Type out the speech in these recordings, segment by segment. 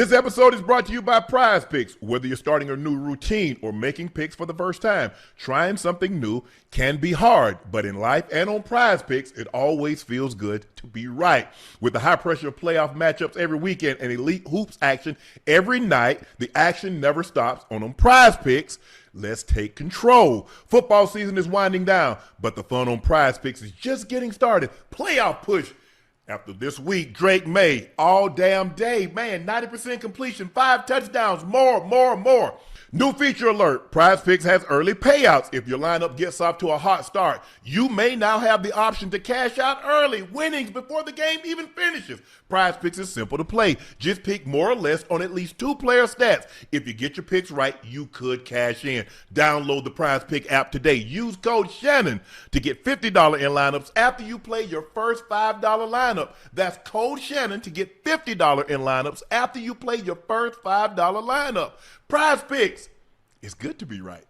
This episode is brought to you by Prize Picks. Whether you're starting a new routine or making picks for the first time, trying something new can be hard, but in life and on Prize Picks, it always feels good to be right. With the high-pressure playoff matchups every weekend and elite hoops action every night, the action never stops on Prize Picks. Let's take control. Football season is winding down, but the fun on Prize Picks is just getting started. Playoff push. After this week, Drake May, all damn day, man, 90% completion, 5 touchdowns, more. New feature alert, Prize Picks has early payouts. If your lineup gets off to a hot start, you may now have the option to cash out early, winnings before the game even finishes. Prize Picks is simple to play. Just pick more or less on at least 2 player stats. If you get your picks right, you could cash in. Download the Prize Pick app today. Use code Shannon to get $50 in lineups after you play your first $5 lineup. That's code Shannon to get $50 in lineups after you play your first $5 lineup. Prize Picks. It's good to be right.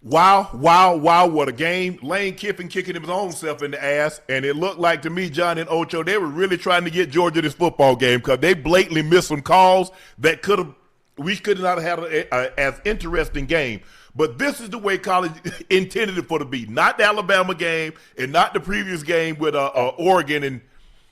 Wow, what a game. Lane Kiffin kicking his own self in the ass, and it looked like to me, Johnny and Ocho, they were really trying to get Georgia this football game because they blatantly missed some calls that we could not have had as interesting game. But this is the way college intended it for to be. Not the Alabama game and not the previous game with Oregon and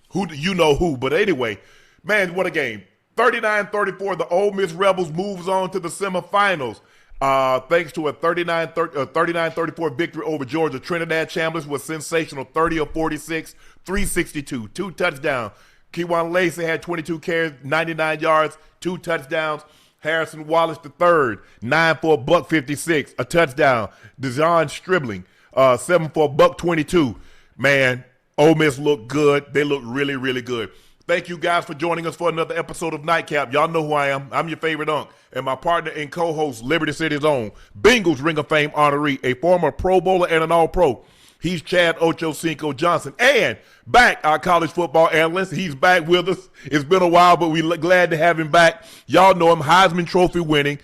who. But anyway, man, what a game. 39-34, the Ole Miss Rebels moves on to the semifinals. Thanks to a 39-34 victory over Georgia. Trinidad Chambliss was sensational, 30 of 46, 362, 2 touchdowns. Kewan Lacey had 22 carries, 99 yards, 2 touchdowns. Harrison Wallace III, 9 for a $156, a touchdown. Dejon Stribling, 7 for a $122. Man, Ole Miss looked good. They looked really, really good. Thank you guys for joining us for another episode of Nightcap. Y'all know who I am. I'm your favorite Unc. And my partner and co-host, Liberty City's own, Bengals Ring of Fame honoree, a former Pro Bowler and an All-Pro. He's Chad Ochocinco Johnson. And back, our college football analyst. He's back with us. It's been a while, but we're glad to have him back. Y'all know him, Heisman Trophy winning.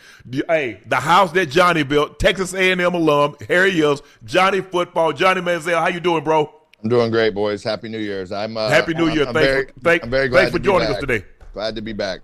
Hey, the house that Johnny built, Texas A&M alum. Here he is, Johnny Football. Johnny Manziel, how you doing, bro? I'm doing great, boys. Happy New Year's. Happy New Year. I'm very glad thanks for joining us today. Glad to be back.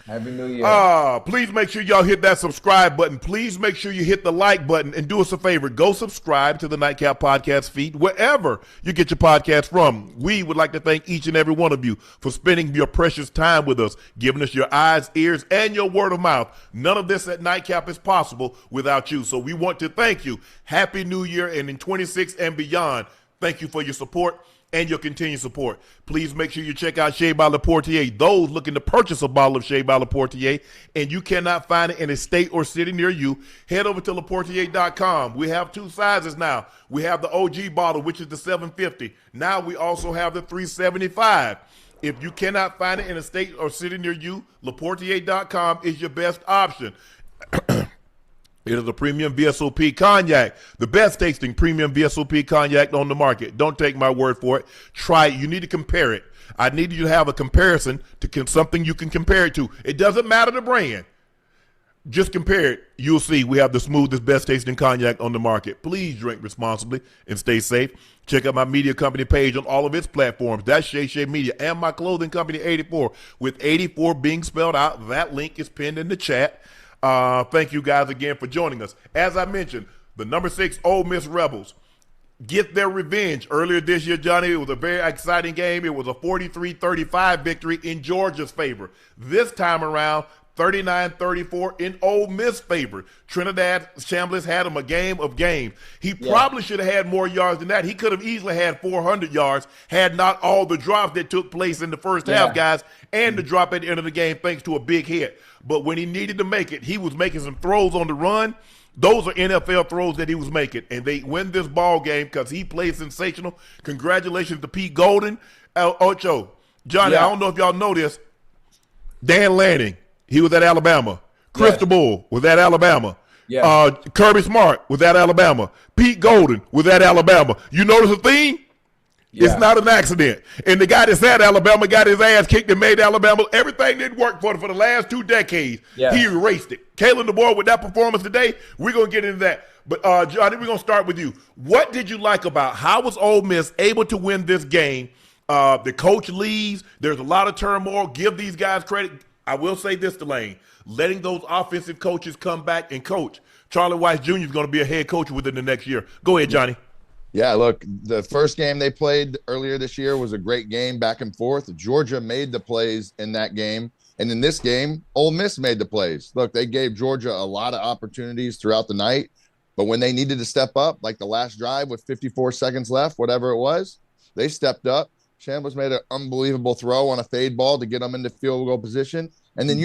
Happy New Year. Please make sure y'all hit that subscribe button. Please make sure you hit the like button and do us a favor. Go subscribe to the Nightcap Podcast feed wherever you get your podcast from. We would like to thank each and every one of you for spending your precious time with us, giving us your eyes, ears, and your word of mouth. None of this at Nightcap is possible without you. So we want to thank you. Happy New Year, and in 26 and beyond, thank you for your support and your continued support. Please make sure you check out Shea by Laportier. Those looking to purchase a bottle of Shea by Laportier and you cannot find it in a state or city near you, head over to Laportier.com. We have 2 sizes now. We have the OG bottle, which is the 750. Now we also have the 375. If you cannot find it in a state or city near you, Laportier.com is your best option. It is a premium VSOP cognac, the best tasting premium VSOP cognac on the market. Don't take my word for it. Try it. You need to compare it. I need you to have a comparison to something you can compare it to. It doesn't matter the brand. Just compare it. You'll see we have the smoothest, best tasting cognac on the market. Please drink responsibly and stay safe. Check out my media company page on all of its platforms. That's Shay Media, and my clothing company 84, with 84 being spelled out. That link is pinned in the chat. Thank you guys again for joining us. As I mentioned, the number 6 Ole Miss Rebels get their revenge earlier this year, Johnny. It was a very exciting game. It was a 43-35 victory in Georgia's favor. This time around, 39-34 in Ole Miss favor. Trinidad Chambliss had him a game of games. He probably should have had more yards than that. He could have easily had 400 yards had not all the drops that took place in the first half, guys, and the drop at the end of the game thanks to a big hit. But when he needed to make it, he was making some throws on the run. Those are NFL throws that he was making, and they win this ball game because he played sensational. Congratulations to Pete Golden. Ocho, Johnny, I don't know if y'all know this. Dan Lanning, he was at Alabama. Crystal Bull was at Alabama. Kirby Smart was at Alabama. Pete Golden was at Alabama. You notice a theme? Yeah. It's not an accident. And the guy that's at Alabama got his ass kicked and made Alabama. Everything didn't work for the last 2 decades. Yeah. He erased it. Kalen DeBoer with that performance today, we're going to get into that. But, Johnny, we're going to start with you. What did you like about how was Ole Miss able to win this game? The coach leaves. There's a lot of turmoil. Give these guys credit. I will say this, Delane. Letting those offensive coaches come back and coach. Charlie Weiss Jr. is going to be a head coach within the next year. Go ahead, Johnny. Yeah, look, the first game they played earlier this year was a great game, back and forth. Georgia made the plays in that game. And in this game, Ole Miss made the plays. Look, they gave Georgia a lot of opportunities throughout the night. But when they needed to step up, like the last drive with 54 seconds left, whatever it was, they stepped up. Chambliss made an unbelievable throw on a fade ball to get them into field goal position. And then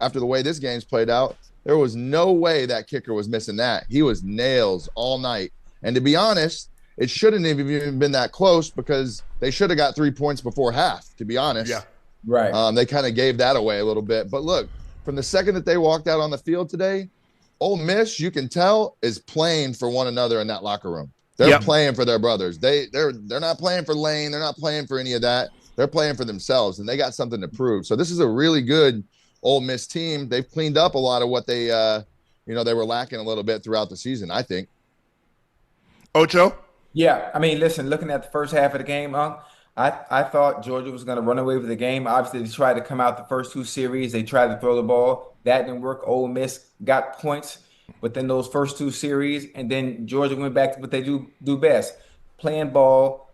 after the way this game's played out, there was no way that kicker was missing that. He was nails all night. And to be honest, it shouldn't have even been that close because they should have got 3 points before half, to be honest. Yeah, right. They kind of gave that away a little bit. But look, from the second that they walked out on the field today, Ole Miss, you can tell, is playing for one another in that locker room. They're playing for their brothers. They're not playing for Lane. They're not playing for any of that. They're playing for themselves, and they got something to prove. So this is a really good Ole Miss team. They've cleaned up a lot of what they were lacking a little bit throughout the season, I think. Ocho? Yeah, I mean, listen, looking at the first half of the game, I thought Georgia was going to run away with the game. Obviously, they tried to come out the first 2 series. They tried to throw the ball. That didn't work. Ole Miss got points within those first 2 series, and then Georgia went back to what they do best, playing ball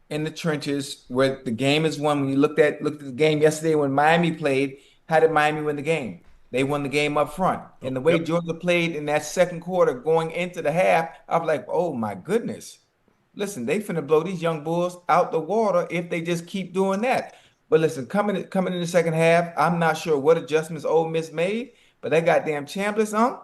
in the trenches where the game is won. When you looked at the game yesterday when Miami played, how did Miami win the game? They won the game up front. And the way Georgia played in that second quarter going into the half, I was like, oh, my goodness. Listen, they finna blow these young bulls out the water if they just keep doing that. But listen, coming in the second half, I'm not sure what adjustments Ole Miss made, but that goddamn Chambliss,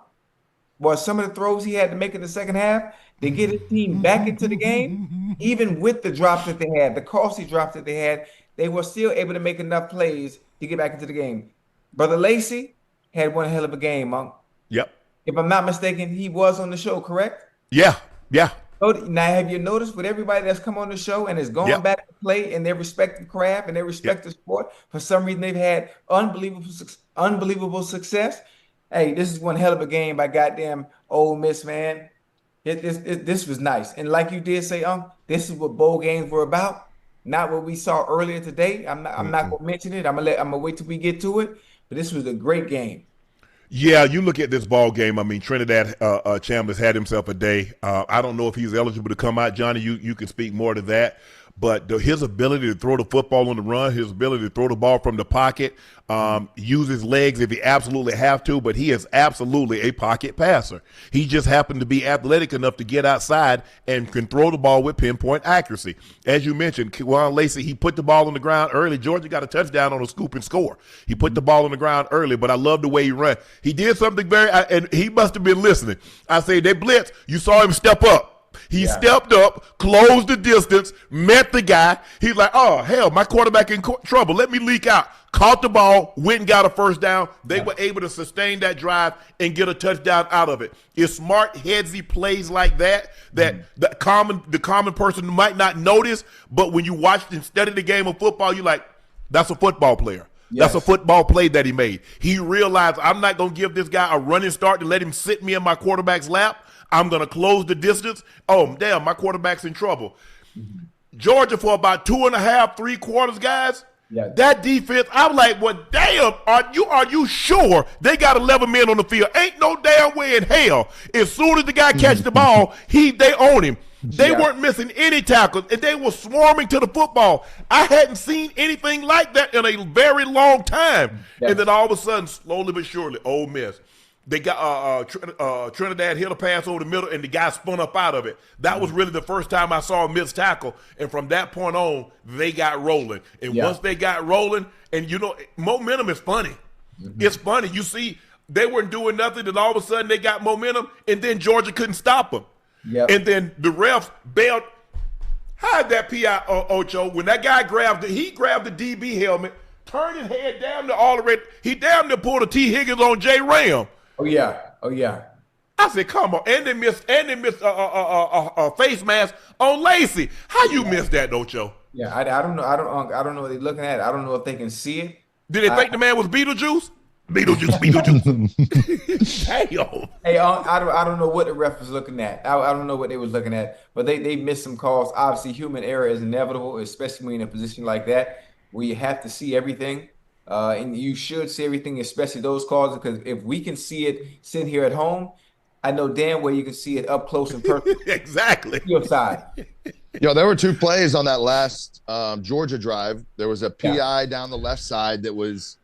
boy, some of the throws he had to make in the second half to get his team back into the game, even with the drops that they had, the costly drops that they had, they were still able to make enough plays to get back into the game. Brother Lacey had one hell of a game, Yep. If I'm not mistaken, he was on the show, correct? Yeah. Now, have you noticed with everybody that's come on the show and has gone back to play in their respective craft and their respective sport, for some reason they've had unbelievable success? Hey, this is one hell of a game by goddamn Ole Miss, man. This was nice. And like you did say, this is what bowl games were about, not what we saw earlier today. I'm not going to mention it. I'm gonna wait till we get to it. But this was a great game. Yeah, you look at this ball game. I mean, Trinidad Chambliss had himself a day. I don't know if he's eligible to come out, Johnny. You can speak more to that. But his ability to throw the football on the run, his ability to throw the ball from the pocket, use his legs if he absolutely have to, but he is absolutely a pocket passer. He just happened to be athletic enough to get outside and can throw the ball with pinpoint accuracy. As you mentioned, Juan Lacey, he put the ball on the ground early. Georgia got a touchdown on a scoop and score. He put the ball on the ground early, but I love the way he ran. He did something and he must have been listening. I say they blitz. You saw him step up. He stepped up, closed the distance, met the guy. He's like, oh, hell, my quarterback in trouble. Let me leak out. Caught the ball, went and got a first down. They were able to sustain that drive and get a touchdown out of it. It's smart, headsy plays like that the common person might not notice, but when you watch and study the game of football, you're like, that's a football player. Yes. That's a football play that he made. He realized I'm not going to give this guy a running start to let him sit me in my quarterback's lap. I'm going to close the distance. Oh, damn, my quarterback's in trouble. Georgia, for about 2.5, 3 quarters, guys, that defense, I'm like, well, damn, are you sure they got 11 men on the field? Ain't no damn way in hell. As soon as the guy catches the ball, they own him. They weren't missing any tackles, and they were swarming to the football. I hadn't seen anything like that in a very long time. And then all of a sudden, slowly but surely, Ole Miss. They got Trinidad hit a pass over the middle, and the guy spun up out of it. That was really the first time I saw a missed tackle, and from that point on, they got rolling. And once they got rolling, and momentum is funny. It's funny. You see, they weren't doing nothing, and all of a sudden they got momentum, and then Georgia couldn't stop them. And then the refs bailed. How did that PI Ocho, when that guy grabbed the DB helmet, turned his head down to all the red. He damn near pulled a T. Higgins on J. Ram. Oh, yeah. I I said, come on. And they missed a face mask on Lacey. How you missed that, Ocho? Yeah, I don't know. I don't know what they're looking at. I don't know if they can see it. Did they think the man was Beetlejuice? Beetlejuice. Damn. Hey, I don't know what the ref was looking at. I don't know what they was looking at, but they missed some calls. Obviously, human error is inevitable, especially when you're in a position like that where you have to see everything. And you should see everything, especially those calls, because if we can see it sitting here at home, I know damn well you can see it up close and personal. Exactly. Your side. Yo, there were 2 plays on that last Georgia drive. There was a PI down the left side that was,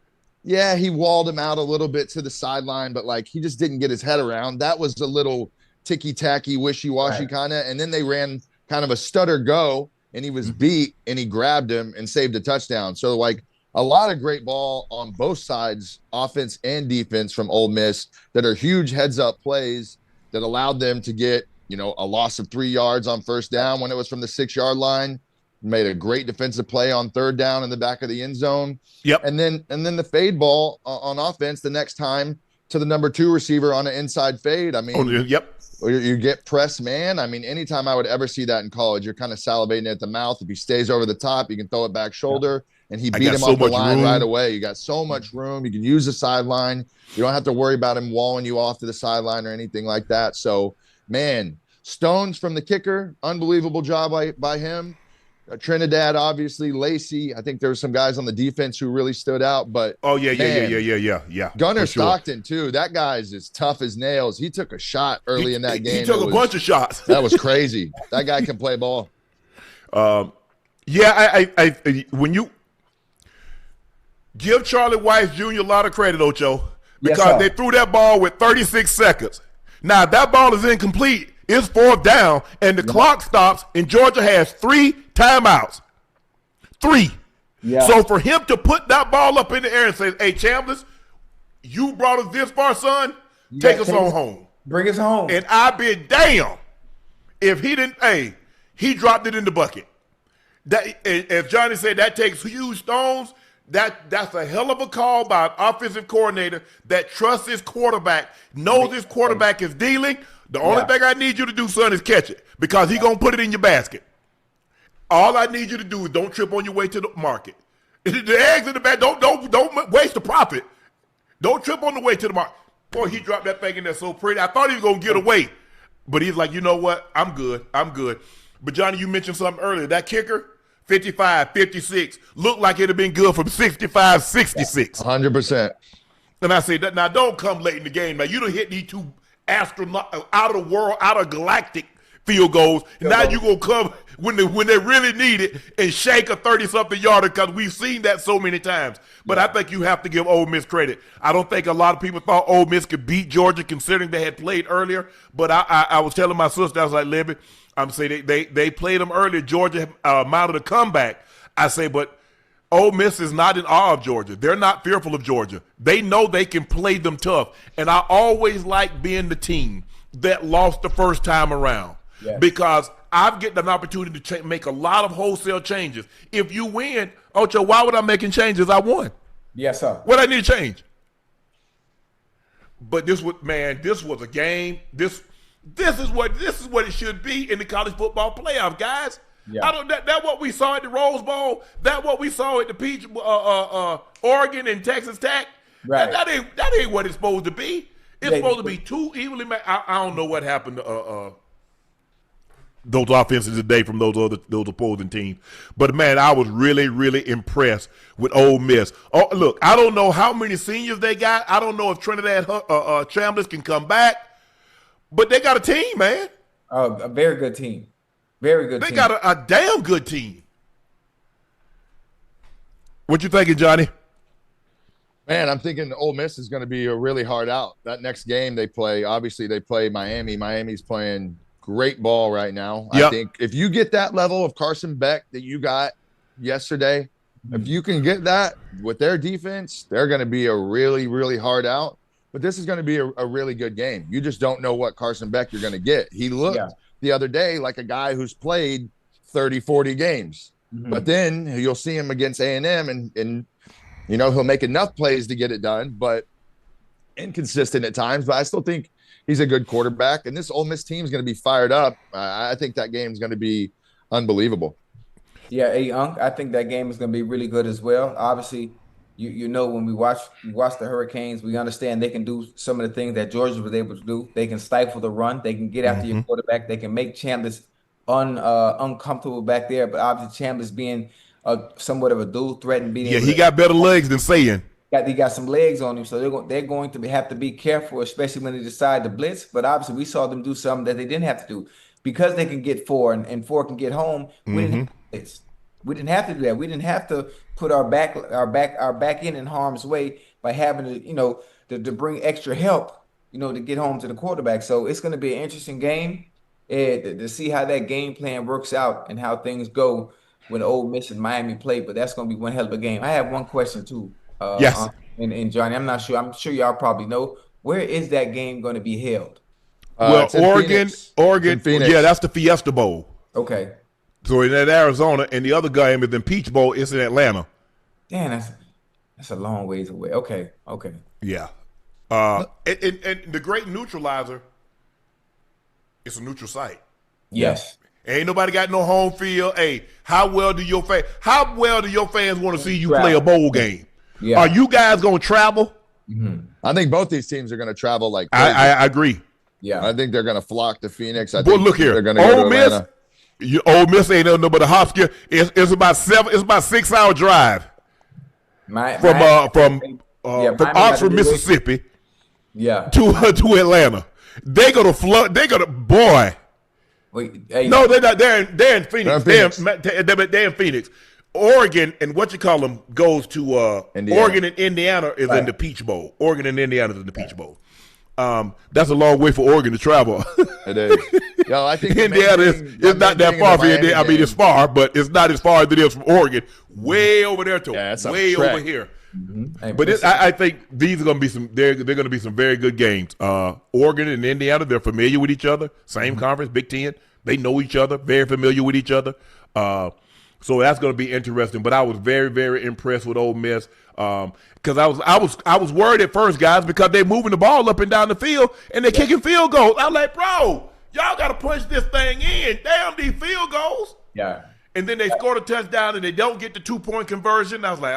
he walled him out a little bit to the sideline, but like he just didn't get his head around. That was a little ticky-tacky, wishy-washy kind of. And then they ran kind of a stutter go, and he was beat, and he grabbed him and saved a touchdown. So like a lot of great ball on both sides, offense and defense from Ole Miss, that are huge heads-up plays that allowed them to get, a loss of 3 yards on first down when it was from the 6-yard line. Made a great defensive play on third down in the back of the end zone. Yep. And then the fade ball on offense the next time to the number 2 receiver on an inside fade. I mean, you get press man. I mean, anytime I would ever see that in college, you're kind of salivating at the mouth. If he stays over the top, you can throw it back shoulder. And he beat him off the line right away. You got so much room. You can use the sideline. You don't have to worry about him walling you off to the sideline or anything like that. So, man, Stones from the kicker, unbelievable job by him. Trinidad, obviously, Lacey. I think there were some guys on the defense who really stood out. But yeah. Gunnar Stockton too. That guy's as tough as nails. He took a shot early in that game. He took a bunch of shots. That was crazy. That guy can play ball. When you give Charlie Weiss Jr. a lot of credit, Ocho, because they threw that ball with 36 seconds. Now, if that ball is incomplete, it's 4th down, and the clock stops, and Georgia has 3 timeouts. 3. Yeah. So for him to put that ball up in the air and say, hey, Chambliss, you brought us this far, son, take us on home. Bring us home. And I've been damn if he didn't, he dropped it in the bucket. That, as Johnny said, that takes huge stones. That's a hell of a call by an offensive coordinator that trusts his quarterback, knows his quarterback is dealing. The only thing I need you to do, son, is catch it, because he's going to put it in your basket. All I need you to do is don't trip on your way to the market. The eggs in the bag, don't waste the profit. Don't trip on the way to the market. Boy, he dropped that thing in there so pretty. I thought he was going to get away. But he's like, you know what? I'm good. But, Johnny, you mentioned something earlier. That kicker, 55, 56, looked like it had been good from 65, 66. 100%. And I say, now don't come late in the game. Now, you done hit these 2 astronaut out of the world, out of galactic field goals. And now you going to come when they really need it and shake a 30-something yarder, because we've seen that so many times. But I think you have to give Ole Miss credit. I don't think a lot of people thought Ole Miss could beat Georgia considering they had played earlier. But I was telling my sister, I was like, Libby, I'm saying they played them earlier. Georgia mounted a comeback. I say, but Ole Miss is not in awe of Georgia. They're not fearful of Georgia. They know they can play them tough. And I always like being the team that lost the first time around, because I've getting an opportunity to make a lot of wholesale changes. If you win, Ocho, why would I making changes? I won. Yes, sir. What I need to change? But this was a game. This is what it should be in the college football playoff, guys. Yeah. That what we saw at the Rose Bowl. That what we saw at the Peach, Oregon and Texas Tech. Right. That ain't what it's supposed to be. It's supposed to be 2 evenly matched. I don't know what happened to those offenses today from those opposing teams. But man, I was really, really impressed with Ole Miss. Oh, look, I don't know how many seniors they got. I don't know if Trinidad Chambliss can come back, but they got a team, man. A very good team. Very good team. They got a damn good team. What you thinking, Johnny? Man, I'm thinking Ole Miss is going to be a really hard out. That next game they play, obviously they play Miami. Miami's playing great ball right now. Yep. I think if you get that level of Carson Beck that you got yesterday, if you can get that with their defense, they're going to be a really, really hard out. But this is going to be a really good game. You just don't know what Carson Beck you're going to get. He looked the other day like a guy who's played 30, 40 games. But then you'll see him against A&M and you know, he'll make enough plays to get it done. But inconsistent at times, but I still think he's a good quarterback. And this Ole Miss team is going to be fired up. I think that game is going to be unbelievable. Yeah, hey, Unc, I think that game is going to be really good as well. Obviously, you know, when we watch the Hurricanes, we understand they can do some of the things that Georgia was able to do. They can stifle the run. They can get after your quarterback. They can make Chandler's uncomfortable back there. But obviously, Chandler's being somewhat of a dual threat and being he got better legs than Saying. He got some legs on him, so they're going to have to be careful, especially when they decide to blitz. But obviously, we saw them do something that they didn't have to do because they can get 4 and 4 can get home. We didn't have to blitz. We didn't have to do that. We didn't have to put our back end in harm's way by having to bring extra help, to get home to the quarterback. So it's going to be an interesting game to see how that game plan works out and how things go when Ole Miss and Miami play. But that's going to be one hell of a game. I have one question too. Yes. And Johnny, I'm not sure. I'm sure y'all probably know. Where is that game going to be held? Well, Oregon, yeah, that's the Fiesta Bowl. Okay. So in Arizona, and the other game is in Peach Bowl. It's in Atlanta. Damn, that's a long ways away. Okay. Yeah. And the great neutralizer, it's a neutral site. Yes. Ain't nobody got no home field. Hey, how well do your fans want to see you play a bowl game? Yeah. Are you guys gonna travel? I think both these teams are going to travel like crazy. I agree. Yeah. I think they're going to flock to Phoenix. I But think look here, they're going to go to Atlanta. Ole Miss ain't nothing but a hop skip. It's about 6-hour drive from Oxford, Mississippi, to Atlanta. They go to flood. They go to boy. Wait, hey, no, they're not. They're in Phoenix. They're in Phoenix. Oregon and what you call them goes to Indiana. Oregon and Indiana is in the Peach Bowl. Oregon and Indiana is in the Peach Bowl. That's a long way for Oregon to travel. It is. Yo, I think Indiana is not that far from Indiana. I mean, it's far, but it's not as far as it is from Oregon. Way over there to way over here. But I think these are going to be some. They're going to be some very good games. Oregon and Indiana, they're familiar with each other. Same conference, Big Ten. They know each other. Very familiar with each other. So that's going to be interesting. But I was very, very impressed with Ole Miss because I was worried at first, guys, because they're moving the ball up and down the field and they're kicking field goals. I'm like, bro, y'all got to punch this thing in. Damn, these field goals. Yeah. And then they scored a touchdown and they don't get the 2-point conversion. I was like,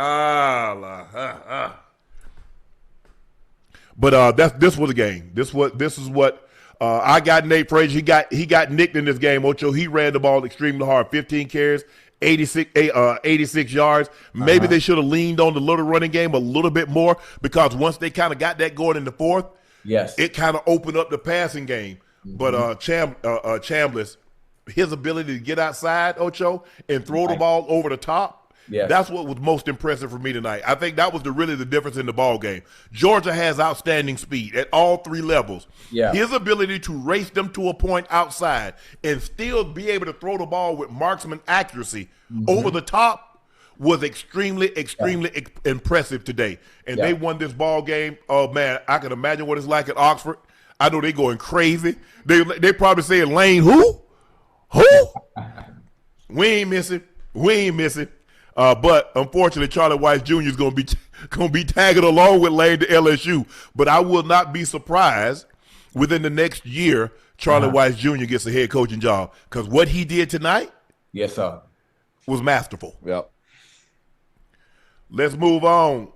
But this was a game. This is what I got. Nate Frazier. He got nicked in this game. Ocho. He ran the ball extremely hard. 15 carries, 86 yards. Maybe they should have leaned on the little running game a little bit more because once they kind of got that going in the fourth, it kind of opened up the passing game. But Chambliss, his ability to get outside, Ocho, and throw the ball over the top, that's what was most impressive for me tonight. I think that was really the difference in the ball game. Georgia has outstanding speed at all 3 levels. Yeah. His ability to race them to a point outside and still be able to throw the ball with marksman accuracy over the top was extremely impressive today. And they won this ball game. Oh, man, I can imagine what it's like at Oxford. I know they're going crazy. They probably saying, Lane, who? We ain't missing. But unfortunately, Charlie Weiss Jr. is going to be tagging along with Lane to LSU. But I will not be surprised within the next year Charlie Weiss Jr. gets a head coaching job because what he did tonight, yes, sir, was masterful. Yep. Let's move on.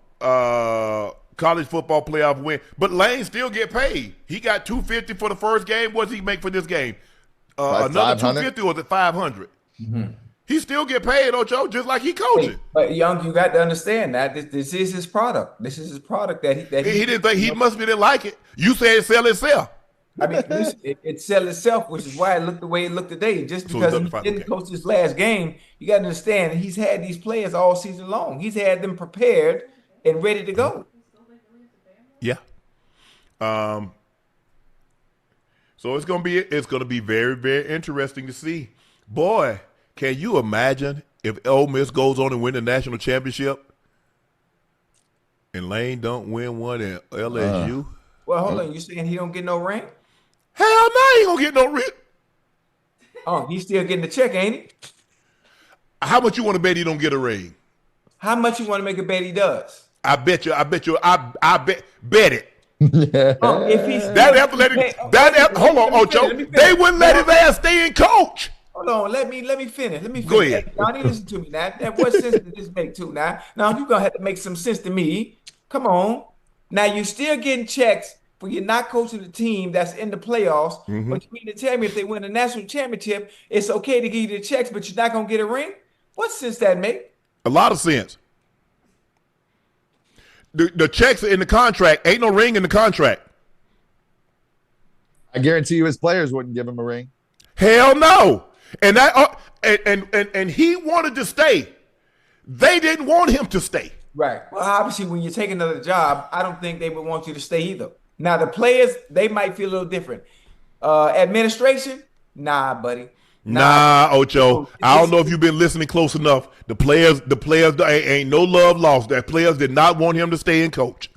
College football playoff win, but Lane still get paid. He got $250 for the first game. What does he make for this game? Another $250 or was it $500? He still get paid, Ocho, just like he coaching. But Young, you got to understand that this is his product. This is his product that he didn't think he must be didn't like it. You said it sell itself. I mean, it sell itself, which is why it looked the way it looked today. Just because he didn't coach this last game, you got to understand he's had these players all season long. He's had them prepared and ready to go. Yeah. So it's gonna be very, very interesting to see. Boy, can you imagine if Ole Miss goes on and win the national championship and Lane don't win one at LSU? Well, hold on. You saying he don't get no ring? Hell no, he ain't gonna get no ring. Oh, he's still getting the check, ain't he? How much you want to bet he don't get a ring? How much you want to make a bet he does? I bet it. If he's That have to let him. Hold on, Ocho. They wouldn't let his ass stay in coach. Hold on, let me finish. Go ahead. Hey, Johnny, listen to me now. What sense does this make too now? Now you're gonna have to make some sense to me. Come on. Now you're still getting checks for you're not coaching the team that's in the playoffs. But you mean to tell me if they win a national championship, it's okay to give you the checks, but you're not gonna get a ring? What sense that make? A lot of sense. The checks are in the contract. Ain't no ring in the contract. I guarantee you his players wouldn't give him a ring. Hell no. And that and he wanted to stay. They didn't want him to stay. Right. Well, obviously, when you take another job, I don't think they would want you to stay either. Now, the players, they might feel a little different. Administration, nah, buddy. Nah, Ocho. I don't know if you've been listening close enough. The players ain't no love lost. The players did not want him to stay and coach.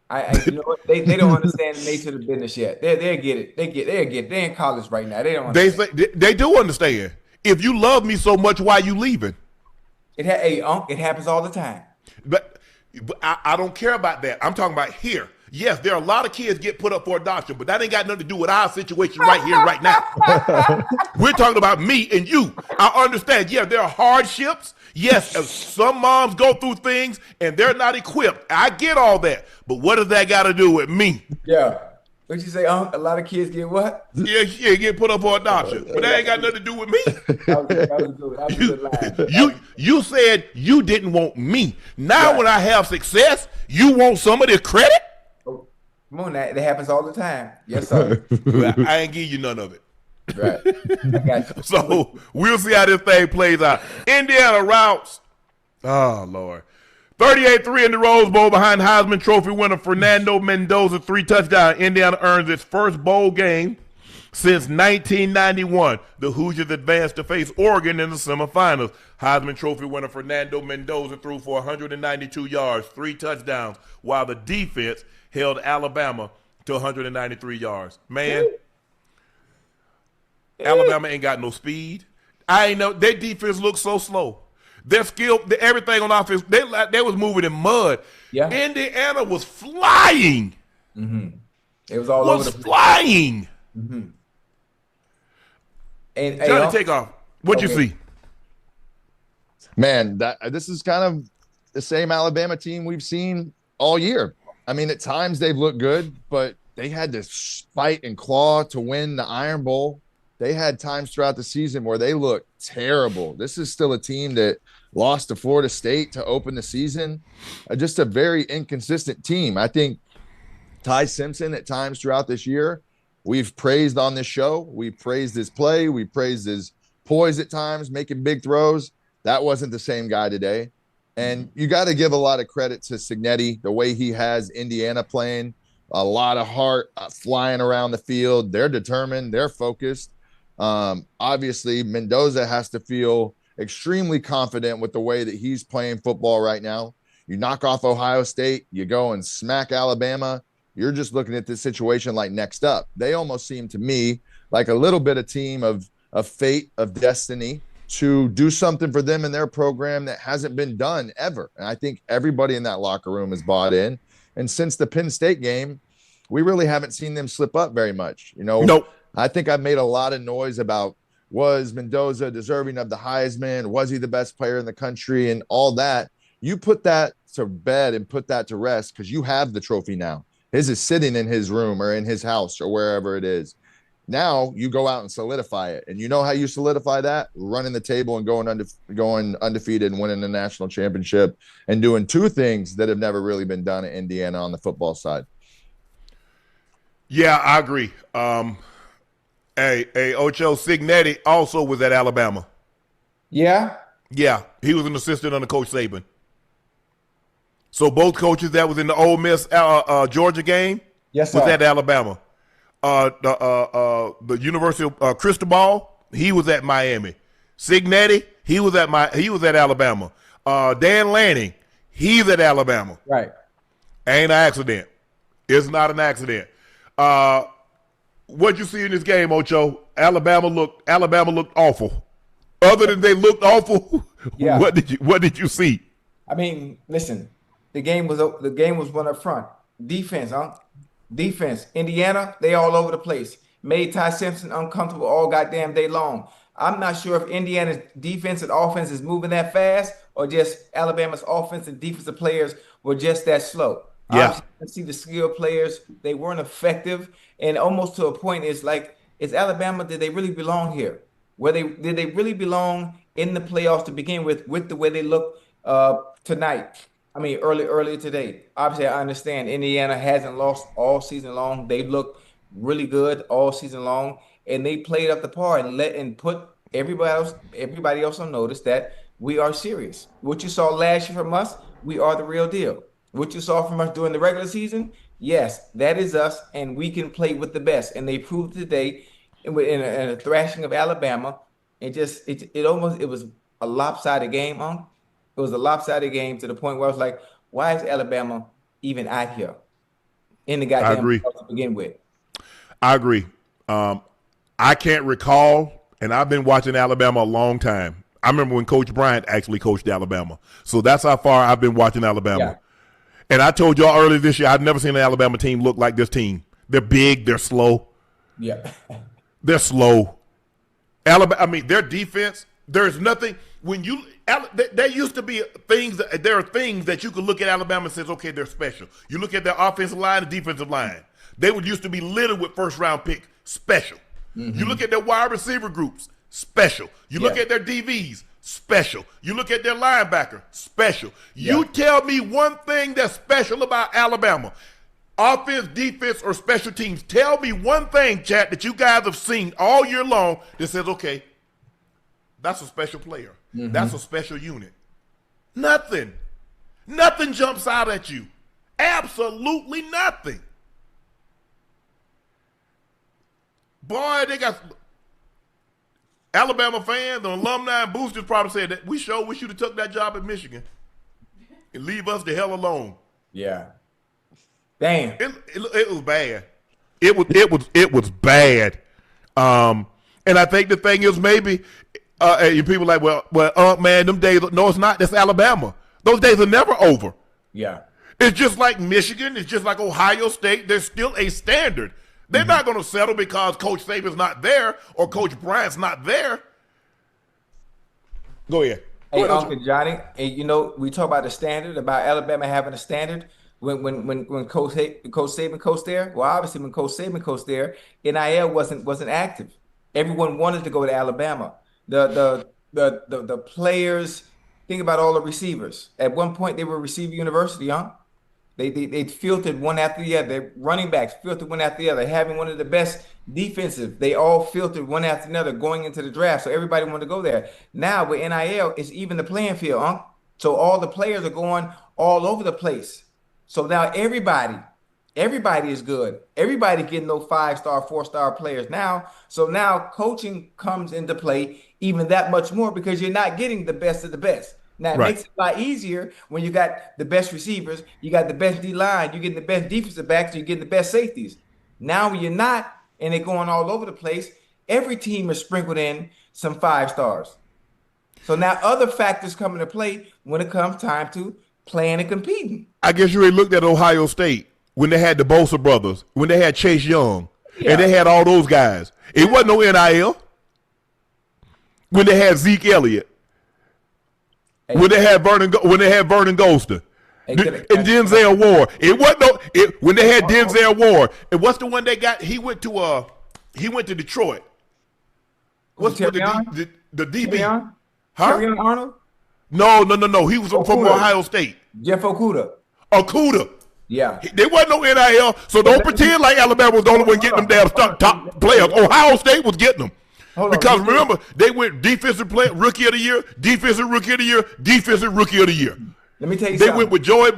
You know what? They don't understand the nature of the business yet. They'll get it. They'll get it. They're in college right now. They don't understand. They do understand. If you love me so much, why you leaving? Hey, Unc, it happens all the time. But I don't care about that. I'm talking about here. Yes, there are a lot of kids get put up for adoption, but that ain't got nothing to do with our situation right here, right now. We're talking about me and you. I understand. Yeah, there are hardships. Yes, some moms go through things and they're not equipped. I get all that. But what does that got to do with me? Yeah. What you say, Unc? A lot of kids get what? Yeah, get put up for adoption. But that ain't got nothing to do with me. That was good. That was a good line. You said you didn't want me. Now when I have success, you want some of the credit? Come on, that happens all the time. Yes, sir. I ain't give you none of it. Right. I got you. So we'll see how this thing plays out. Indiana routes. Oh, Lord. 38-3 in the Rose Bowl behind Heisman Trophy winner Fernando Mendoza, 3 touchdowns. Indiana earns its first bowl game since 1991. The Hoosiers advanced to face Oregon in the semifinals. Heisman Trophy winner Fernando Mendoza threw for 192 yards, 3 touchdowns, while the defense held Alabama to 193 yards. Man, Alabama ain't got no speed. I ain't know. Their defense looks so slow. Their skill, everything on offense, they was moving in mud. Yeah. Indiana was flying. It was all over the place. Flying. And Johnny, take off. What'd you see? Man, this is kind of the same Alabama team we've seen all year. I mean, at times they've looked good, but they had to fight and claw to win the Iron Bowl. They had times throughout the season where they looked terrible. This is still a team that lost to Florida State to open the season. Just a very inconsistent team. I think Ty Simpson at times throughout this year, we've praised on this show. We praised his play. We praised his poise at times, making big throws. That wasn't the same guy today. And you got to give a lot of credit to Cignetti, the way he has Indiana playing, a lot of heart flying around the field. They're determined. They're focused. Obviously, Mendoza has to feel extremely confident with the way that he's playing football right now. You knock off Ohio State, you go and smack Alabama. You're just looking at this situation like next up. They almost seem to me like a little bit of team of fate, of destiny, to do something for them in their program that hasn't been done ever. And I think everybody in that locker room is bought in. And since the Penn State game, we really haven't seen them slip up very much. You know, Nope. I think I've made a lot of noise about, was Mendoza deserving of the Heisman? Was he the best player in the country and all that? You put that to bed and put that to rest because you have the trophy now. His is sitting in his room or in his house or wherever it is. Now you go out and solidify it. And you know how you solidify that? Running the table and going undefeated and winning the national championship and doing 2 things that have never really been done at Indiana on the football side. Yeah, I agree. Ocho Cignetti also was at Alabama. Yeah. Yeah, he was an assistant under Coach Saban. So both coaches that was in the Ole Miss Georgia game Yes, was sir. at Alabama. The University of Cristobal, he was at Miami. Cignetti, he was at Alabama. Dan Lanning, he's at Alabama. Right. Ain't an accident. It's not an accident. What'd you see in this game, Ocho? Alabama looked awful. Other than they looked awful, Yeah. what did you see? I mean, listen, The game was one up front. Defense, huh? Defense. Indiana, they all over the place. Made Ty Simpson uncomfortable all goddamn day long. I'm not sure if Indiana's defense and offense is moving that fast or just Alabama's offense and defensive players were just that slow. Yeah. Obviously, you can see the skilled players, they weren't effective. And almost to a point, it's like, is Alabama, did they really belong here? Did they really belong in the playoffs to begin with the way they look tonight? I mean, earlier today. Obviously, I understand Indiana hasn't lost all season long. They look really good all season long, and they played up the par and put everybody else on notice that we are serious. What you saw last year from us, we are the real deal. What you saw from us during the regular season, yes, that is us, and we can play with the best. And they proved today in a thrashing of Alabama. It was a lopsided game, It was a lopsided game to the point where I was like, why is Alabama even out here in the goddamn playoffs to begin with? I agree. I can't recall, and I've been watching Alabama a long time. I remember when Coach Bryant actually coached Alabama. So that's how far I've been watching Alabama. Yeah. And I told y'all earlier this year, I've never seen an Alabama team look like this team. They're big. They're slow. Yeah. They're slow. Alabama, I mean, their defense, there's nothing. When you there used to be things. There are things that you could look at Alabama and says, okay, they're special. You look at their offensive line and defensive line. They would used to be littered with first-round pick, special. Mm-hmm. You look at their wide receiver groups, special. You look at their DVs, special. You look at their linebacker, special. You tell me one thing that's special about Alabama, offense, defense, or special teams. Tell me one thing, chat, that you guys have seen all year long that says, okay, that's a special player. Mm-hmm. That's a special unit. Nothing. Nothing jumps out at you. Absolutely nothing. Boy, they got Alabama fans, the alumni and boosters probably said that we sure wish you'd have took that job at Michigan and leave us the hell alone. Yeah. Damn. It was bad. It was bad. And I think the thing is maybe people like, well, man, them days. No, it's not. That's Alabama. Those days are never over. Yeah. It's just like Michigan. It's just like Ohio State. There's still a standard. They're not going to settle because Coach Saban's not there or Coach Bryant's not there. Go ahead. Hey, Uncle Johnny, you know, we talk about the standard, about Alabama having a standard. When Coach Saban coached there, well, obviously when Coach Saban coached there, NIL wasn't active. Everyone wanted to go to Alabama. The players, think about all the receivers. At one point, they were receiver university, huh? They filtered one after the other. Their running backs filtered one after the other. Having one of the best defensive, they all filtered one after another going into the draft. So everybody wanted to go there. Now with NIL, it's even the playing field, huh? So all the players are going all over the place. So now everybody is good. Everybody getting those 5-star, 4-star players now. So now coaching comes into play even that much more because you're not getting the best of the best. Now, it makes it a lot easier when you got the best receivers, you got the best D-line, you're getting the best defensive backs, you're getting the best safeties. Now when you're not, and they're going all over the place, every team is sprinkled in some 5 stars. So now other factors come into play when it comes time to playing and competing. I guess you already looked at Ohio State when they had the Bosa brothers, when they had Chase Young, and they had all those guys. It wasn't no NIL. When they had Zeke Elliott. When they had Vernon Golster and Denzel Ward, it wasn't when they had Denzel Ward. And what's the one they got? He went to Detroit. What's the DB? Huh? Trevon Arnold? No. He was from Ohio State. Jeff Okudah. Yeah. There wasn't no NIL, so don't pretend like Alabama was the only one getting them damn top players. Ohio State was getting them. Because remember, they went defensive player, rookie of the year, defensive rookie of the year, defensive rookie of the year. Let me tell you something. They went with Joey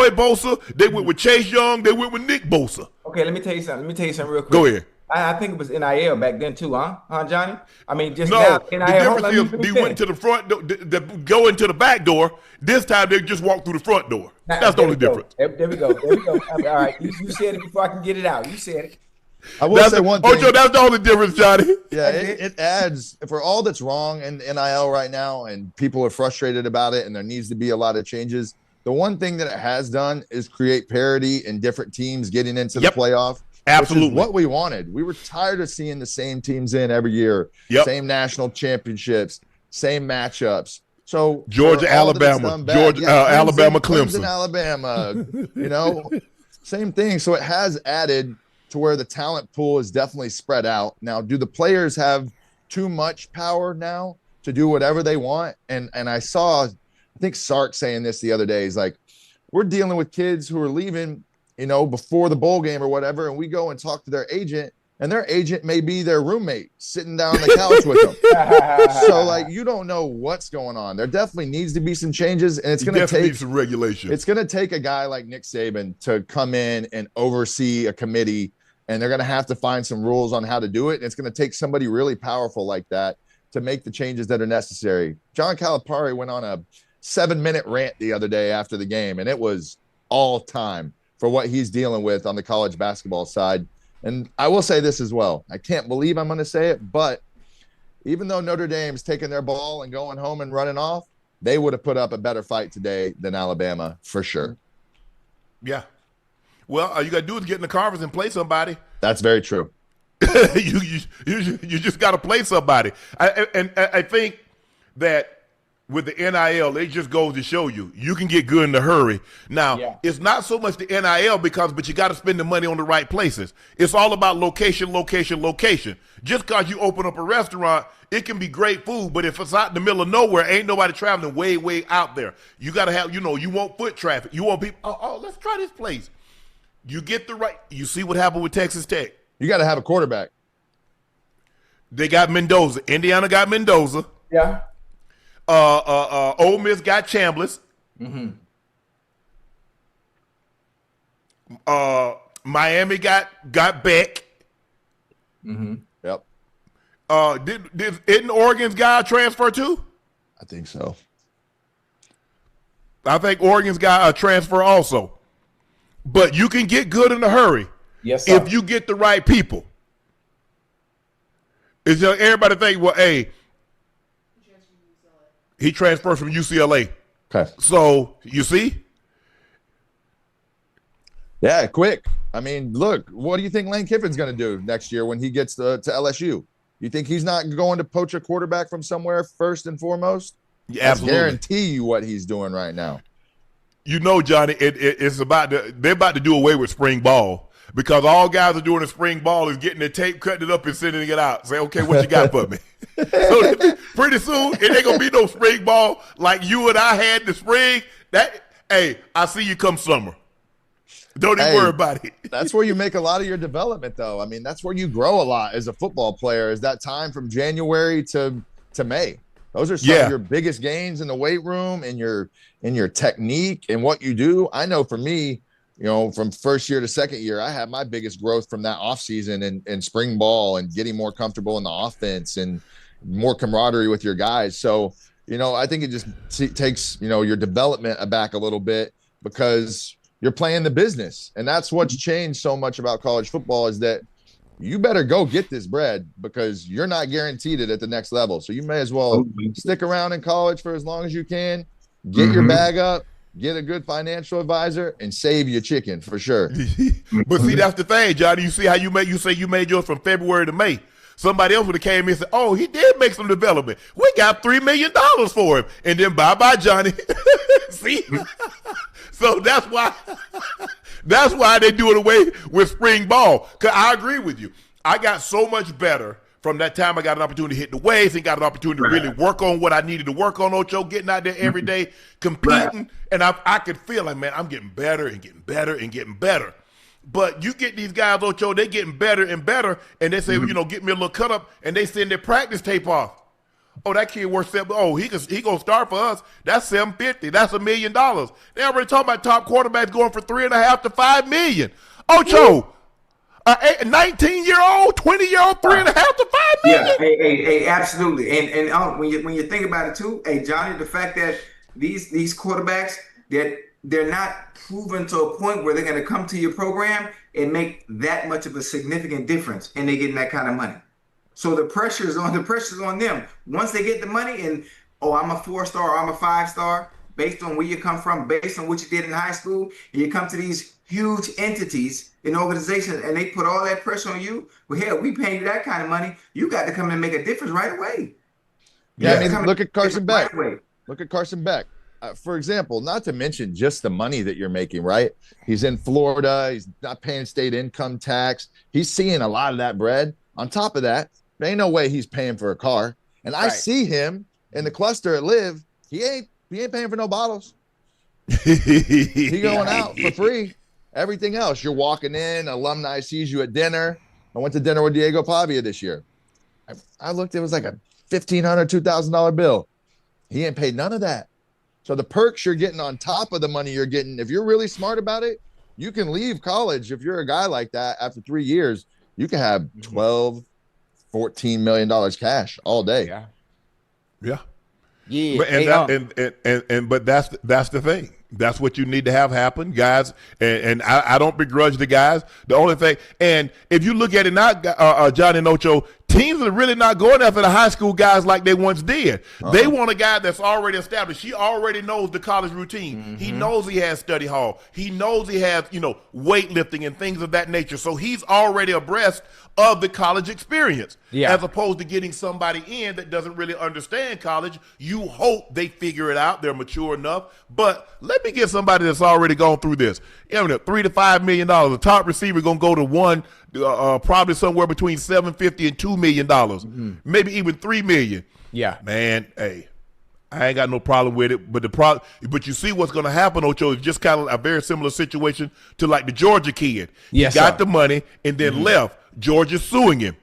Bosa. They went with Chase Young. They went with Nick Bosa. Okay, let me tell you something. Real quick. Go ahead. I think it was NIL back then too, huh, Johnny? I mean, just no, now. NIL, the difference is they went to the front door, go into the back door. This time they just walk through the front door. That's the only difference. There we go. All right, you said it before I can get it out. You said it. I will say one thing. Ocho, that's the only difference, Johnny. Yeah, it adds, for all that's wrong in NIL right now, and people are frustrated about it, and there needs to be a lot of changes. the one thing that it has done is create parity in different teams getting into the Yep. playoff. Absolutely. Which is what we wanted. We were tired of seeing the same teams in every year, Yep. same national championships, same matchups. So Georgia, for all that it's Alabama, done bad- Georgia, Alabama, Clemson. Alabama, same thing. So it has added to where the talent pool is definitely spread out. Now, do the players have too much power now to do whatever they want? And I saw, I think Sark saying this the other day. He's like, we're dealing with kids who are leaving, before the bowl game or whatever, and we go and talk to their agent, and their agent may be their roommate sitting down on the couch with them. So, like, you don't know what's going on. There definitely needs to be some changes, and it's going to take some regulation. It's going to take a guy like Nick Saban to come in and oversee a committee, and they're going to have to find some rules on how to do it. And it's going to take somebody really powerful like that to make the changes that are necessary. John Calipari went on a 7-minute rant the other day after the game, and it was all time for what he's dealing with on the college basketball side. And I will say this as well. I can't believe I'm going to say it, but even though Notre Dame's taking their ball and going home and running off, they would have put up a better fight today than Alabama for sure. Yeah. Well, all you got to do is get in the conference and play somebody. That's very true. you just got to play somebody. I think that with the NIL, it just goes to show you can get good in a hurry. Now, It's not so much the NIL but you got to spend the money on the right places. It's all about location, location, location. Just because you open up a restaurant, it can be great food, but if it's out in the middle of nowhere, ain't nobody traveling way, way out there. You got to have, you want foot traffic. You want people, let's try this place. You get the right, you see what happened with Texas Tech. You got to have a quarterback. They got Mendoza. Indiana got Mendoza. Yeah. Ole Miss got Chambliss. Mm-hmm. Miami got Beck. Mm-hmm. Yep. Didn't Oregon's guy transfer too? I think so. I think Oregon's got a transfer also. But you can get good in a hurry. Yes, sir. If you get the right people. It's just everybody think, well, hey, he transferred from UCLA. Okay. So, you see? Yeah, quick. I mean, look, what do you think Lane Kiffin's going to do next year when he gets to LSU? You think he's not going to poach a quarterback from somewhere first and foremost? Yeah, absolutely. I guarantee you what he's doing right now. Johnny, it's they're about to do away with spring ball because all guys are doing in spring ball is getting their tape, cutting it up, and sending it out. Say, okay, what you got for me? So pretty soon, it ain't gonna be no spring ball like you and I had in the spring. I see you come summer. Don't even worry about it. That's where you make a lot of your development, though. I mean, that's where you grow a lot as a football player. Is that time from January to May? Those are some of your biggest gains in the weight room and your technique and what you do. I know for me, from first year to second year, I had my biggest growth from that offseason and spring ball and getting more comfortable in the offense and more camaraderie with your guys. So, I think it just takes, your development back a little bit because you're playing the business. And that's what's changed so much about college football is that you better go get this bread because you're not guaranteed it at the next level. So you may as well stick around in college for as long as you can, get your bag up, get a good financial advisor, and save your chicken for sure. But see, that's the thing, Johnny. You see how you say you made yours from February to May. Somebody else would have came in and said, oh, he did make some development. We got $3 million for him. And then bye-bye, Johnny. See? So that's why they do it away with spring ball. Because I agree with you. I got so much better from that time I got an opportunity to hit the waves and got an opportunity to really work on what I needed to work on, Ocho, getting out there every day, competing. And I could feel like, man, I'm getting better and getting better and getting better. But you get these guys, Ocho, they getting better and better, and they say, get me a little cut up, and they send their practice tape off. Oh, that kid worth $7. Oh, he gonna start for us. That's $750. That's $1 million. They already talking about top quarterbacks going for $3.5 to $5 million. Ocho, 19-year-old, 20-year-old, $3.5 to $5 million. Yeah, hey, absolutely. And when you think about it too, hey, Johnny, the fact that these quarterbacks that they're not proven to a point where they're going to come to your program and make that much of a significant difference, and they're getting that kind of money. So the pressure's on them. Once they get the money and, I'm a 4-star, I'm a 5-star, based on where you come from, based on what you did in high school, and you come to these huge entities and organizations, and they put all that pressure on you. Well, hell, we paying you that kind of money. You got to come in and make a difference right away. Yeah, I mean, look at Carson Beck. Right away. Look at Carson Beck. For example, not to mention just the money that you're making, right? He's in Florida. He's not paying state income tax. He's seeing a lot of that bread. On top of that, there ain't no way he's paying for a car. And I see him in the cluster at Live. He ain't paying for no bottles. He going out for free. Everything else, you're walking in, alumni sees you at dinner. I went to dinner with Diego Pavia this year. I looked, it was like a $1,500, $2,000 bill. He ain't paid none of that. So the perks you're getting on top of the money you're getting, if you're really smart about it, you can leave college. If you're a guy like that, after 3 years, you can have $12, $14 million cash all day. Yeah. But but that's the thing. That's what you need to have happen, guys. And I don't begrudge the guys. The only thing, and if you look at it now, Johnny and Ocho, teams are really not going after the high school guys like they once did. They want a guy that's already established. He already knows the college routine. He knows he has study hall. He knows he has, weightlifting and things of that nature. So he's already abreast of the college experience. As opposed to getting somebody in that doesn't really understand college. You hope they figure it out. They're mature enough. But let me get somebody that's already gone through this. $3 to $5 million. The top receiver going to go to one, probably somewhere between $750 and $2 million, maybe even $3 million. Man, hey, I ain't got no problem with it. But you see what's going to happen, Ocho, is just kind of a very similar situation to like the Georgia kid. He got the money and then left. Georgia's suing him.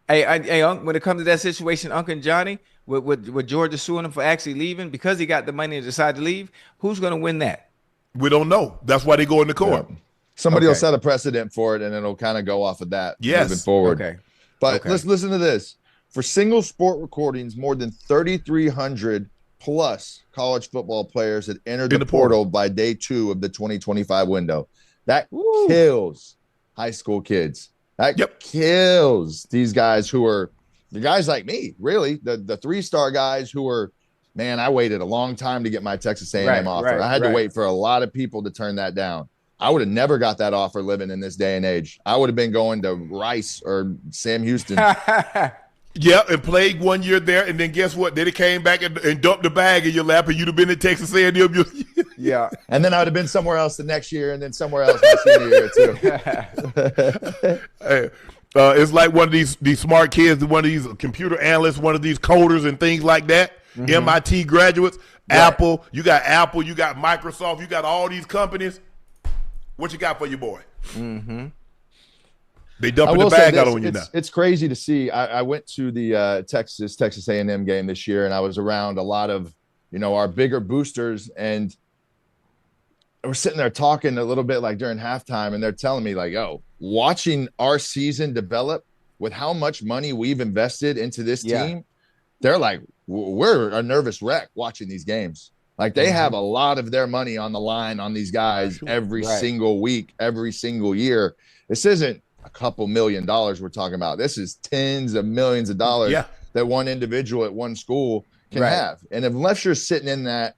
Hey, Unc, when it comes to that situation, Unc and Johnny, with Georgia suing him for actually leaving because he got the money and decided to leave, who's going to win that? We don't know. That's why they go in the court. Somebody will set a precedent for it, and it'll kind of go off of that moving forward. But let's listen to this. For single sport recordings, more than 3,300 plus college football players had entered the portal by day 2 of the 2025 window. That kills high school kids. That kills these guys who are the guys like me, really, the 3-star guys who are, man, I waited a long time to get my Texas A&M offer. I had to wait for a lot of people to turn that down. I would have never got that offer living in this day and age. I would have been going to Rice or Sam Houston. And played 1 year there, and then guess what? Then it came back and dumped the bag in your lap, and you'd have been in Texas A&M. And then I would have been somewhere else the next year, and then somewhere else my senior year too. It's like one of these smart kids, one of these computer analysts, one of these coders and things like that. MIT graduates, Apple. You got Microsoft. You got all these companies. What you got for your boy? They dumping the bag out on you now. It's crazy to see. I went to the Texas A&M game this year, and I was around a lot of, our bigger boosters, and we're sitting there talking a little bit like during halftime, and they're telling me like, "Oh, watching our season develop with how much money we've invested into this team," they're like, "We're a nervous wreck watching these games." Like they have a lot of their money on the line on these guys every single week, every single year. This isn't a couple $1 million we're talking about. This is tens of millions of dollars that one individual at one school can have. And unless you're sitting in that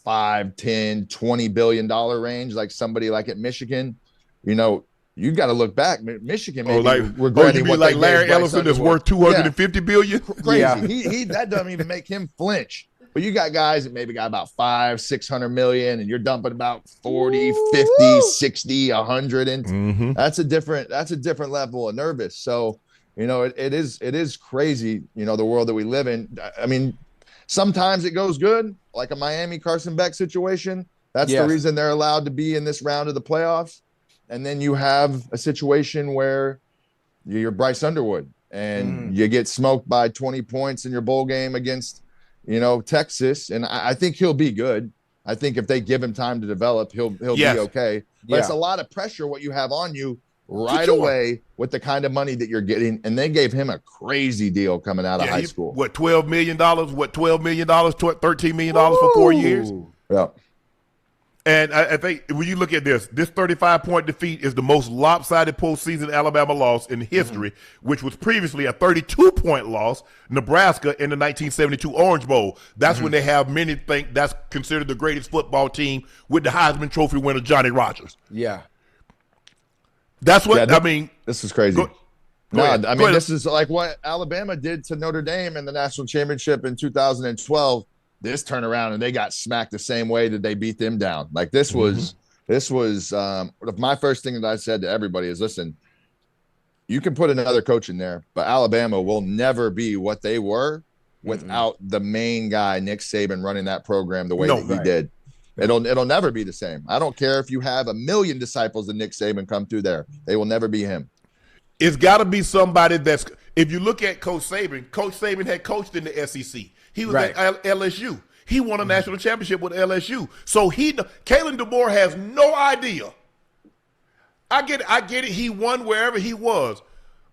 $5, $10, $20 billion range, like somebody like at Michigan, you got to look back. Michigan, regretting what like Larry Ellison that's worth $250 billion. Crazy. He that doesn't even make him flinch. But you got guys that maybe got about $500-600 million, and you're dumping about 40, 50, 60, 100, and that's a different level of nervous. So, it is crazy, the world that we live in. I mean, sometimes it goes good, like a Miami Carson Beck situation. That's the reason they're allowed to be in this round of the playoffs. And then you have a situation where you're Bryce Underwood and you get smoked by 20 points in your bowl game against Texas, and I think he'll be good. I think if they give him time to develop, he'll be okay. But it's a lot of pressure what you have on you right away with the kind of money that you're getting. And they gave him a crazy deal coming out of high school. What, $12 million? $13 million for 4 years? Yeah. And I think when you look at this 35-point defeat is the most lopsided postseason Alabama loss in history, which was previously a 32-point loss, Nebraska in the 1972 Orange Bowl. That's when they have many think that's considered the greatest football team with the Heisman Trophy winner Johnny Rodgers. Yeah. That's what I mean. This is crazy. This is like what Alabama did to Notre Dame in the national championship in 2012. This turnaround, and they got smacked the same way that they beat them down. Like this was my first thing that I said to everybody is, listen, you can put another coach in there, but Alabama will never be what they were without the main guy, Nick Saban, running that program the way that he did. It'll never be the same. I don't care if you have 1 million disciples of Nick Saban come through there. They will never be him. It's got to be somebody that's – if you look at Coach Saban had coached in the SEC. He was at LSU. He won a national championship with LSU. So Kalen DeBoer has no idea. I get it. He won wherever he was.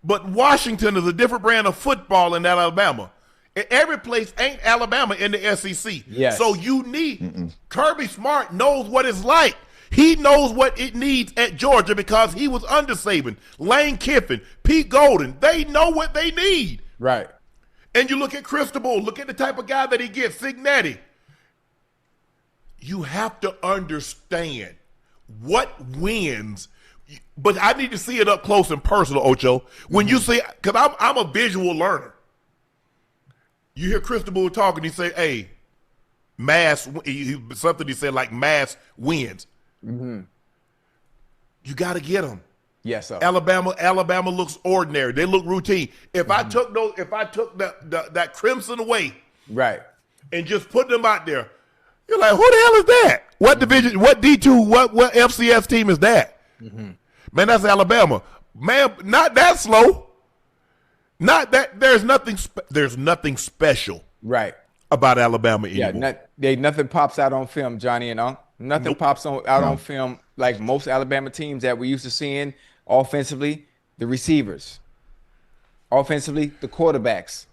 But Washington is a different brand of football than Alabama. Every place ain't Alabama in the SEC. Yes. So you need Kirby Smart knows what it's like. He knows what it needs at Georgia because he was under Saban. Lane Kiffin, Pete Golden, they know what they need. Right. And you look at Cristobal, look at the type of guy that he gets, Signetti. You have to understand what wins. But I need to see it up close and personal, Ocho. When you say, because I'm a visual learner. You hear Cristobal talking, he say, hey, something he said like mass wins. You got to get them. Yes, sir. Alabama looks ordinary. They look routine. If I took that crimson away, right, and just put them out there, you're like, who the hell is that? What division? What D2? What FCS team is that? Man, that's Alabama. Man, not that slow. Not that. There's nothing special. Right. About Alabama anymore. Nothing pops out on film, Johnny and Unc. Nothing pops out on film like most Alabama teams that we're used to seeing. Offensively, the receivers. Offensively, the quarterbacks.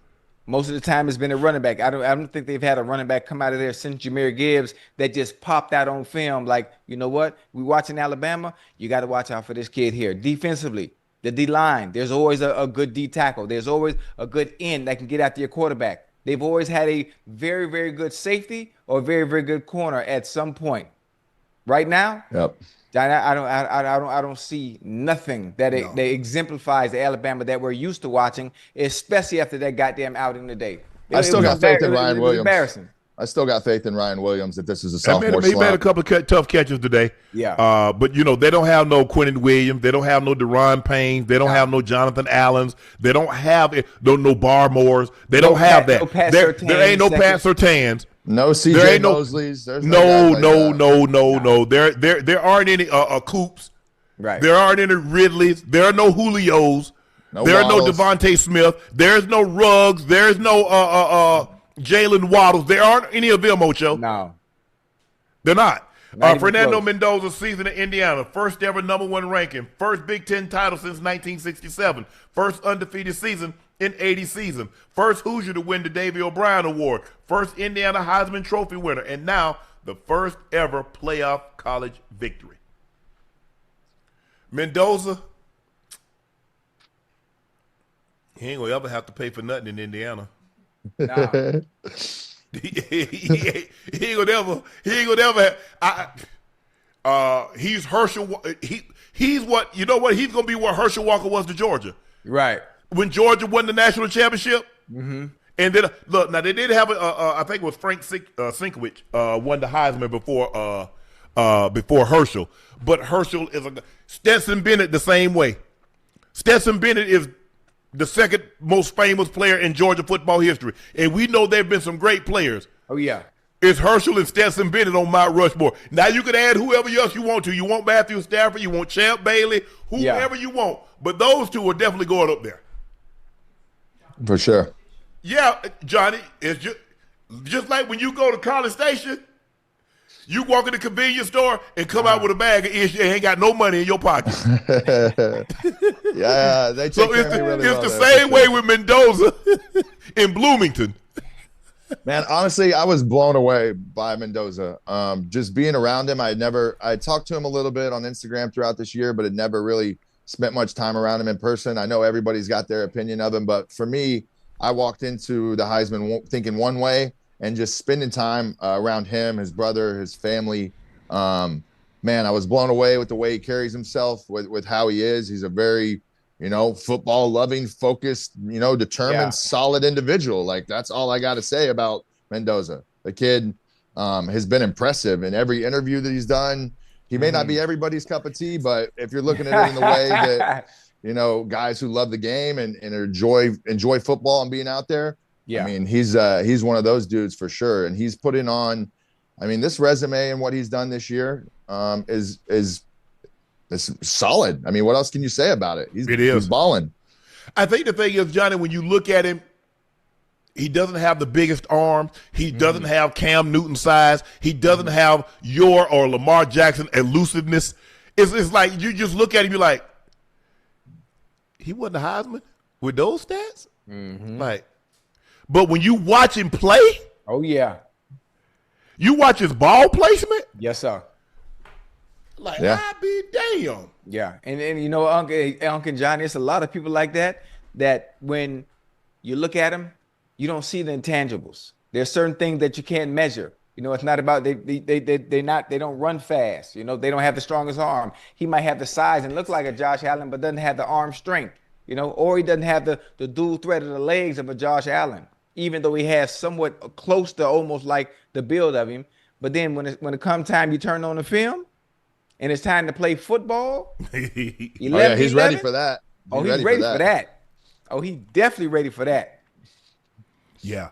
Most of the time, it's been a running back. I don't think they've had a running back come out of there since Jahmyr Gibbs that just popped out on film. Like, you know what? We watching Alabama. You got to watch out for this kid here. Defensively, the D line. There's always a good D tackle. There's always a good end that can get after your quarterback. They've always had a very, very good safety or very, very good corner at some point. Right now, I don't see nothing that exemplifies the Alabama that we're used to watching, especially after that goddamn outing today. I still got faith in Ryan Williams. Embarrassing. I still got faith in Ryan Williams that this is a sophomore slump. He made a couple of tough catches today. Yeah. But, they don't have no Quentin Williams. They don't have no Deron Payne. They don't have no Jonathan Allens. They don't have no Barmores. They don't have that. There ain't no Pat Surtains. No CJ Mosleys. No. There aren't any Coops. Right. There aren't any Ridleys. There are no Julios. There are no Devontae Smith. There's no Ruggs. There's no Jalen Waddles. There aren't any of them, Ocho. No. They're not. Fernando Mendoza's season in Indiana, first ever #1 ranking, first Big Ten title since 1967, first undefeated season in 80 season, first Hoosier to win the Davy O'Brien Award, first Indiana Heisman Trophy winner, and now the first ever playoff college victory. Mendoza, he ain't gonna ever have to pay for nothing in Indiana. Nah. he ain't gonna ever he's Herschel. He's what, you know what? He's gonna be what Herschel Walker was to Georgia. Right. When Georgia won the national championship. And then look, now they did have I think it was Frank Sinkwich won the Heisman before Herschel. But Herschel is Stetson Bennett the same way. Stetson Bennett is the second most famous player in Georgia football history. And we know there have been some great players. Oh, yeah. It's Herschel and Stetson Bennett on Mount Rushmore. Now you can add whoever else you want to. You want Matthew Stafford, you want Champ Bailey, whoever you want. But those two are definitely going up there. For sure. Yeah, Johnny, it's just like when you go to College Station, you walk in the convenience store and come out with a bag of ish and ain't got no money in your pocket. Yeah, they take care of me really well. It's the same way with Mendoza in Bloomington. Man, honestly, I was blown away by Mendoza. Just being around him, I talked to him a little bit on Instagram throughout this year, but had never really spent much time around him in person. I know everybody's got their opinion of him, but for me, I walked into the Heisman thinking one way, and just spending time around him, his brother, his family. Man, I was blown away with the way he carries himself, with how he is. He's a very, football loving, focused, determined, solid individual. Like, that's all I got to say about Mendoza. The kid has been impressive in every interview that he's done. He may not be everybody's cup of tea, but if you're looking at it in the way that, guys who love the game and enjoy football and being out there. Yeah. I mean, he's one of those dudes for sure. And he's putting on, this resume and what he's done this year is solid. I mean, what else can you say about it? He's balling. I think the thing is, Johnny, when you look at him, he doesn't have the biggest arm. He doesn't have Cam Newton size. He doesn't have your or Lamar Jackson elusiveness. It's like you just look at him, you're like, he wasn't a Heisman with those stats? Like, but when you watch him play, oh yeah, you watch his ball placement. Yes, sir. Like, I be damn. Yeah, and Unc and Johnny, it's a lot of people like that when you look at them, you don't see the intangibles. There's certain things that you can't measure. It's not about they don't run fast. They don't have the strongest arm. He might have the size and look like a Josh Allen, but doesn't have the arm strength. Or he doesn't have the dual threat of the legs of a Josh Allen, even though he has somewhat close to almost like the build of him. But then when it comes time you turn on the film and it's time to play football, he's ready for that. He's ready for that. Oh, he's definitely ready for that. Yeah.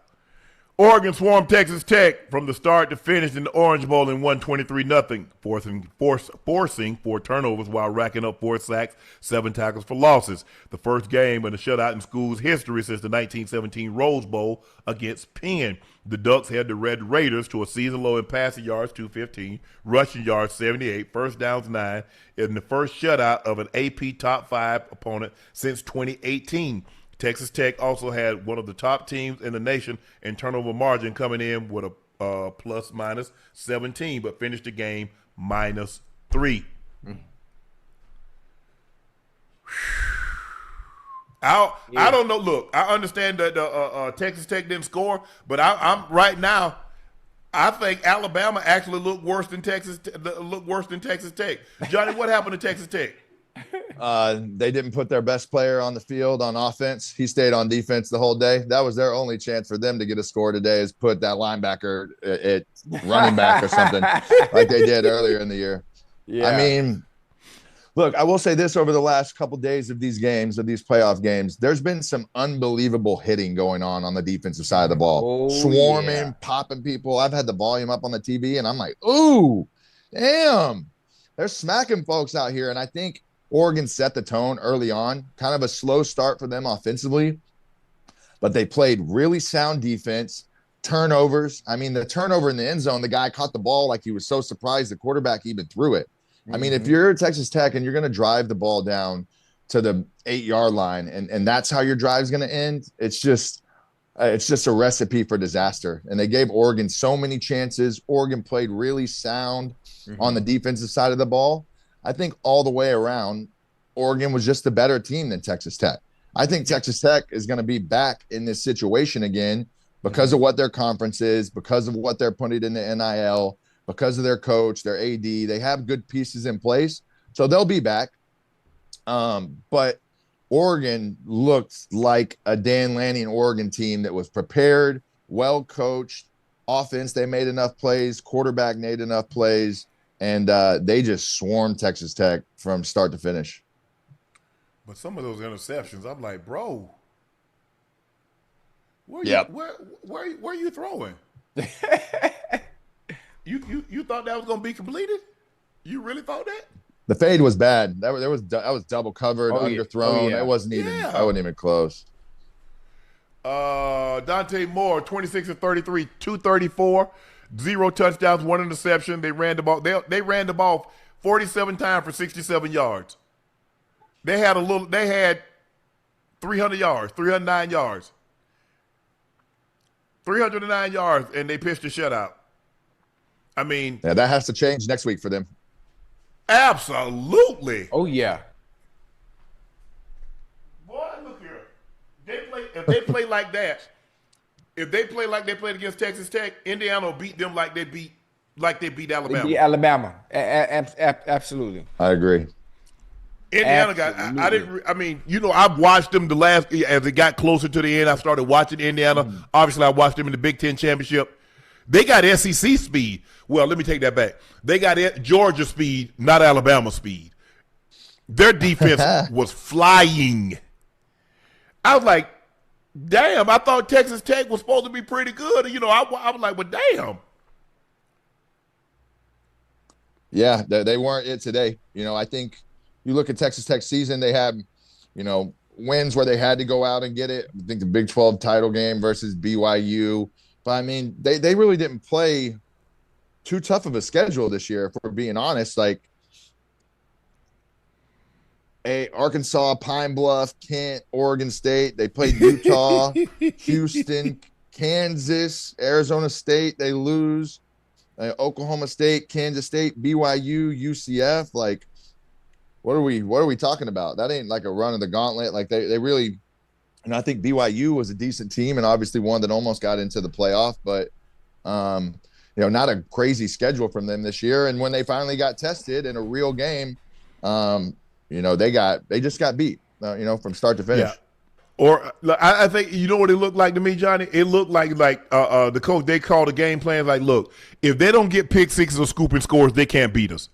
Oregon swarmed Texas Tech from the start to finish in the Orange Bowl and won 23-0, forcing 4 turnovers while racking up 4 sacks, 7 tackles for losses. The first game in a shutout in school's history since the 1917 Rose Bowl against Penn. The Ducks held the Red Raiders to a season low in passing yards, 215, rushing yards, 78, first downs, 9, in the first shutout of an AP top 5 opponent since 2018. Texas Tech also had one of the top teams in the nation in turnover margin, coming in with a plus-minus 17, but finished the game -3. I don't know. Look, I understand that Texas Tech didn't score, but I'm right now, I think Alabama actually looked worse than Texas Tech. Johnny, what happened to Texas Tech? They didn't put their best player on the field on offense. He stayed on defense the whole day. That was their only chance for them to get a score today, is put that linebacker at running back or something like they did earlier in the year. Yeah. I mean, look, I will say this: over the last couple of days of these playoff games, there's been some unbelievable hitting going on the defensive side of the ball. Swarming, popping people. I've had the volume up on the TV, and I'm like, ooh, damn. They're smacking folks out here, and I think Oregon set the tone early on, kind of a slow start for them offensively, but they played really sound defense, turnovers. I mean, the turnover in the end zone, the guy caught the ball like he was so surprised the quarterback even threw it. I mean, if you're Texas Tech and you're going to drive the ball down to the 8-yard line and that's how your drive's going to end, it's just a recipe for disaster. And they gave Oregon so many chances. Oregon played really sound on the defensive side of the ball. I think all the way around, Oregon was just a better team than Texas Tech. I think Texas Tech is going to be back in this situation again because of what their conference is, because of what they're putting in the NIL, because of their coach, their AD. They have good pieces in place, so they'll be back. But Oregon looked like a Dan Lanning Oregon team that was prepared, well coached, offense. They made enough plays, quarterback made enough plays. And they just swarmed Texas Tech from start to finish. But some of those interceptions, I'm like, bro, where are you throwing? You thought that was gonna be completed? You really thought that? The fade was bad. That was double covered, underthrown. It wasn't even. I wasn't even close. Dante Moore, 26 of 33, 234. 0 touchdowns, 1 interception. They ran the ball. They ran the ball 47 times for 67 yards. They had 300 yards, 309 yards. 309 yards, and they pitched a shutout. I mean, Yeah, that has to change next week for them. Absolutely. Oh yeah. Boy, look here. If they play like that, if they play like they played against Texas Tech, Indiana will beat them like they beat Alabama. They beat Alabama. Absolutely. I agree. Indiana got. I mean, I've watched them as it got closer to the end. I started watching Indiana. Obviously, I watched them in the Big Ten championship. They got SEC speed. Well, let me take that back. They got Georgia speed, not Alabama speed. Their defense was flying. I was like, damn, I thought Texas Tech was supposed to be pretty good. I was like, well, damn. Yeah, they weren't it today. I think you look at Texas Tech season, they had, wins where they had to go out and get it. I think the Big 12 title game versus BYU. But, I mean, they really didn't play too tough of a schedule this year, if we're being honest. Like, Arkansas, Pine Bluff, Kent, Oregon State. They played Utah, Houston, Kansas, Arizona State. They lose. Oklahoma State, Kansas State, BYU, UCF. Like, what are we talking about? That ain't like a run of the gauntlet. Like they really, I think BYU was a decent team and obviously one that almost got into the playoff, but not a crazy schedule from them this year. And when they finally got tested in a real game, they just got beat, from start to finish. Yeah. Or I think what it looked like to me, Johnny. It looked like the coach. They called the game plan like, look, if they don't get pick sixes or scooping scores, they can't beat us.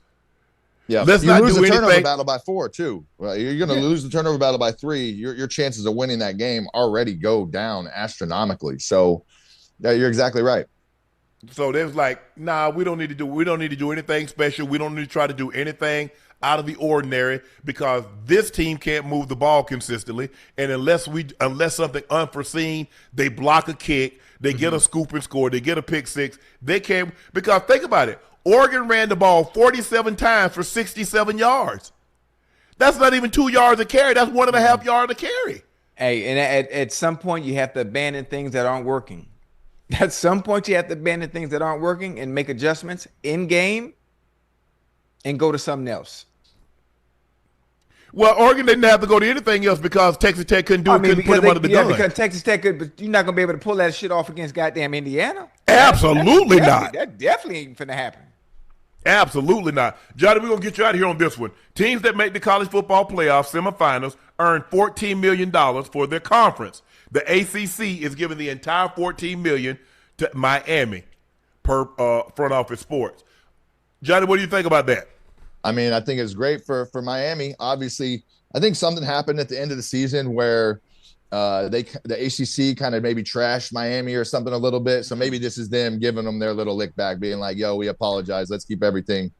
Yeah, let's you not lose do the turnover anything. battle by 4 too. Right? You're going to lose the turnover battle by 3. Your chances of winning that game already go down astronomically. So, yeah, you're exactly right. So there's like, nah, we don't need to do anything special. We don't need to try to do anything out of the ordinary because this team can't move the ball consistently. And unless something unforeseen, they block a kick, they get a scoop and score, they get a pick six, they can't. Because think about it, Oregon ran the ball 47 times for 67 yards. That's not even 2 yards a carry. That's 1.5 yards a carry. Hey, and at some point you have to abandon things that aren't working. At some point you have to abandon things that aren't working and make adjustments in game and go to something else. Well, Oregon didn't have to go to anything else because Texas Tech couldn't put him under the gun. Because Texas Tech could, but you're not going to be able to pull that shit off against goddamn Indiana. Absolutely not. That definitely ain't finna happen. Absolutely not. Johnny, we're going to get you out of here on this one. Teams that make the college football playoff semifinals earn $14 million for their conference. The ACC is giving the entire $14 million to Miami per front office sports. Johnny, what do you think about that? I mean, I think it's great for Miami. Obviously, I think something happened at the end of the season where the ACC kind of maybe trashed Miami or something a little bit. So maybe this is them giving them their little lick back, being like, "Yo, we apologize. Let's keep everything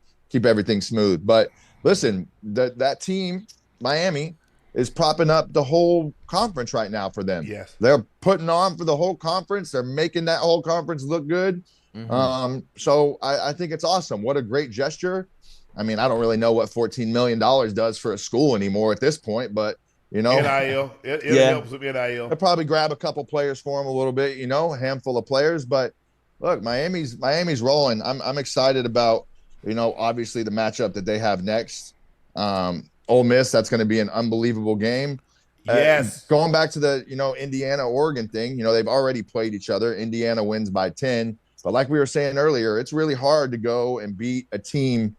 smooth." But listen, that team, Miami, is propping up the whole conference right now for them. Yes, they're putting on for the whole conference. They're making that whole conference look good. Mm-hmm. So I think it's awesome. What a great gesture. I mean, I don't really know what $14 million does for a school anymore at this point, but NIL, it helps with NIL. They'll probably grab a couple players for them a little bit, a handful of players. But look, Miami's rolling. I'm excited about, obviously the matchup that they have next. Ole Miss, that's going to be an unbelievable game. Yes. Going back to the, Indiana, Oregon thing, they've already played each other. Indiana wins by 10. But like we were saying earlier, it's really hard to go and beat a team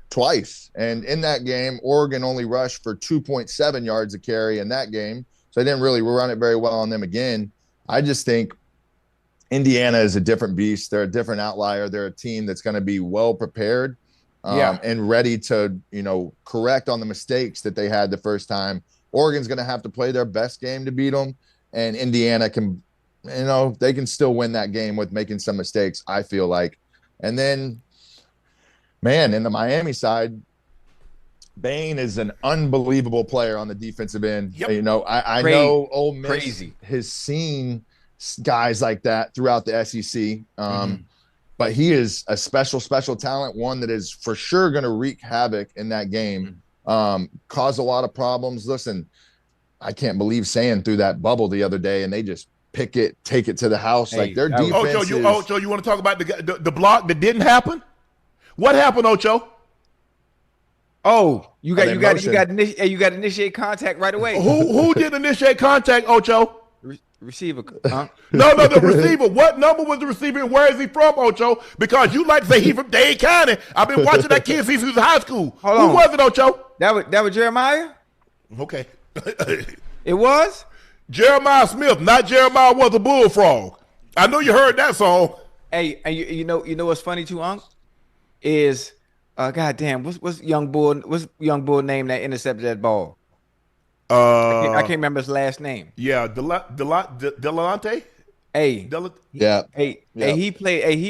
twice. And in that game, Oregon only rushed for 2.7 yards a carry in that game. So they didn't really run it very well on them again. I just think Indiana is a different beast. They're a different outlier. They're a team that's going to be well prepared and ready to, correct on the mistakes that they had the first time. Oregon's going to have to play their best game to beat them. And Indiana can, they can still win that game with making some mistakes, I feel like. And then, man, in the Miami side, Bain is an unbelievable player on the defensive end. Yep. I know Ole Miss Crazy. has seen guys like that throughout the SEC, but he is a special talent, one that is for sure going to wreak havoc in that game, cause a lot of problems. Listen, I can't believe saying through that bubble the other day, and they just Pickett take it to the house. Like their defense. Ocho, you want to talk about the block that didn't happen? What happened, Ocho? Oh, you got to initiate contact right away. Who did initiate contact, Ocho? Receiver. No, the receiver. What number was the receiver and where is he from, Ocho? Because you like to say he's from Dade County. I've been watching that kid since he was in high school. Who was it, Ocho? That was Jeremiah? Okay. It was? Jeremiah Smith, not Jeremiah was a bullfrog. I know you heard that song. Hey, and you know what's funny too, Unc? Is goddamn, what's young bull name that intercepted that ball? I can't remember his last name. Yeah, Delante. Hey, yeah. Hey, he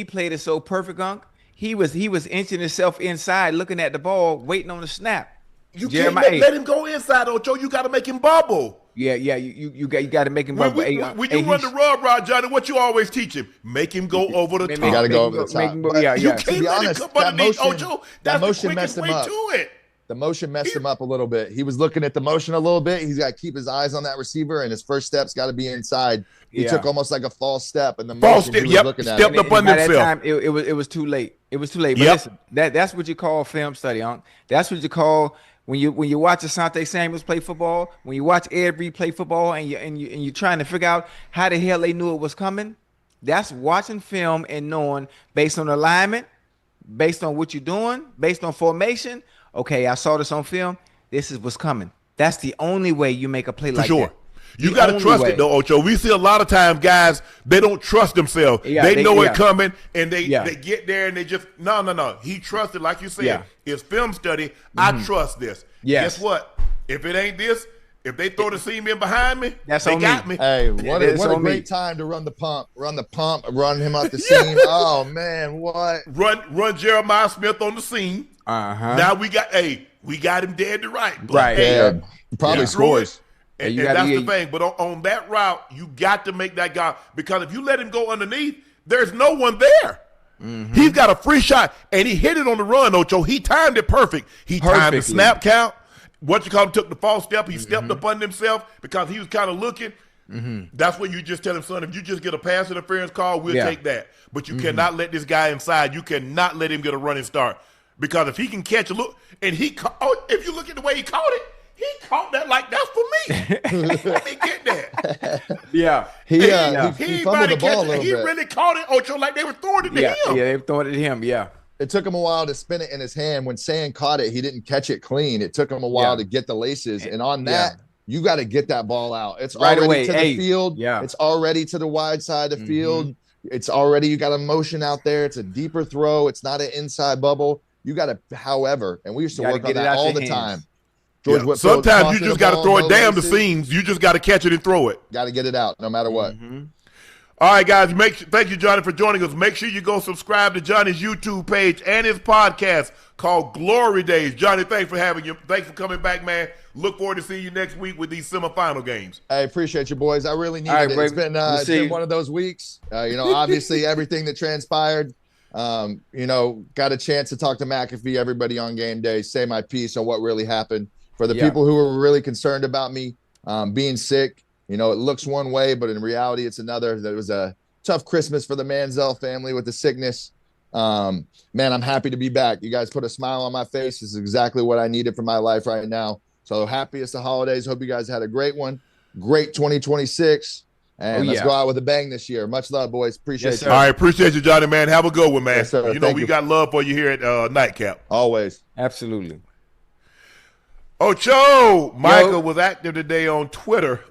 played it so perfect, Unc. He was inching himself inside, looking at the ball, waiting on the snap. You can't let him go inside, Ocho. You got to make him bubble. Yeah. You got to make him bubble. When you run the rub rod, Johnny, what you always teach him? Make him go over the top. You got to go over the top. You can't let him come underneath, Ocho. That's the quickest way to it. The motion messed him up a little bit. He was looking at the motion a little bit. He's got to keep his eyes on that receiver, and his first step's got to be inside. He took almost like a false step, and the motion he was looking at. Stepped up on himself. That time, it was too late. It was too late. But listen, that's what you call film study, Unc. That's what you call when you watch Asante Samuels play football, when you watch Ed Reed play football, and you're trying to figure out how the hell they knew it was coming. That's watching film and knowing based on alignment, based on what you're doing, based on formation. Okay, I saw this on film. This is what's coming. That's the only way you make a play like that. You got to trust it, though, Ocho. We see a lot of times guys, they don't trust themselves. They know it coming, and they get there, and they just, no. He trusted, like you said, his film study, I trust this. Guess what? If it ain't this, if they throw the seam in behind me, they got me. Hey, what a great time to run the pump, run him out the seam. Oh, man, what? Run Jeremiah Smith on the seam. Now we got him dead to right. Right. Probably scores. And that's the thing. But on that route, you got to make that guy, because if you let him go underneath, there's no one there. He's got a free shot, and he hit it on the run, Ocho. He timed it perfect. He timed the snap count. Took the false step. He stepped up on himself because he was kind of looking. That's what you just tell him, son, if you just get a pass interference call, we'll take that. But you cannot let this guy inside. You cannot let him get a running start. Because if he can catch a look, and if you look at the way he caught it, he caught that like that's for me. Let me get that. He fumbled the ball a little bit. He really caught it, Ocho, like they were throwing it to him. Yeah, they were throwing it to him, It took him a while to spin it in his hand. When Sand caught it, he didn't catch it clean. It took him a while to get the laces. And on that, you got to get that ball out. It's right already away. To the field. It's already to the wide side of the field. It's already, you got a motion out there. It's a deeper throw. It's not an inside bubble. You got to, however, and we used to work on that all the time. Sometimes you just got to throw it down the seams. You just got to catch it and throw it. Got to get it out no matter what. All right, guys. Thank you, Johnny, for joining us. Make sure you go subscribe to Johnny's YouTube page and his podcast called Glory Days. Johnny, thanks for having you. Thanks for coming back, man. Look forward to seeing you next week with these semifinal games. I appreciate you, boys. I really needed it. It's been one of those weeks. Obviously everything that transpired. Got a chance to talk to McAfee, everybody on game day, say my piece on what really happened. For the people who were really concerned about me being sick, it looks one way, but in reality, it's another. That was a tough Christmas for the Manziel family with the sickness. Man, I'm happy to be back. You guys put a smile on my face. This is exactly what I needed for my life right now. So happy it's the holidays. Hope you guys had a great one. Great 2026. And let's go out with a bang this year. Much love, boys. Appreciate you. All right, appreciate you, Johnny, man. Have a good one, man. Yes, sir. We got love for you here at Nightcap. Always. Absolutely. Ocho, Micah was active today on Twitter.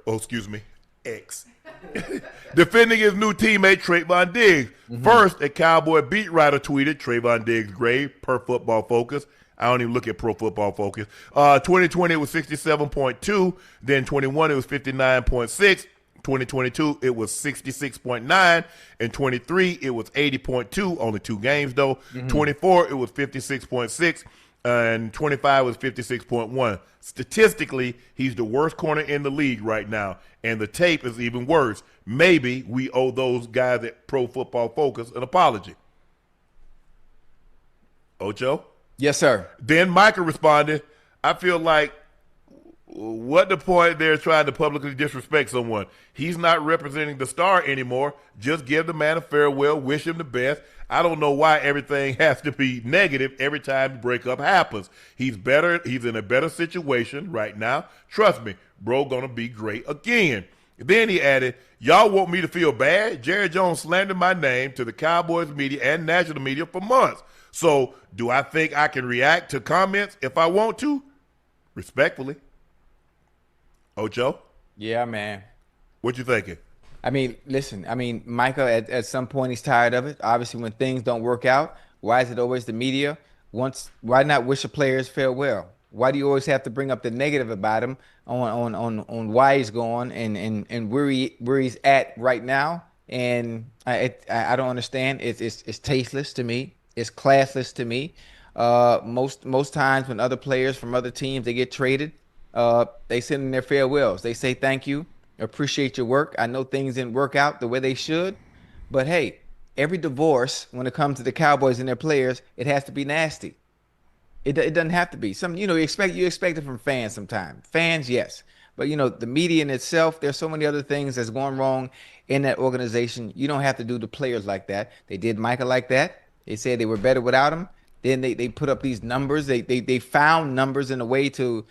X. Defending his new teammate, Trevon Diggs. First, a Cowboy beat writer tweeted Trevon Diggs' grade per Football Focus. I don't even look at Pro Football Focus. 2020, it was 67.2. Then 21, it was 59.6. 2022, it was 66.9. And 23, it was 80.2. Only 2 games, though. 24, it was 56.6. And 25 was 56.1. Statistically, he's the worst corner in the league right now. And the tape is even worse. Maybe we owe those guys at Pro Football Focus an apology. Ocho? Yes, sir. Then Micah responded, I feel like what the point there trying to publicly disrespect someone? He's not representing the star anymore. Just give the man a farewell, wish him the best. I don't know why everything has to be negative every time the breakup happens. He's better. He's in a better situation right now. Trust me, bro, gonna be great again. Then he added, y'all want me to feel bad? Jerry Jones slandered my name to the Cowboys media and national media for months. So do I think I can react to comments if I want to? Respectfully. Ocho? Yeah, man. What you thinking? I mean, listen, Micah, at some point, he's tired of it. Obviously, when things don't work out, why is it always the media? Why not wish the players farewell? Why do you always have to bring up the negative about him on why he's gone and where he's at right now? And I don't understand. It's tasteless to me. It's classless to me. Most times when other players from other teams they get traded, they send in their farewells. They say thank you, appreciate your work. I know things didn't work out the way they should, but hey, every divorce when it comes to the Cowboys and their players, it has to be nasty. It doesn't have to be. You expect it from fans sometimes. Fans, yes. But, the media in itself, there's so many other things that's going wrong in that organization. You don't have to do the players like that. They did Micah like that. They said they were better without him. Then they put up these numbers. They found numbers in a way to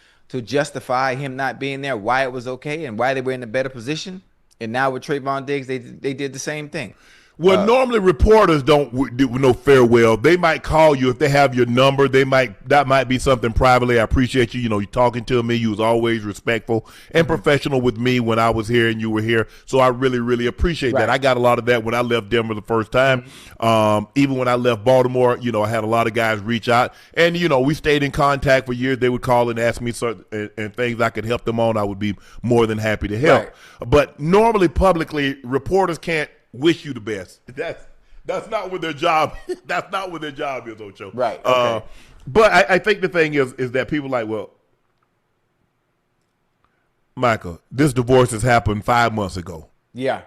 justify him not being there, why it was okay and why they were in a better position. And now with Trevon Diggs, they did the same thing. Well, normally reporters don't do no farewell. They might call you if they have your number. That might be something privately. I appreciate you. You talking to me. You was always respectful and professional with me when I was here and you were here. So I really, really appreciate that. I got a lot of that when I left Denver the first time. Even when I left Baltimore, I had a lot of guys reach out, and we stayed in contact for years. They would call and ask me certain and things I could help them on. I would be more than happy to help. Right. But normally, publicly, reporters can't wish you the best. That's not what their job. That's not what their job is, Ocho. Right. Okay. But I think the thing is that people like, well, Michael, this divorce has happened 5 months ago. Yeah.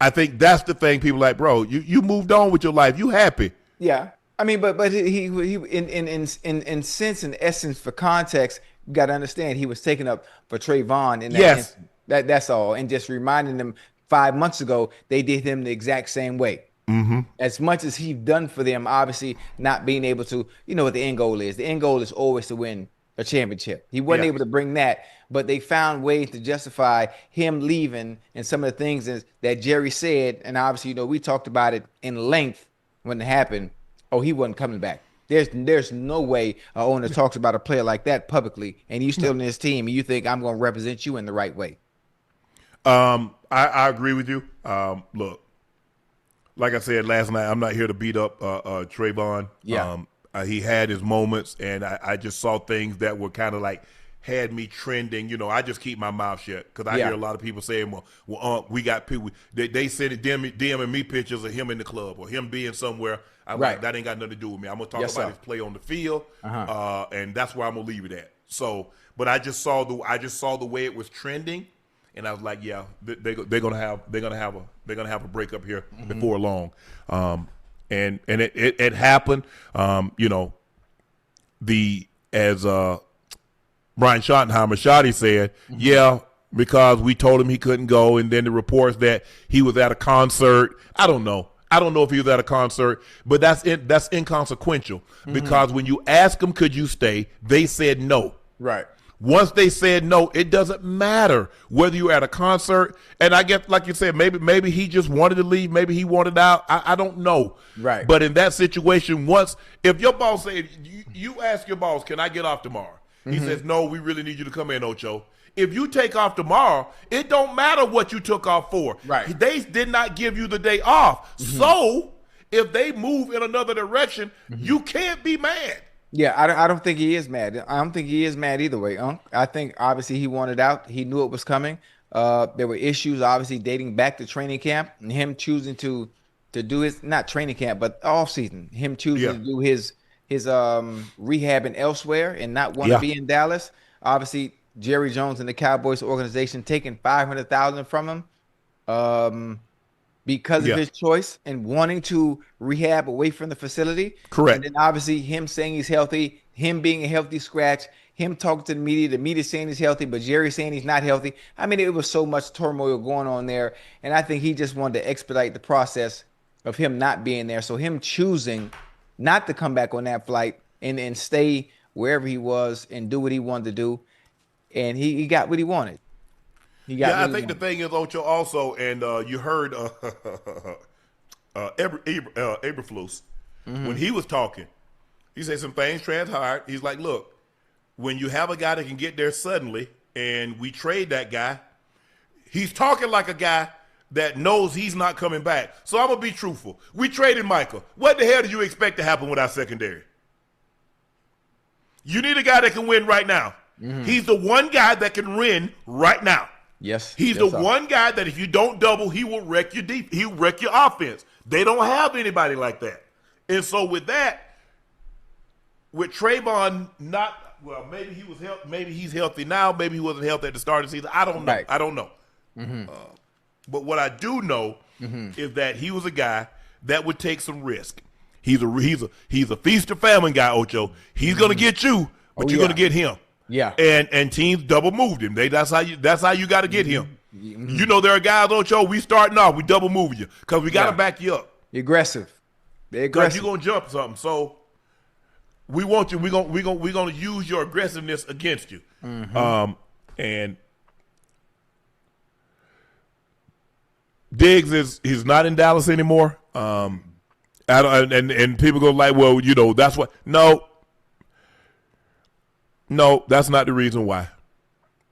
I think that's the thing. People like, bro, you moved on with your life. You happy? Yeah. I mean, but he in sense and essence for context, you got to understand he was taking up for Trevon in that. Yes. That's all, and just reminding them. 5 months ago, they did him the exact same way. Mm-hmm. As much as he's done for them, obviously not being able to, what the end goal is. The end goal is always to win a championship. He wasn't able to bring that, but they found ways to justify him leaving and some of the things that Jerry said. And obviously, we talked about it in length when it happened. Oh, he wasn't coming back. There's no way an owner talks about a player like that publicly, and you still in his team, and you think I'm going to represent you in the right way. I agree with you. Look, like I said last night, I'm not here to beat up Trevon. Yeah. He had his moments, and I just saw things that were kind of like had me trending. I just keep my mouth shut because I hear a lot of people saying, well, we got people. They send it DMing me pictures of him in the club or him being somewhere. I'm like, that ain't got nothing to do with me. I'm gonna talk about his play on the field, and that's where I'm gonna leave it at. So, but I just saw the way it was trending. And I was like, yeah, they're gonna have a breakup here before long, and it happened. As Brian Schottenheimer, Shotty said, because we told him he couldn't go, and then the reports that he was at a concert. I don't know if he was at a concert, but that's inconsequential because when you ask them, could you stay, they said no. Right. Once they said no, it doesn't matter whether you're at a concert. And I guess, like you said, maybe he just wanted to leave. Maybe he wanted out. I don't know. Right. But in that situation, if your boss said, you ask your boss, can I get off tomorrow? He says, no, we really need you to come in, Ocho. If you take off tomorrow, it don't matter what you took off for. Right. They did not give you the day off. So if they move in another direction, you can't be mad. Yeah, I don't think he is mad. I don't think he is mad either way, Unc. I think obviously he wanted out. He knew it was coming. There were issues obviously dating back to training camp and him choosing to do his, not training camp, but off season. Him choosing to do his rehab and elsewhere and not want to be in Dallas. Obviously, Jerry Jones and the Cowboys organization taking $500,000 from him. Because of his choice and wanting to rehab away from the facility. Correct. And then obviously him saying he's healthy, him being a healthy scratch, him talking to the media saying he's healthy, but Jerry saying he's not healthy. I mean, it was so much turmoil going on there. And I think he just wanted to expedite the process of him not being there. So him choosing not to come back on that flight and stay wherever he was and do what he wanted to do. And he got what he wanted. I think the thing is, Ocho, also, and you heard Eberflus, when he was talking, he said some things transpired. He's like, look, when you have a guy that can get there suddenly and we trade that guy, he's talking like a guy that knows he's not coming back. So I'm going to be truthful. We traded Micah. What the hell did you expect to happen with our secondary? You need a guy that can win right now. He's the one guy that can win right now. Yes. He's the one guy that if you don't double, he will wreck your he'll wreck your offense. They don't have anybody like that. And so with that, with Trevon maybe he was maybe he's healthy now, maybe he wasn't healthy at the start of the season. I don't know. Right. I don't know. But what I do know is that he was a guy that would take some risk. He's a feast or famine guy, Ocho. He's gonna get you, but you're gonna get him. Yeah. And teams double moved him. That's how you got to get him. You know, there are guys, Ocho, we starting off, we double move you because we got to back you up. Aggressive. They're Because aggressive. you're gonna jump something. So we want you. We're gonna use your aggressiveness against you. And Diggs he's not in Dallas anymore. And people go like, well, you know, that's what. No, that's not the reason why.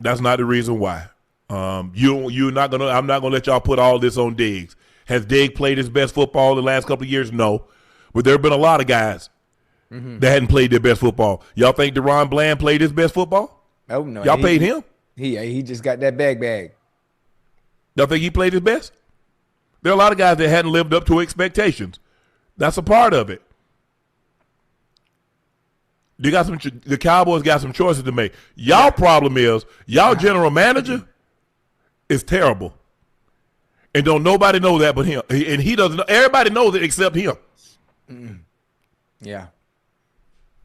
That's not the reason why. You're not gonna. I'm not gonna let y'all put all this on Diggs. Has Diggs played his best football the last couple of years? No, but there have been a lot of guys that hadn't played their best football. Y'all think Deron Bland played his best football? Oh no, y'all paid him. He just got that bag. Y'all think he played his best? There are a lot of guys that hadn't lived up to expectations. That's a part of it. The Cowboys got some choices to make. Y'all problem is y'all general manager is terrible, and don't nobody know that but him. And he doesn't know. Everybody knows it except him. Yeah,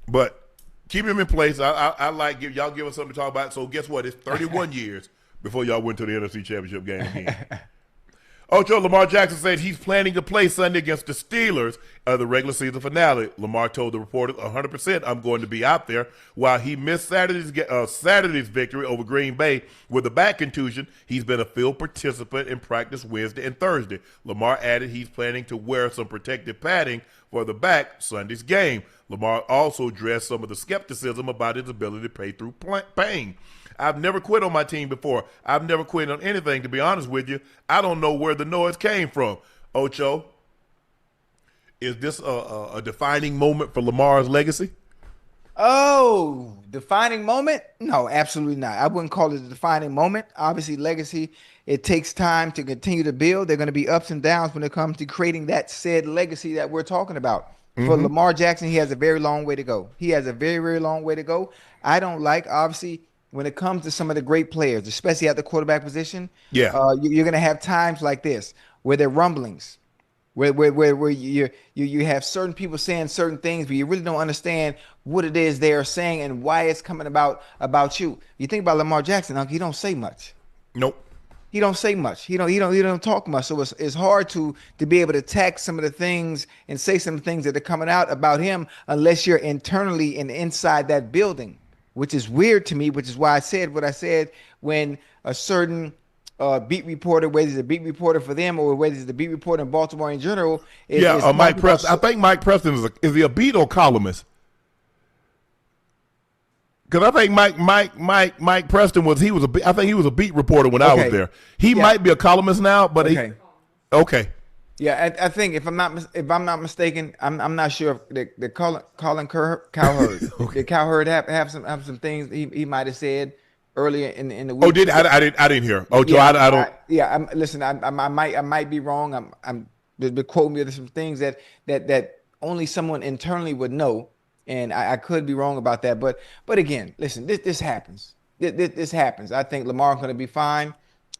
but keep him in place. I like y'all give us something to talk about. So guess what? It's 31 years before y'all went to the NFC Championship game again. Ocho, Lamar Jackson said he's planning to play Sunday against the Steelers of the regular season finale. Lamar told the reporters 100% I'm going to be out there. While he missed Saturday's victory over Green Bay with a back contusion, he's been a field participant in practice Wednesday and Thursday. Lamar added he's planning to wear some protective padding for the back Sunday's game. Lamar also addressed some of the skepticism about his ability to play through pain. I've never quit on my team before. I've never quit on anything, to be honest with you. I don't know where the noise came from. Ocho, is this a defining moment for Lamar's legacy? Oh, defining moment? No, absolutely not. I wouldn't call it a defining moment. Obviously, legacy, it takes time to continue to build. There are going to be ups and downs when it comes to creating that said legacy that we're talking about. For Lamar Jackson, he has a very long way to go. He has a very, very long way to go. I don't like, obviously, when it comes to some of the great players, especially at the quarterback position, you're going to have times like this where there are rumblings, where you have certain people saying certain things, but you really don't understand what it is they are saying and why it's coming about you. You think about Lamar Jackson, Unc, he don't say much. Nope. He don't say much. He don't talk much. So it's hard to be able to attack some of the things and say some things that are coming out about him unless you're internally and inside that building, which is weird to me, which is why I said what I said when a certain beat reporter, whether it's a beat reporter for them or whether it's the beat reporter in Baltimore in general. Mike Preston. I think Mike Preston is he a beat or columnist? Because I think Mike Preston I think he was a beat reporter when I was there. He might be a columnist now, but okay. Yeah, I think if I'm not mistaken, I'm not sure if the Colin Cowherd. Did Cowherd have some things he might have said earlier in the week? Oh, I didn't hear. Oh, yeah, I don't. Listen, I might be wrong. They're quoting me to some things that only someone internally would know, and I could be wrong about that. But again, listen, this happens. This happens. I think Lamar's going to be fine.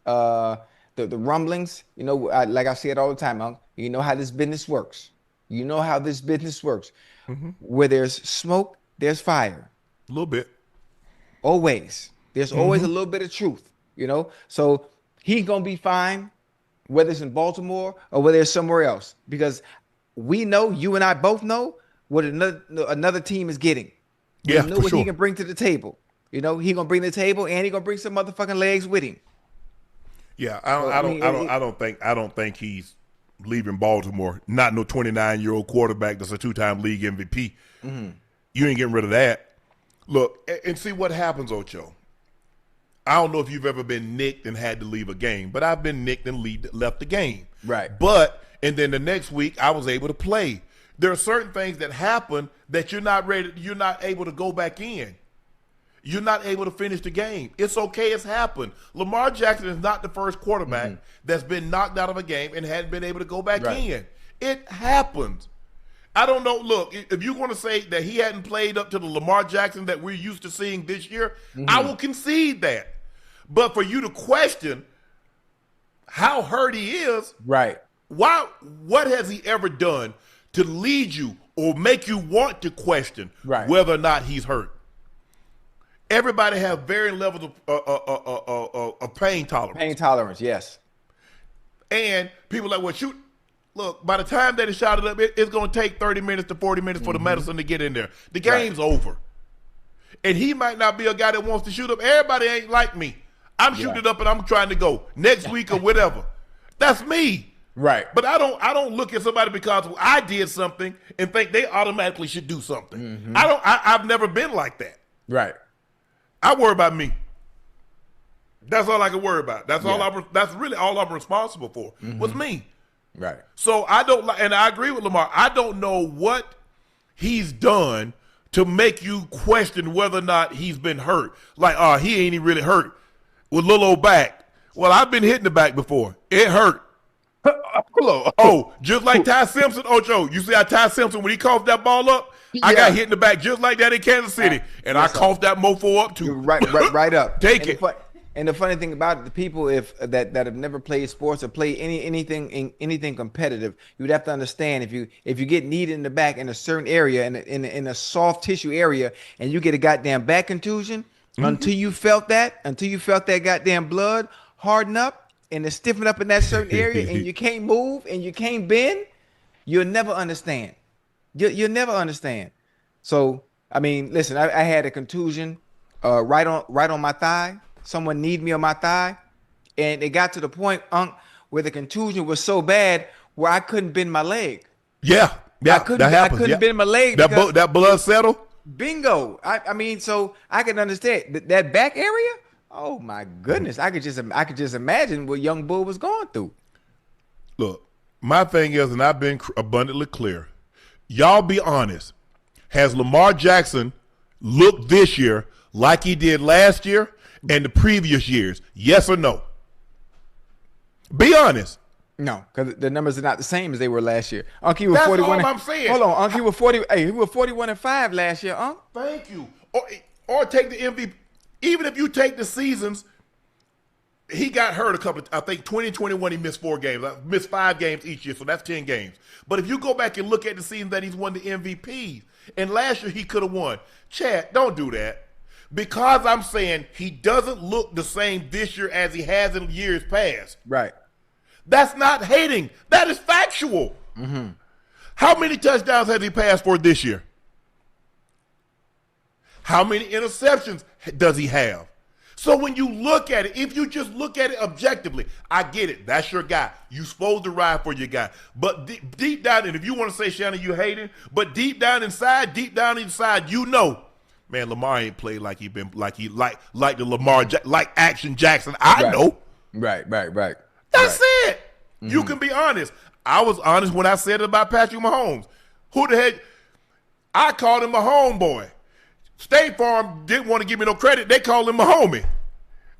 The rumblings, like I say it all the time, Unc, you know how this business works. Mm-hmm. Where there's smoke, there's fire. A little bit. Always. There's always a little bit of truth, you know? So he's going to be fine, whether it's in Baltimore or whether it's somewhere else, because we know, you and I both know what another team is getting. Yeah, we know for what sure. he can bring to the table. You know, he going to bring to the table, and he going to bring some motherfucking legs with him. Yeah, I don't think he's leaving Baltimore. Not no 29-year-old quarterback that's a 2-time league MVP. You ain't getting rid of that. Look, and see what happens, Ocho. I don't know if you've ever been nicked and had to leave a game, but I've been nicked and left the game. Right. And then the next week I was able to play. There are certain things that happen that you're not able to go back in. You're not able to finish the game. It's okay, it's happened. Lamar Jackson is not the first quarterback that's been knocked out of a game and hadn't been able to go back in. It happens. I don't know. Look, if you're going to say that he hadn't played up to the Lamar Jackson that we're used to seeing this year, I will concede that. But for you to question how hurt he is, Right. what has he ever done to lead you or make you want to question whether or not he's hurt? Everybody have varying levels of pain tolerance. Pain tolerance, yes. And people are like, well, shoot. Look, by the time that he shot it up, it's going to take 30 minutes to 40 minutes for the medicine to get in there. The game's over. And he might not be a guy that wants to shoot up. Everybody ain't like me. I'm shooting it up and I'm trying to go next week or whatever. That's me. Right. But I don't look at somebody because I did something and think they automatically should do something. I've never been like that. Right. I worry about me. That's all I can worry about. That's really all I'm responsible for. Was me. Right. So and I agree with Lamar. I don't know what he's done to make you question whether or not he's been hurt. Like, he ain't even really hurt with little old back. Well, I've been hitting the back before. It hurt. Just like Ty Simpson, Ocho. You see how Ty Simpson, when he coughed that ball up, I got hit in the back just like that in Kansas City. And I coughed that mofo up too. Right up. Take it. And the funny thing about it, the people that have never played sports or played anything competitive, you would have to understand if you get kneed in the back in a certain area, in a soft tissue area, and you get a goddamn back contusion, until you felt that goddamn blood harden up and it's stiffen up in that certain area, and you can't move and you can't bend, you'll never understand. You'll never understand. So I mean, listen, I had a contusion right on my thigh. Someone kneed me on my thigh, and it got to the point, where the contusion was so bad where I couldn't bend my leg. Yeah, I couldn't bend my leg. That blood settled. Bingo. I mean, so I can understand that back area. Oh my goodness, I could just imagine what young Bull was going through. Look, my thing is, and I've been abundantly clear. Y'all be honest. Has Lamar Jackson looked this year like he did last year and the previous years? Yes or no? Be honest. No, because the numbers are not the same as they were last year. Unc, was That's 41. all I'm saying. Hold on, Unc, he was 40. Hey, he was 41-5 last year, Unc. Thank you. Or take the MVP. Even if you take the seasons, he got hurt I think 2021 he missed 4 games. Missed 5 games each year, so that's 10 games. But if you go back and look at the season that he's won the MVP, and last year he could have won. Chad, don't do that. Because I'm saying he doesn't look the same this year as he has in years past. Right. That's not hating. That is factual. How many touchdowns has he passed for this year? How many interceptions does he have? So when you look at it, if you just look at it objectively, I get it. That's your guy. You're supposed to ride for your guy. But deep down, and if you want to say, Shannon, you hate him, but deep down inside, you know, man, Lamar ain't played like the Lamar, like Action Jackson. I know. Right. That's it. You can be honest. I was honest when I said it about Patrick Mahomes. Who the heck? I called him a homeboy. State Farm didn't want to give me no credit. They called him my homie.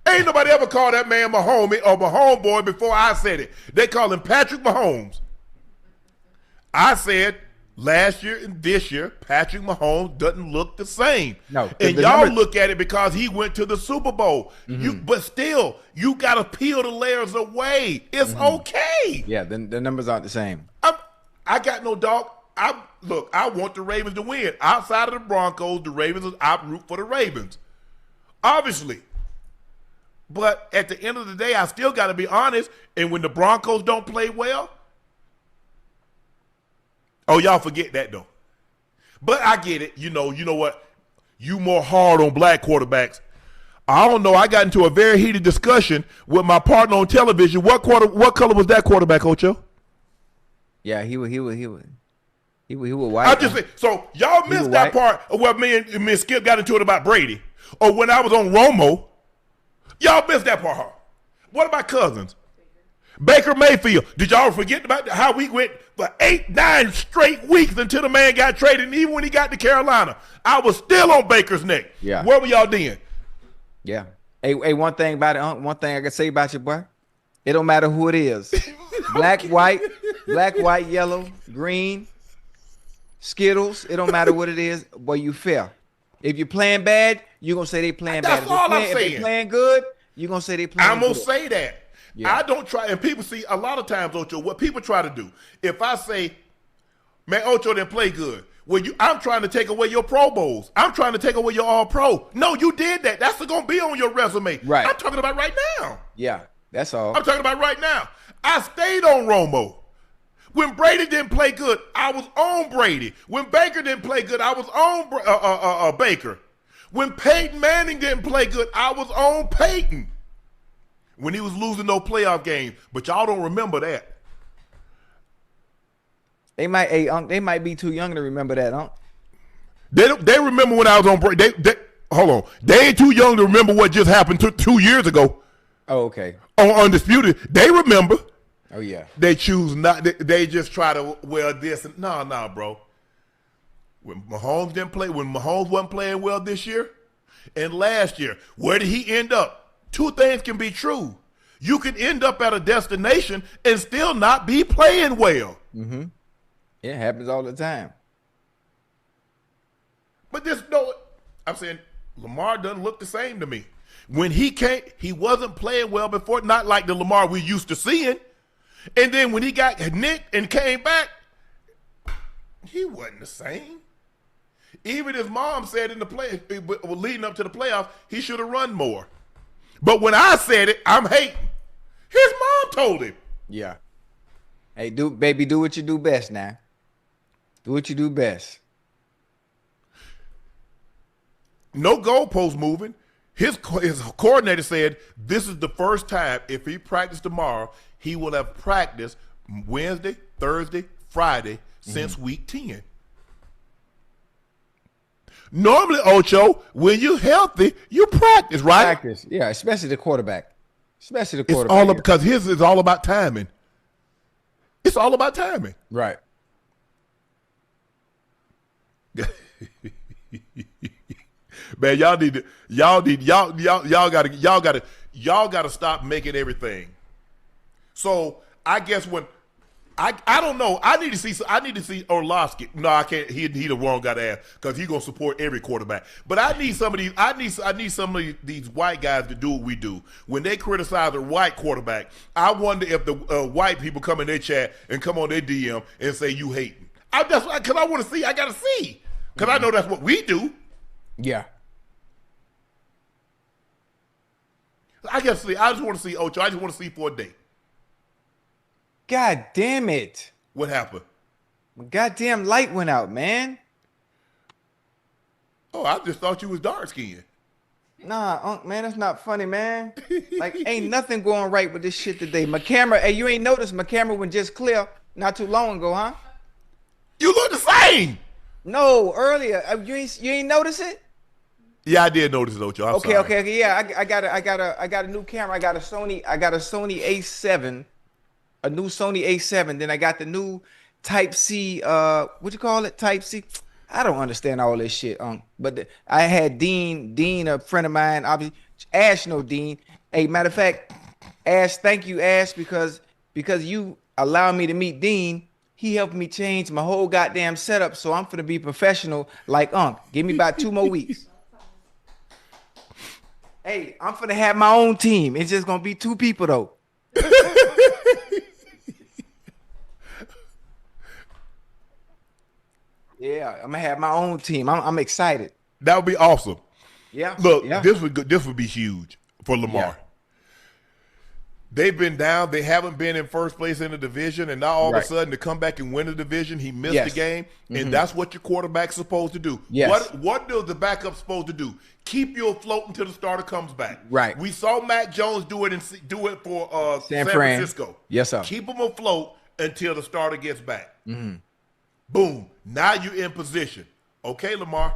Ain't nobody ever called that man my homie or my homeboy before I said it. They call him Patrick Mahomes. I said last year and this year, Patrick Mahomes doesn't look the same. No, and y'all look at it because he went to the Super Bowl. But still, you got to peel the layers away. It's okay. Yeah, the numbers aren't the same. I got no dog. I want the Ravens to win. Outside of the Broncos, the Ravens, I root for the Ravens. obviously. But at the end of the day, I still got to be honest. And when the Broncos don't play well, oh, y'all forget that though. But I get it. You know what? You more hard on black quarterbacks. I don't know. I got into a very heated discussion with my partner on television. What color was that quarterback, Ocho? Yeah, he was white. I just say, so y'all missed that part of what me and Skip got into it about Brady. Or when I was on Romo, y'all missed that part. What about Cousins? Baker Mayfield. Did y'all forget about how we went for 8-9 straight weeks until the man got traded? And even when he got to Carolina, I was still on Baker's neck. Yeah. Where were y'all then? Yeah. Hey, one thing about it, one thing I can say about you, boy. It don't matter who it is. Black, white, yellow, green, Skittles. It don't matter what it is, boy, you fair. If you're playing bad, you're going to say they playing bad. That's all I'm saying. If they're playing good, you're going to say they playing good. I'm going to say that. Yeah. I don't try, and people see a lot of times, Ocho, what people try to do. If I say, man, Ocho didn't play good, well, I'm trying to take away your Pro Bowls. I'm trying to take away your All-Pro. No, you did that. That's going to be on your resume. Right. I'm talking about right now. Yeah, that's all. I'm talking about right now. I stayed on Romo. When Brady didn't play good, I was on Brady. When Baker didn't play good, I was on Baker. When Peyton Manning didn't play good, I was on Peyton. When he was losing no playoff games, but y'all don't remember that. They might be too young to remember that, huh? They remember when I was on break. Hold on. They ain't too young to remember what just happened 2 years ago. Oh, okay. On Undisputed, they remember. Oh yeah. They choose not. They just try to this and no, bro. When Mahomes wasn't playing well this year and last year, where did he end up? Two things can be true. You can end up at a destination and still not be playing well. Mm-hmm. It happens all the time. But I'm saying Lamar doesn't look the same to me. When he wasn't playing well before, not like the Lamar we used to seeing. And then when he got nicked and came back, he wasn't the same. Even his mom said in the play, leading up to the playoffs, he should have run more. But when I said it, I'm hating. His mom told him. Yeah. Hey, do what you do best now. Do what you do best. No goalpost moving. His coordinator said this is the first time, if he practiced tomorrow, he will have practiced Wednesday, Thursday, Friday since week 10. Normally, Ocho, when you're healthy, you practice, right? Practice, yeah, especially the quarterback. It's all because his is all about timing. It's all about timing. Right. Man, y'all gotta stop making everything. So I guess when I don't know. I need to see Orlovsky. No, I can't. He the wrong guy to ask because he's gonna support every quarterback. But I need some of these. I need some of these white guys to do what we do. When they criticize a white quarterback, I wonder if the white people come in their chat and come on their DM and say you hating. That's because I want to see. I gotta see because I know that's what we do. Yeah. I guess see. I just want to see Ocho. I just want to see for a day. God damn it. What happened? Goddamn light went out, man. Oh, I just thought you was dark skinned. Nah, Unc, man, that's not funny, man. Like, ain't nothing going right with this shit today. My camera, hey, you ain't noticed my camera went just clear not too long ago, huh? You look the same. No, earlier. You ain't notice it? Yeah, I did notice it, Ocho. I'm sorry. Okay. Yeah, I got a new camera. I got a Sony A7. A new Sony A7, then I got the new Type C, what you call it? Type C. I don't understand all this shit, but I had Dean, a friend of mine, obviously. Ash know Dean. Hey, matter of fact, Ash, thank you, Ash, because you allowed me to meet Dean. He helped me change my whole goddamn setup, so I'm finna be professional like Unc. Give me about 2 more weeks. Hey, I'm finna have my own team. It's just gonna be 2 people though. Yeah, I'm gonna have my own team. I'm excited. That would be awesome. Yeah. Look, Yeah. this would be huge for Lamar. Yeah. They've been down. They haven't been in first place in the division, and now all of Right. a sudden to come back and win the division, he missed Yes. the game, and that's what your quarterback's supposed to do. Yes. What does the backup supposed to do? Keep you afloat until the starter comes back. Right. We saw Matt Jones do it for San Fran. Francisco. Yes, sir. Keep him afloat until the starter gets back. Boom. Now you're in position. Okay, Lamar.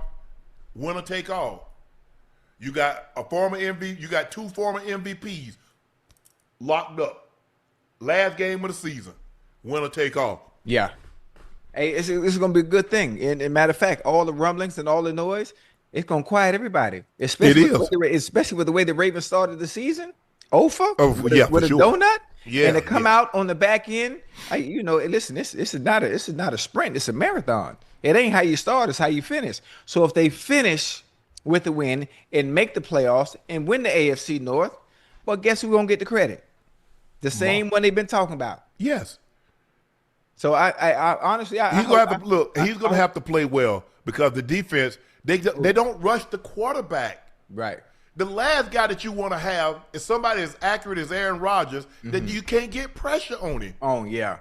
Winner take all. You got a former MVP. You got 2 former MVPs locked up. Last game of the season. Winner take all. Yeah. Hey, this is going to be a good thing. And matter of fact, all the rumblings and all the noise, it's going to quiet everybody. Especially with the way the Ravens started the season. Ofa with a donut. Yeah. And to come out on the back end, listen, this is not a sprint. It's a marathon. It ain't how you start, it's how you finish. So if they finish with the win and make the playoffs and win the AFC North, well, guess who's going to get the credit? The same one they've been talking about. Yes. So I honestly, he's gonna have to play well because the defense they don't rush the quarterback. Right. The last guy that you want to have is somebody as accurate as Aaron Rodgers that you can't get pressure on him. Oh yeah.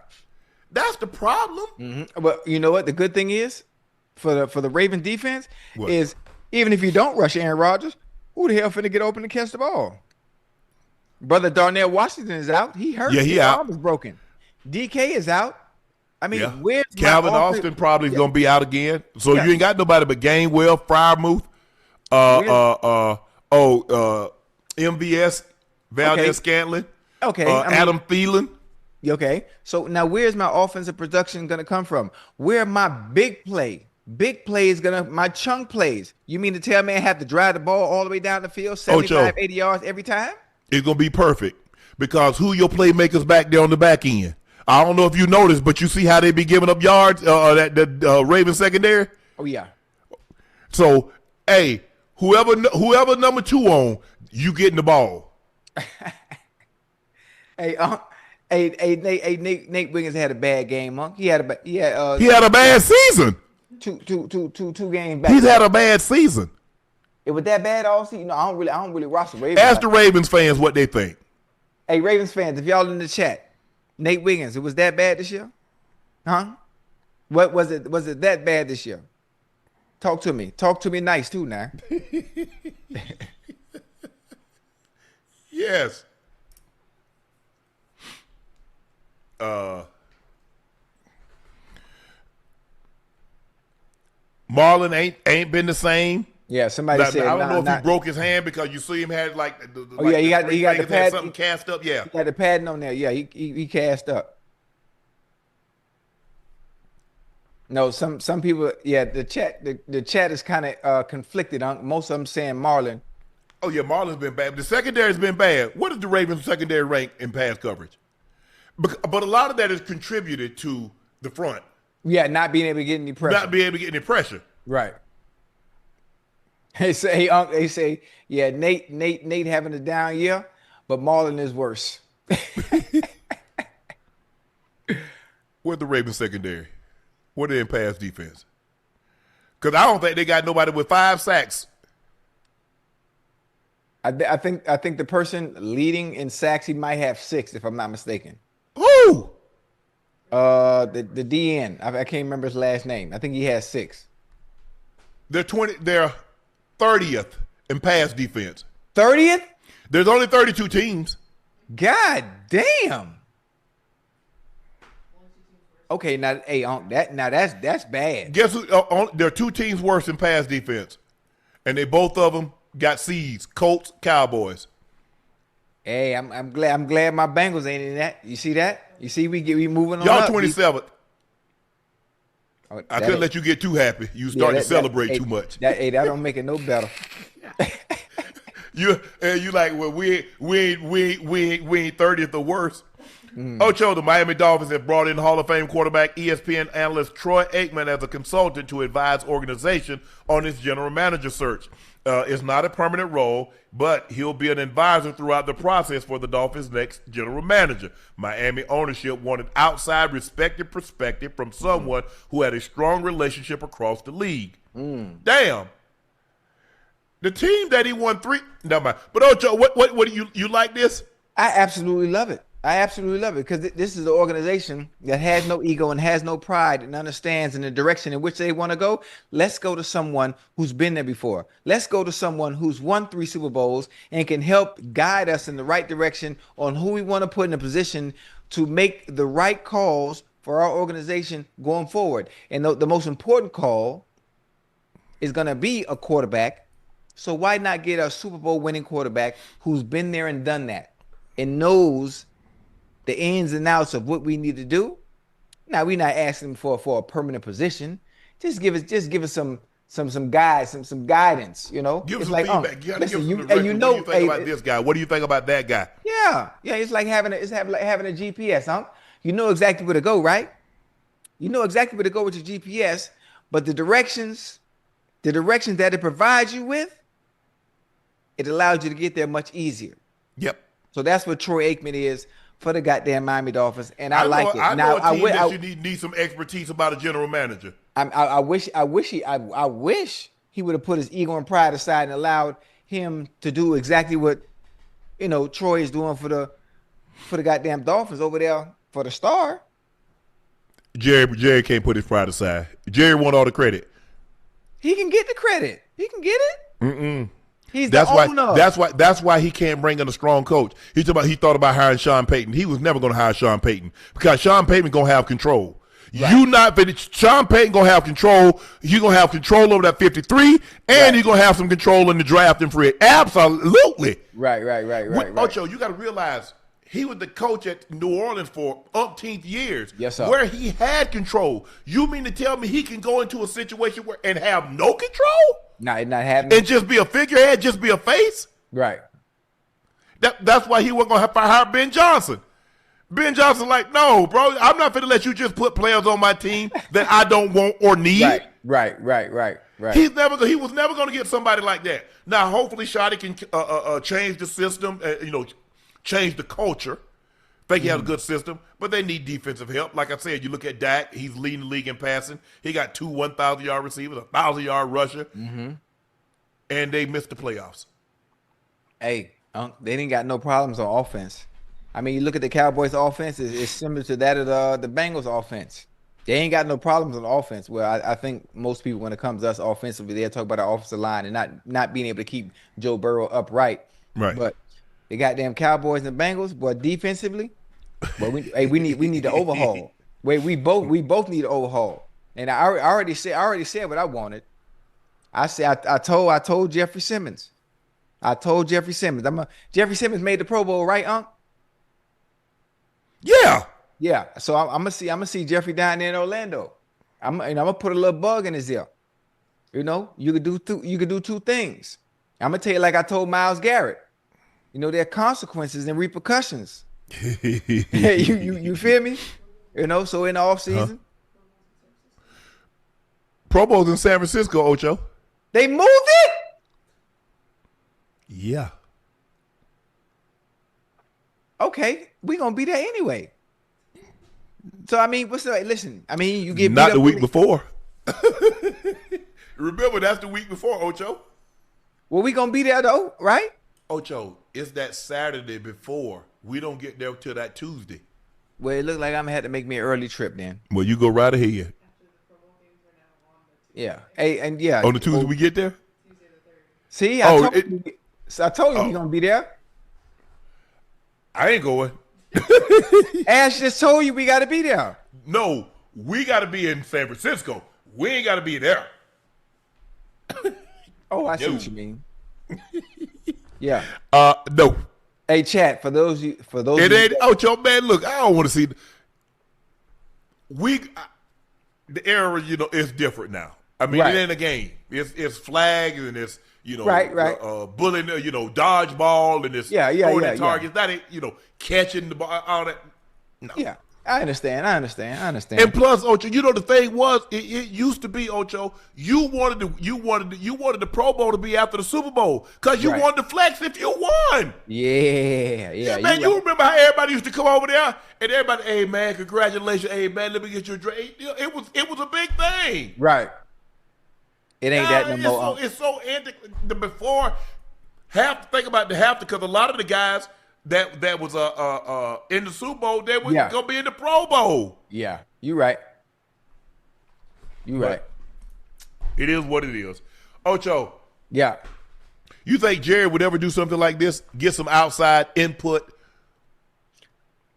That's the problem. But you know what? The good thing is for the Raven defense is even if you don't rush Aaron Rodgers, who the hell finna get open and catch the ball? Brother Darnell Washington is out. He hurt. Yeah, his arm is broken. DK is out. I mean, where's Calvin Austin probably is gonna be out again. So you ain't got nobody but Gainwell, Frymouth, MVS, Valdez Scantling, Adam Thielen. Okay, so now where's my offensive production gonna come from? Where my big play? Big play is my chunk plays. You mean to tell me I have to drive the ball all the way down the field, 75, 80 yards every time? It's going to be perfect because who your playmakers back there on the back end? I don't know if you noticed, but you see how they be giving up yards, that Ravens secondary? Oh, yeah. So, hey, whoever number 2 on, you getting the ball. Nate Wiggins had a bad game, huh? He had a bad season. Two games back. He's had a bad season. It was that bad all season? No, I don't really watch the Ravens. Ask the Ravens fans what they think. Hey, Ravens fans, if y'all in the chat, Nate Wiggins, it was that bad this year? Huh? What was it? Was it that bad this year? Talk to me. Talk to me nice too now. Yes. Marlon ain't been the same. Yeah, somebody said. I don't know if he broke his hand because you see him had like. He got the pad. Something cast up. Yeah, he had the padding on there. Yeah, he cast up. No, some people. Yeah, the chat is kind of conflicted. Most of them saying Marlon. Oh yeah, Marlon's been bad. The secondary's been bad. What is the Ravens secondary rank in pass coverage? But a lot of that is contributed to the front. Yeah, not being able to get any pressure. Not being able to get any pressure. Right. They say, yeah, Nate having a down year, but Marlon is worse. Where's the Ravens secondary? Where they in pass defense? Because I don't think they got nobody with 5 sacks. I think the person leading in sacks, he might have 6, if I'm not mistaken. Who? The DN. I can't remember his last name. I think he has 6. They're 30th in pass defense. 30th? There's only 32 teams. God damn. Okay, now that's bad. Guess who? There are 2 teams worse in pass defense, and they both of them got C's. Colts, Cowboys. Hey, I'm glad my Bengals ain't in that. You see that? You see we moving on. Y'all up. 27th. I couldn't let you get too happy. You start to celebrate too much. That don't make it no better. You like, well, we ain't 30th or worse. Ocho, the Miami Dolphins have brought in Hall of Fame quarterback ESPN analyst Troy Aikman as a consultant to advise organization on its general manager search. It's not a permanent role, but he'll be an advisor throughout the process for the Dolphins' next general manager. Miami ownership wanted outside respected perspective from someone who had a strong relationship across the league. Damn. The team that he won 3. Never mind. But Ocho, what do you like this? I absolutely love it. I absolutely love it because this is an organization that has no ego and has no pride and understands in the direction in which they want to go. Let's go to someone who's been there before. Let's go to someone who's won 3 Super Bowls and can help guide us in the right direction on who we want to put in a position to make the right calls for our organization going forward. And the most important call is going to be a quarterback. So why not get a Super Bowl winning quarterback who's been there and done that and knows the ins and outs of what we need to do? Now, we're not asking for a permanent position. Just give us some guidance, you know. Give it's some like, feedback. You gotta listen, give you, some and you direction. know, What do you think about this guy? What do you think about that guy? yeah, it's like having a GPS, huh? You know exactly where to go, right? You know exactly where to go with your GPS, but the directions that it provides you with, it allows you to get there much easier. Yep. So that's what Troy Aikman is for the goddamn Miami Dolphins, and I like it. I Now, know a team that you need some expertise about a general manager. I wish he would have put his ego and pride aside and allowed him to do exactly what, you know, Troy is doing for the goddamn Dolphins over there for the star. Jerry can't put his pride aside. Jerry want all the credit. He can get the credit. He can get it. Mm-mm. He's the owner. That's why he can't bring in a strong coach. He thought about hiring Sean Payton. He was never going to hire Sean Payton because Sean Payton gonna have control. Right. Sean Payton gonna have control. You're gonna have control over that 53, and you're gonna have some control in the draft and free. Absolutely. Right. Ocho, you got to realize he was the coach at New Orleans for umpteenth years. Yes, sir. Where he had control. You mean to tell me he can go into a situation and have no control? Not having and just be a figurehead, just be a face? Right. That's why he wasn't going to hire Ben Johnson. Ben Johnson like, no, bro, I'm not going to let you just put players on my team that I don't want or need. Right. He was never going to get somebody like that. Now, hopefully, Shotty can change the system, change the culture. Think he has a good system, but they need defensive help. Like I said, you look at Dak, he's leading the league in passing. He got 2 1,000-yard receivers, a 1,000-yard rusher, and they missed the playoffs. Hey, they didn't got no problems on offense. I mean, you look at the Cowboys' offense; it's similar to that of the Bengals' offense. They ain't got no problems on offense. Well, I think most people, when it comes to us offensively, they talk about our offensive line and not being able to keep Joe Burrow upright. Right. But the goddamn Cowboys and Bengals, boy, defensively, but we need to overhaul. We both need to overhaul. And I already said what I wanted. I told Jeffrey Simmons. Jeffrey Simmons made the Pro Bowl, right, Unc? Yeah. Yeah. So I'm gonna see Jeffrey down there in Orlando. I'm gonna put a little bug in his ear. You know, you could do 2 things. I'm gonna tell you like I told Myles Garrett. You know, there are consequences and repercussions. you feel me? You know, so in the off season. Pro Bowl's in San Francisco, Ocho. They moved it? Yeah. Okay, we gonna be there anyway. So I mean, listen, I mean, you get not the week before. Remember, that's the week before, Ocho. Well, we gonna be there though, right? Ocho, it's that Saturday before. We don't get there till that Tuesday. Well, it looked like I'm gonna have to make me an early trip then. Well, you go right ahead. Yeah. Hey, and yeah. On the Tuesday we get there? See, I told you we're gonna be there. I ain't going. Ash just told you we gotta be there. No, we gotta be in San Francisco. We ain't gotta be there. Oh, I see what you mean. Yeah. No. Hey, chat, for those. It ain't. Ocho, man, look, I don't want to see. The era, you know, is different now. I mean, It ain't a game. It's flags and it's, you know, bullying, you know, dodgeball and it's throwing at targets. That ain't, you know, catching the ball, all that. No. Yeah, I understand. And plus, Ocho, you know, the thing was, it used to be, Ocho, you wanted the Pro Bowl to be after the Super Bowl because you wanted to flex if you won. Yeah. Man, you remember how everybody used to come over there and everybody, hey man, congratulations, hey man, let me get you a drink. It was a big thing. Right. It ain't that no more. It's so the before half. Think about the half because a lot of the guys that was in the Super Bowl, they were gonna be in the Pro Bowl. Yeah, you right. You right. It is what it is. Ocho. Yeah. You think Jerry would ever do something like this? Get some outside input?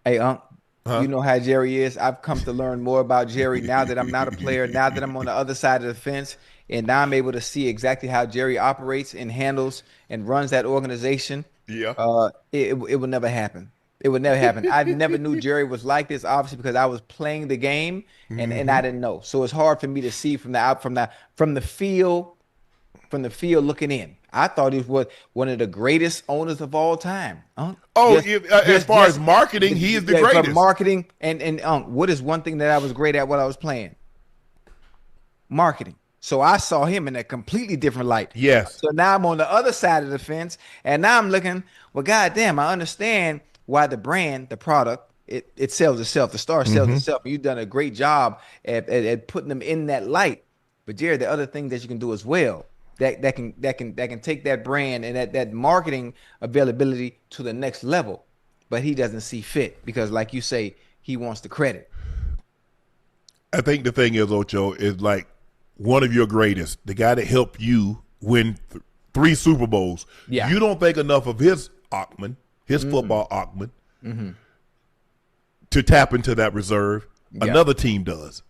Hey, Unc. You know how Jerry is. I've come to learn more about Jerry now that I'm not a player, now that I'm on the other side of the fence, and now I'm able to see exactly how Jerry operates and handles and runs that organization. Yeah. It will never happen. It would never happen. I never knew Jerry was like this, obviously, because I was playing the game and I didn't know. So it's hard for me to see from the field looking in. I thought he was one of the greatest owners of all time. As far as marketing, he is the greatest. For marketing and what is one thing that I was great at while I was playing? Marketing. So I saw him in a completely different light. Yes. So now I'm on the other side of the fence, and now I'm looking, well, goddamn, I understand why the brand, the product, it sells itself. The star sells itself. You've done a great job at putting them in that light. But Jerry, the other thing that you can do as well, that can take that brand and that marketing availability to the next level, but he doesn't see fit because, like you say, he wants the credit. I think the thing is, Ocho, is like one of your greatest, the guy that helped you win 3 Super Bowls. Yeah. You don't think enough of his Aikman, his football Aikman, to tap into that reserve. Yeah. Another team does.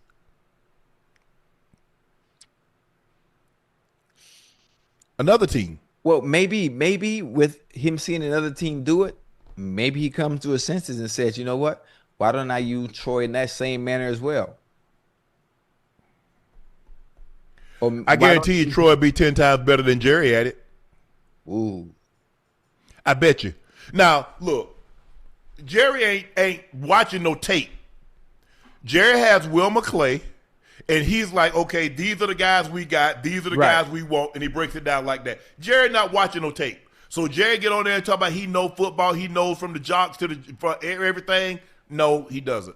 Another team. Well, maybe with him seeing another team do it, maybe he comes to his senses and says, you know what? Why don't I use Troy in that same manner as well? Or I guarantee you Troy would be 10 times better than Jerry at it. Ooh. I bet you. Now, look, Jerry ain't watching no tape. Jerry has Will McClay. And he's like, okay, these are the guys we got. These are the guys we want. And he breaks it down like that. Jerry not watching no tape. So Jerry get on there and talk about he know football. He knows from the jocks to everything. No, he doesn't.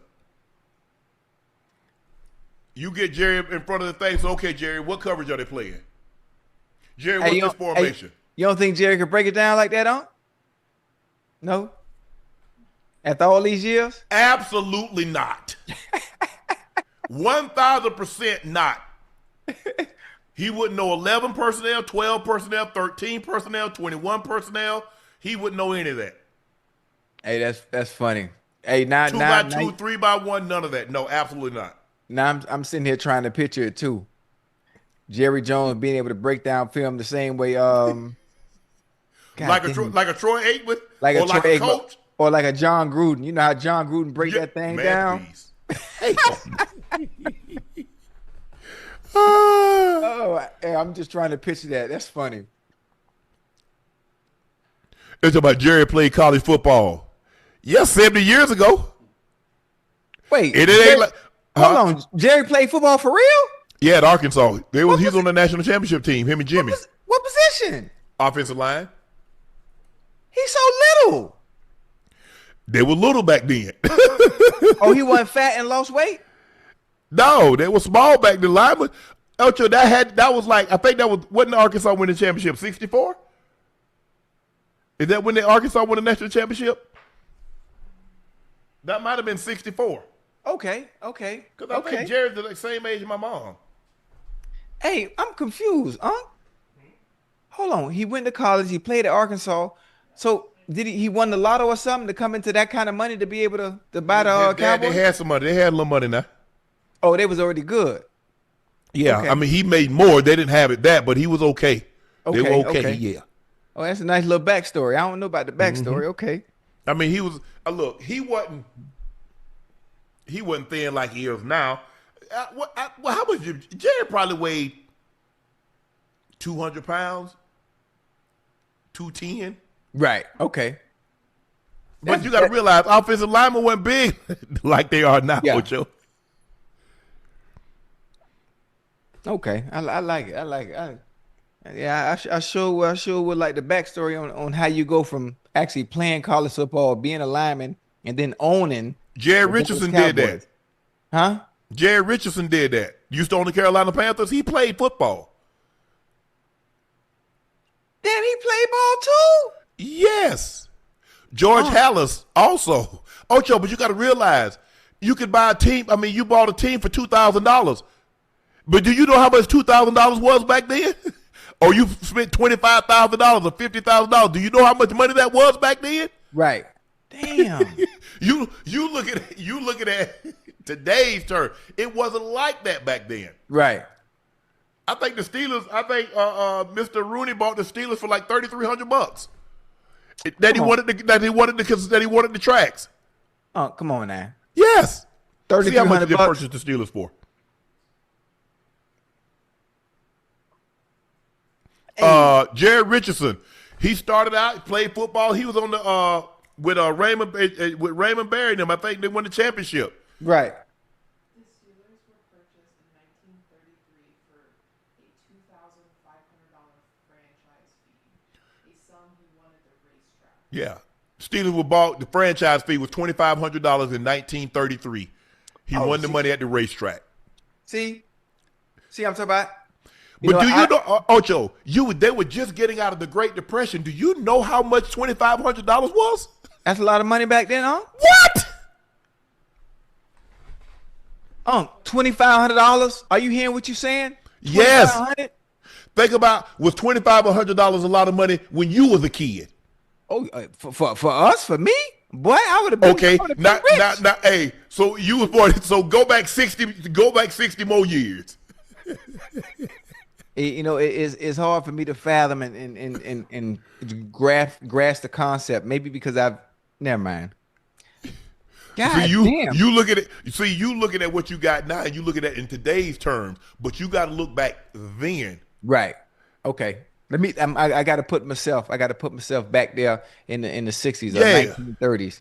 You get Jerry in front of the thing. So, okay, Jerry, what coverage are they playing? Jerry, what's this formation? You don't think Jerry could break it down like that, huh? No? After all these years? Absolutely not. 1,000% not. He wouldn't know 11 personnel, 12 personnel, 13 personnel, 21 personnel. He wouldn't know any of that. Hey, that's funny. Hey, now 2 by 2, 3 by 1, none of that. No, absolutely not. Now I'm sitting here trying to picture it too. Jerry Jones being able to break down film the same way, like a Troy Aikman, like or like a Aikman, coach, or like a John Gruden. You know how John Gruden break that thing down? I'm just trying to picture that. That's funny. It's about Jerry played college football. Yes, 70 years ago. Wait, it ain't like, hold on. Jerry played football for real? Yeah, at Arkansas. He's on the national championship team. Him and Jimmy. What position? Offensive line. He's so little. They were little back then. Oh, he wasn't fat and lost weight? No, they were small back then. Lineman. Ocho, that was like, I think wasn't Arkansas win the championship 64? Is that when Arkansas won the national championship? That might have been 64. Okay. Because I think Jerry's the same age as my mom. Hey, I'm confused, huh? Hold on. He went to college. He played at Arkansas. So did he won the lotto or something to come into that kind of money to be able to buy the Cowboys? They had some money. They had a little money now. Oh, they was already good. Yeah, okay. I mean, he made more. They didn't have it that, but he was okay. They were okay. Yeah. Oh, that's a nice little backstory. I don't know about the backstory. Okay. I mean, he was. Look, he wasn't thin like he is now. How much? Jerry probably weighed 200 pounds, 210. Right. Okay. But you got to realize, offensive linemen weren't big like they are now, Ocho. Okay, I like it. I like it. I sure would like the backstory on how you go from actually playing college football, being a lineman, and then owning. Jerry Richardson did that. Huh? Jerry Richardson did that. Used to own the Carolina Panthers. He played football. Damn, he played ball too. Yes. George Hallis also. Ocho, but you got to realize, you could buy a team. I mean, you bought a team for $2,000. But do you know how much $2,000 was back then? Or you spent $25,000 or $50,000. Do you know how much money that was back then? Right. Damn. you looking at today's term. It wasn't like that back then. Right. I think the Steelers. Mr. Rooney bought the Steelers for like $3,300. That he wanted the tracks. Oh, come on now. Yes. See how much they $3,300 purchased the Steelers for. Hey. Jared Richardson. He started out, played football. He was on the with Raymond Berry and them. I think they won the championship. Right. The Steelers were purchased in 1933 for a $2,500 franchise fee, a sum he won at the racetrack. Yeah. Steelers were bought. The franchise fee was $2,500 in 1933. He won the money at the racetrack. See, I'm talking about. But do you know, Ocho? They were just getting out of the Great Depression. Do you know how much $2,500 was? That's a lot of money back then, huh? What? $2,500. Are you hearing what you're saying? Yes. $2,500? Think about, was $2,500 a lot of money when you was a kid? Oh, for us, for me, boy, I would have been. Okay, Not. hey. So you was born. So go back 60 more years. It's hard for me to fathom and grasp the concept. Maybe because never mind. God damn. You look at it. See, you looking at what you got now, and you looking at it in today's terms. But you got to look back then. Right. Okay. I got to put myself. Back there in the 60s or 1930s.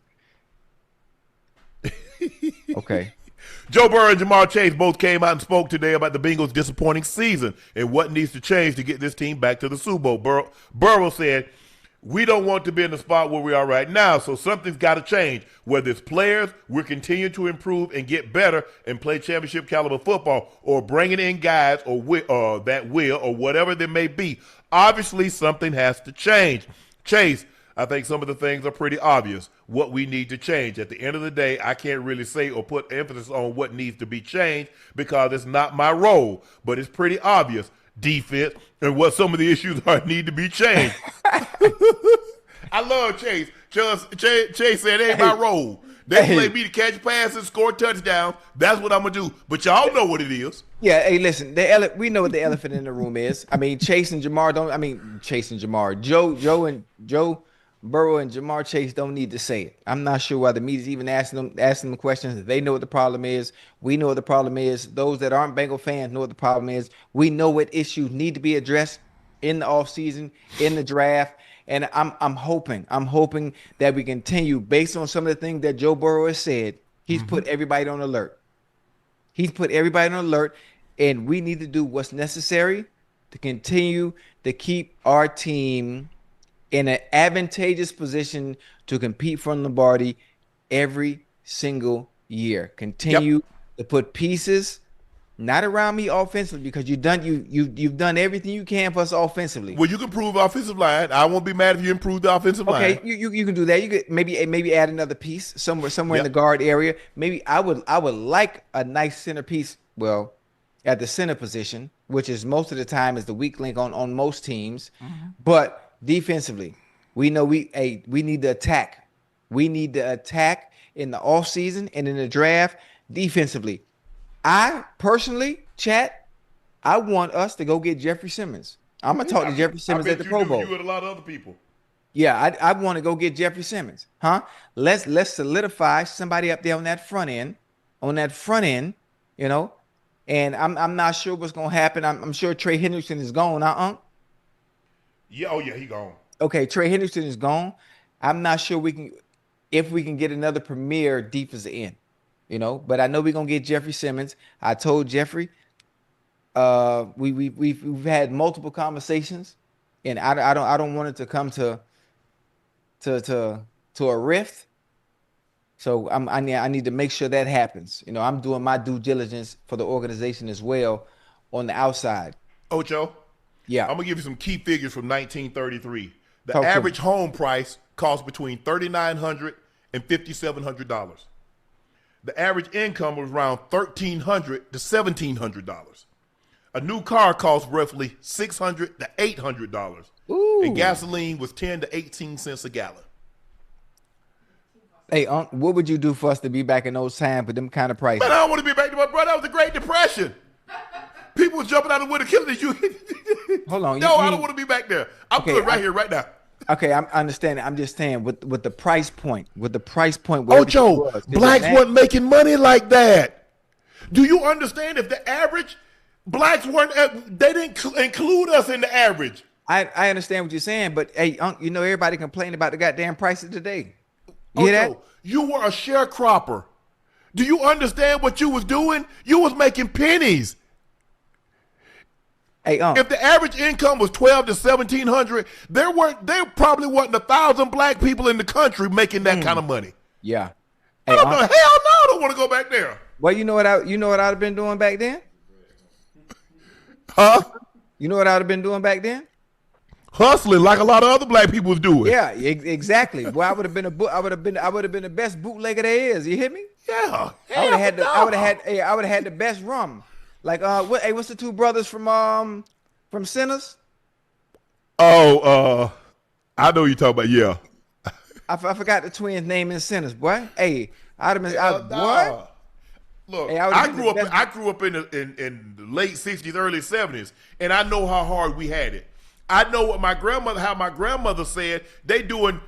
Okay. Joe Burrow and Jamar Chase both came out and spoke today about the Bengals' disappointing season and what needs to change to get this team back to the Super Bowl. Burrow said, "We don't want to be in the spot where we are right now, so something's got to change. Whether it's players, we're continuing to improve and get better and play championship caliber football, or bringing in guys or whatever there may be. Obviously, something has to change." Chase, I think some of the things are pretty obvious, what we need to change. At the end of the day, I can't really say or put emphasis on what needs to be changed because it's not my role, but it's pretty obvious. Defense and what some of the issues need to be changed. I love Chase. Chase said, it ain't my role. They play me to catch passes, score touchdowns. That's what I'm going to do. But y'all know what it is. Yeah, hey, listen, we know what the elephant in the room is. I mean, Chase and Jamar, Joe Burrow and Jamar Chase don't need to say it. I'm not sure why the media's even asking them questions. They know what the problem is. We know what the problem is. Those that aren't Bengal fans know what the problem is. We know what issues need to be addressed in the offseason, in the draft. And I'm hoping that we continue based on some of the things that Joe Burrow has said. He's put everybody on alert. And we need to do what's necessary to continue to keep our team in an advantageous position to compete for Lombardi every single year. Continue to put pieces not around me offensively, because you've done everything you can for us offensively. Well, you can improve offensive line. I won't be mad if you improve the offensive line. Okay, you can do that. You could maybe add another piece somewhere in the guard area. Maybe I would like a nice centerpiece. Well, at the center position, which is most of the time is the weak link on most teams, but defensively, we know we need to attack. We need to attack in the offseason and in the draft defensively. I personally, chat, I want us to go get Jeffrey Simmons. I'm going to talk to Jeffrey Simmons at the Pro Bowl. You and a lot of other people. Yeah, I want to go get Jeffrey Simmons. Let's solidify somebody up there on that front end, and I'm not sure what's going to happen. I'm sure Trey Hendrickson is gone, Yeah, he gone. Okay, Trey Hendrickson is gone. I'm not sure if we can get another premier defensive end, but I know we're gonna get Jeffrey Simmons. I told Jeffrey, we've had multiple conversations, and I don't want it to come to a rift. So I need to make sure that happens. I'm doing my due diligence for the organization as well on the outside. Ocho, Yeah. I'm gonna give you some key figures from 1933. The Talk to me. average home price cost between $3,900 and $5,700. The average income was around $1,300 to $1,700. A new car cost roughly $600 to $800. Ooh. And gasoline was 10 to 18 cents a gallon. Hey, Unc, what would you do for us to be back in those times with them kind of prices? Man, I don't want to be back to my brother. That was the Great Depression. People was jumping out of the window killing you. Hold on. No, I don't want to be back there. I'm Okay, good right here, right now. Okay, I understand. I'm just saying with the price point, where Ocho, blacks weren't making money like that. Do you understand? If the average blacks weren't, they didn't include us in the average. I understand what you're saying, but hey, Unc, you know everybody complaining about the goddamn prices today. You hear Ocho, that? you were a sharecropper. Do you understand what you was doing? You was making pennies. Hey, Unc. If the average income was 12 to 1,700, there probably wasn't 1,000 black people in the country making that kind of money. Yeah. I Hey, don't know. Hell Unc, no, I don't want to go back there. well, you know what I'd have been doing back then? Huh? You know what I'd have been doing back then? Hustling like a lot of other black people was doing. Yeah, exactly. Well, I would have been the best bootlegger there is. You hear me? Yeah. I would have had hell no. I would have had the best rum. Like what's the two brothers from Sinners? Oh, I know you talking about. Yeah. I forgot the twins' name in Sinners, boy. Hey, I'd have been what? Nah. Look, Hey, I been grew the up. best- I grew up in the late '60s, early '70s, and I know how hard we had it. I know how my grandmother said they doing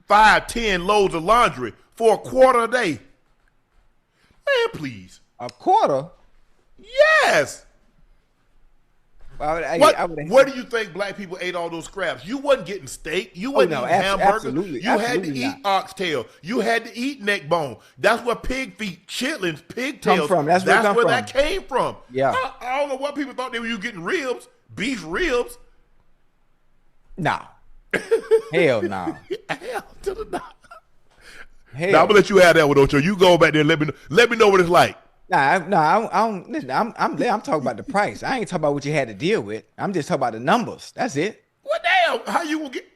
5, 10 loads of laundry for a quarter a day. Man, please. A quarter? Yes. Where Where do you think black people ate all those scraps? You wasn't getting steak. You wasn't no, eating hamburger. absolutely, You had to absolutely eat oxtail. You had to eat neck bone. That's where pig feet, chitlins, pigtails. from. That's where it come that came from. Yeah. I don't know what people thought they were getting ribs, beef ribs. Nah. Hell no. Hell to the no. Hell. Now I'm gonna let you have that one, Ocho. You go back there and let me know what it's like. I don't. Listen, I'm talking about the price. I ain't talking about what you had to deal with. I'm just talking about the numbers. That's it. What the hell? How you gonna get?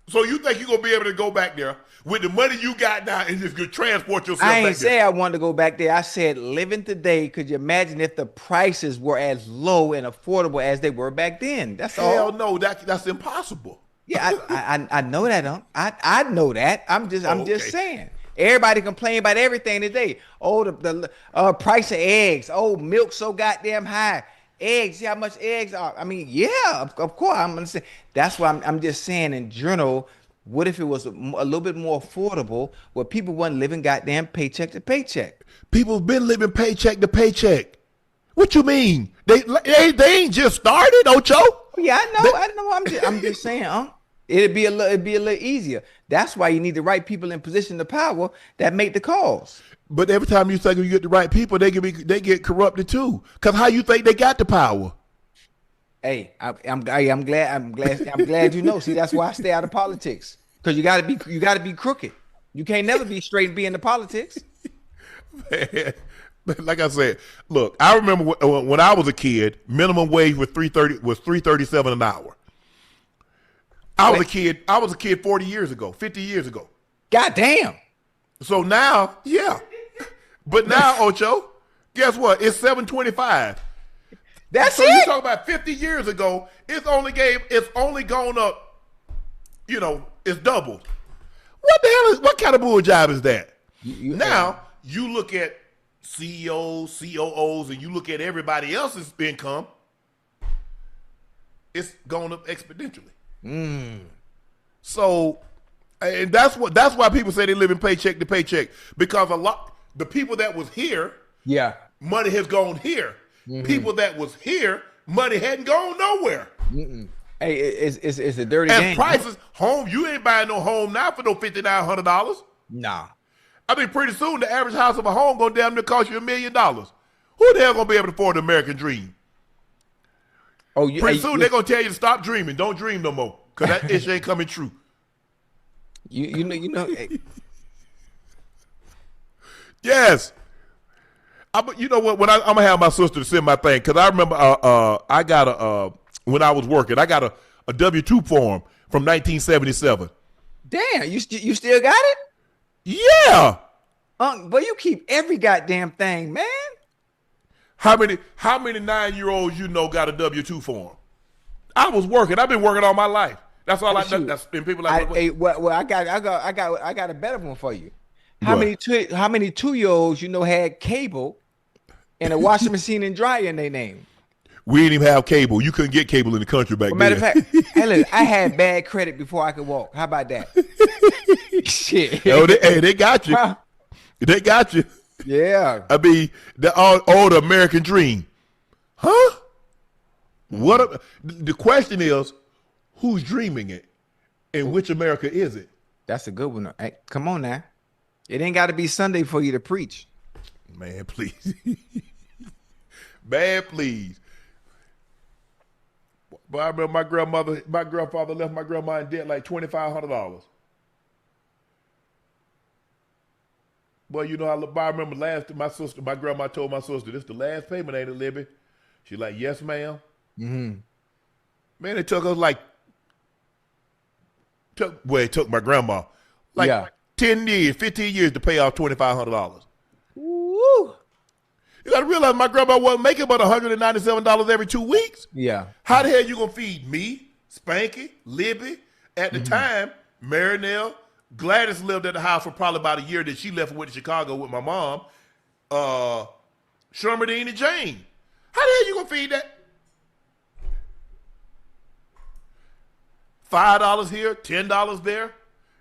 So you think you're gonna be able to go back there with the money you got now and just could transport yourself I ain't back say there? I wanted to go back there. I said living today. Could you imagine if the prices were as low and affordable as they were back then? That's all. Hell no, that's impossible. Yeah, I know that. I know that. I'm just okay. saying. Everybody complain about everything today. Oh, the price of eggs. Oh, milk so goddamn high. Eggs, see how much eggs are. I mean, yeah, of course. I'm gonna say that's why I'm just saying in general. What if it was a little bit more affordable, where people wasn't living goddamn paycheck to paycheck? People have been living paycheck to paycheck. What you mean? They ain't just started, Ocho. Yeah, I know. I'm just saying, it'd be a little easier. That's why you need the right people in position of power that make the calls. But every time you think you get the right people, they get corrupted too. Cause how you think they got the power? Hey, I'm glad you know. See, that's why I stay out of politics. Cause you gotta be crooked. You can't never be straight and be in the politics. Man, like I said, look, I remember when I was a kid, minimum wage was $3.37 an hour. I was a kid 40 years ago, 50 years ago. God damn. So now, yeah. But now, Ocho, guess what? It's $7.25. That's so it. you talk about 50 years ago, it's only gone up, it's doubled. What kind of bull job is that? Now, you look at CEOs, COOs, and you look at everybody else's income, it's going up exponentially. So, and that's why people say they live in paycheck to paycheck, because the people that was here, Yeah. money has gone here. People that was here, money hadn't gone nowhere. Hey, it's a dirty And game. prices, home, you ain't buying no home now for no $5,900. Nah. I mean, pretty soon the average house of a home gonna damn near cost you $1 million. Who the hell gonna be able to afford the American dream? Oh, Pretty soon they're gonna tell you to stop dreaming. Don't dream no more, cause that ish ain't coming true. You know. Hey, Yes. You know what? When I'm gonna have my sister to send my thing, cause I remember I got when I was working. I got a W-2 form from 1977. Damn, you still got it? Yeah. But you keep every goddamn thing, man. How many 9-year-olds you know got a W-2 form? I was working. I've been working all my life. That's all that's and people like. I got a better one for you. How many 2-year-olds you know had cable and a washing machine and dryer in their name? We didn't even have cable. You couldn't get cable in the country back then. Matter of fact, hey, look, I had bad credit before I could walk. How about that? Shit. Oh, they got you. They got you. Yeah. I mean, the old American dream. Huh? The question is, who's dreaming it? And which America is it? That's a good one. Hey, come on now. It ain't got to be Sunday for you to preach. Man, please. Man, please. But I remember my grandfather left my grandma in debt like $2,500. Well, you know, I remember my grandma told my sister, this is the last payment, ain't it, Libby? She's like, yes, ma'am. Mm-hmm. Man, it took us it took my grandma 10 years, 15 years to pay off $2,500. Woo! You got to realize my grandma wasn't making but $197 every 2 weeks. Yeah. How the hell you going to feed me, Spanky, Libby? At the time, Marinelle, Gladys lived at the house for probably about a year. That she left and went to Chicago with my mom. Shermadine and Jane. How the hell you going to feed that? $5 here, $10 there.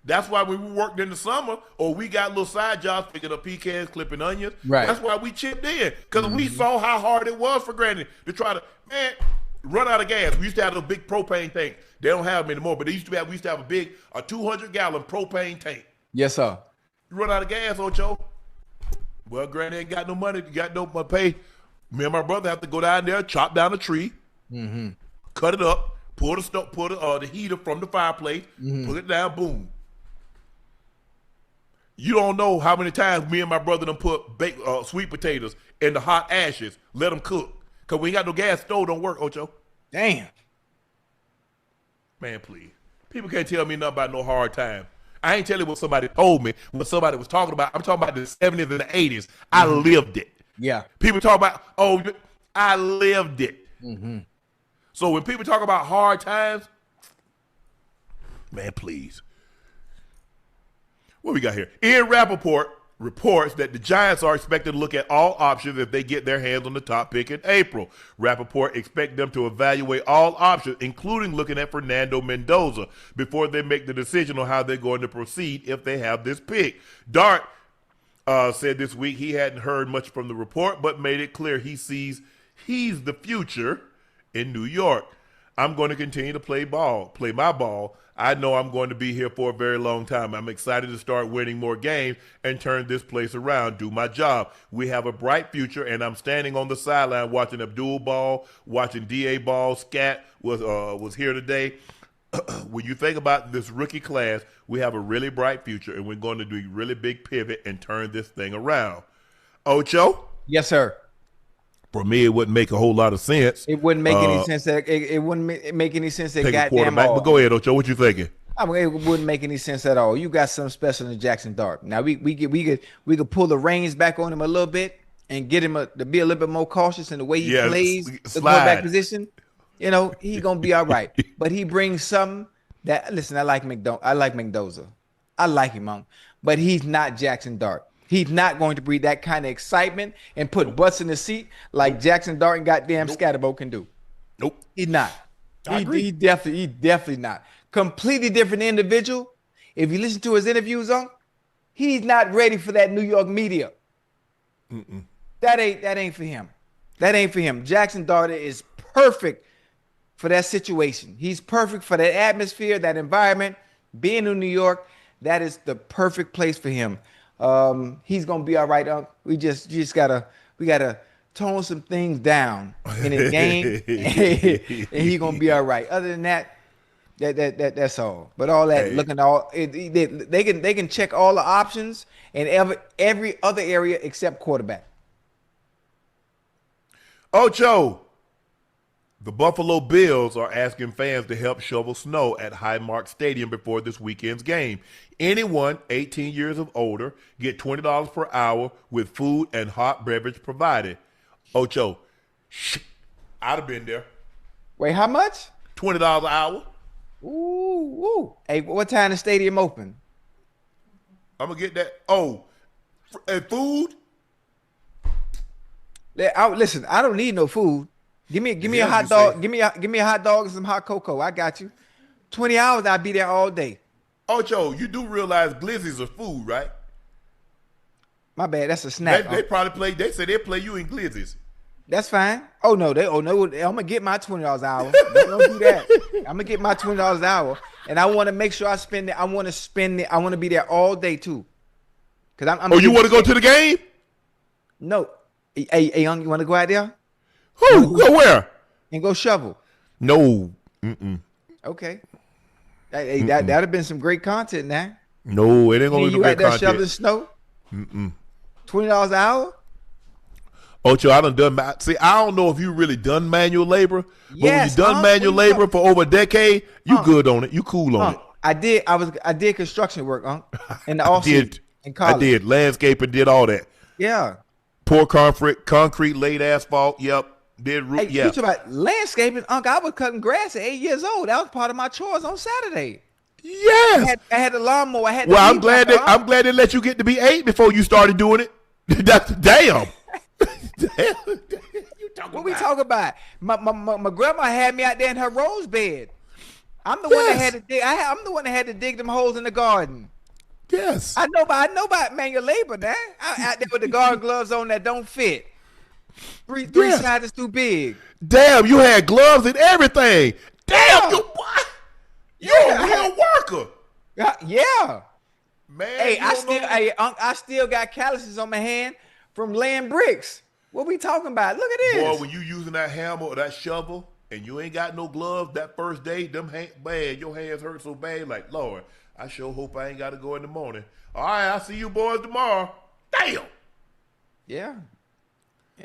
That's why when we worked in the summer or we got little side jobs picking up pecans, clipping onions. Right. That's why we chipped in. Because we saw how hard it was for Granny to try to, run out of gas. We used to have those big propane tanks. They don't have them anymore, but we used to have a big 200-gallon propane tank. Yes, sir. You run out of gas, Ocho. Well, Granny ain't got no money, got no pay. Me and my brother have to go down there, chop down a tree, cut it up, pull the heater from the fireplace, put it down, boom. You don't know how many times me and my brother done put sweet potatoes in the hot ashes, let them cook. Because we ain't got no gas stove, don't work, Ocho. Damn. Man, please. People can't tell me nothing about no hard time. I ain't telling you what somebody told me, what somebody was talking about. I'm talking about the 70s and the 80s. I lived it. Yeah. People talk about, I lived it. So when people talk about hard times, man, please. What we got here? Ian Rappaport reports that the Giants are expected to look at all options if they get their hands on the top pick in April. Rappaport expects them to evaluate all options, including looking at Fernando Mendoza, before they make the decision on how they're going to proceed if they have this pick. Dart said this week he hadn't heard much from the report, but made it clear he's the future in New York. I'm going to continue to play my ball. I know I'm going to be here for a very long time. I'm excited to start winning more games and turn this place around, do my job. We have a bright future, and I'm standing on the sideline watching Abdul ball, watching D.A. ball. Scat was here today. When you think about this rookie class, we have a really bright future, and we're going to do a really big pivot and turn this thing around. Ocho? Yes, sir. For me, it wouldn't make a whole lot of sense. It wouldn't make any sense. It wouldn't make any sense. That take a goddamn quarterback. all. But go ahead, Ocho. What you thinking? I mean, it wouldn't make any sense at all. You got something special in Jackson Dart. Now we could pull the reins back on him a little bit and get him to be a little bit more cautious in the way he plays the quarterback position. You know, he's gonna be all right. But he brings something that I like Mendoza. I like him, but he's not Jackson Dart. He's not going to breed that kind of excitement and put butts in the seat like Jackson Dart and goddamn Scatterbo can do. Nope. He's not. I agree. He definitely not. Completely different individual. If you listen to his interviews, he's not ready for that New York media. That ain't for him. That ain't for him. Jackson Dart is perfect for that situation. He's perfect for that atmosphere, that environment. Being in New York, that is the perfect place for him. He's gonna be all right. We gotta tone some things down in his game, and he's gonna be all right. Other than that, that's all. But all that looking all they can check all the options in every other area except quarterback. Ocho, The Buffalo Bills are asking fans to help shovel snow at Highmark Stadium before this weekend's game. Anyone 18 years of older get $20 per hour with food and hot beverage provided. Ocho, I'd have been there. Wait, how much? $20 an hour. Ooh. Hey, what time the stadium open? I'm gonna get that. Oh, and food. Listen, I don't need no food. Give me a hot dog. Give me a hot dog and some hot cocoa. I got you. 20 hours, I'll be there all day. Ocho, you do realize glizzies are food, right? My bad. That's a snack. They probably play. They say they play you in glizzies. That's fine. Oh no, I'm gonna get my $20 an hour. Don't do that. I'm gonna get my $20 an hour, and I want to make sure I spend it. I want to spend it. I want to be there all day too. Cause I'm. Oh, you want to go to the game? No. Hey, young, you want to go out there? Who? Go where? And go shovel. No. Okay. Hey, that'd have been some great content now. No, it ain't gonna be no you great out there content. shoveling snow? $20 an hour? Ocho, I done. See, I don't know if you really done manual labor, but Yes, when you done manual labor for over a decade, you good on it. You cool on it. I did construction work, in the off season in college. I did landscaping, did all that. Yeah. Pour concrete, laid asphalt. Yep. Did roof. Hey, Yeah. you talking about landscaping, I was cutting grass at 8 years old. That was part of my chores on Saturday. Yes. I had a lawnmower. I had. Well, I'm glad they let you get to be 8 before you started doing it. That's damn. What we talking about? My grandma had me out there in her rose bed. I'm the one that had to dig. I'm the one that had to dig them holes in the garden. Yes. I know about manual labor now. I'm out there with the garden gloves on that don't fit. Three sizes too big. Damn, you had gloves and everything. Damn, you what? You're a real worker. Yeah. Man, Hey, I still got calluses on my hand from laying bricks. What we talking about? Look at this. Boy, when you using that hammer or that shovel and you ain't got no gloves that first day, man, your hands hurt so bad. Like, Lord, I sure hope I ain't got to go in the morning. All right, I'll see you boys tomorrow. Damn. Yeah.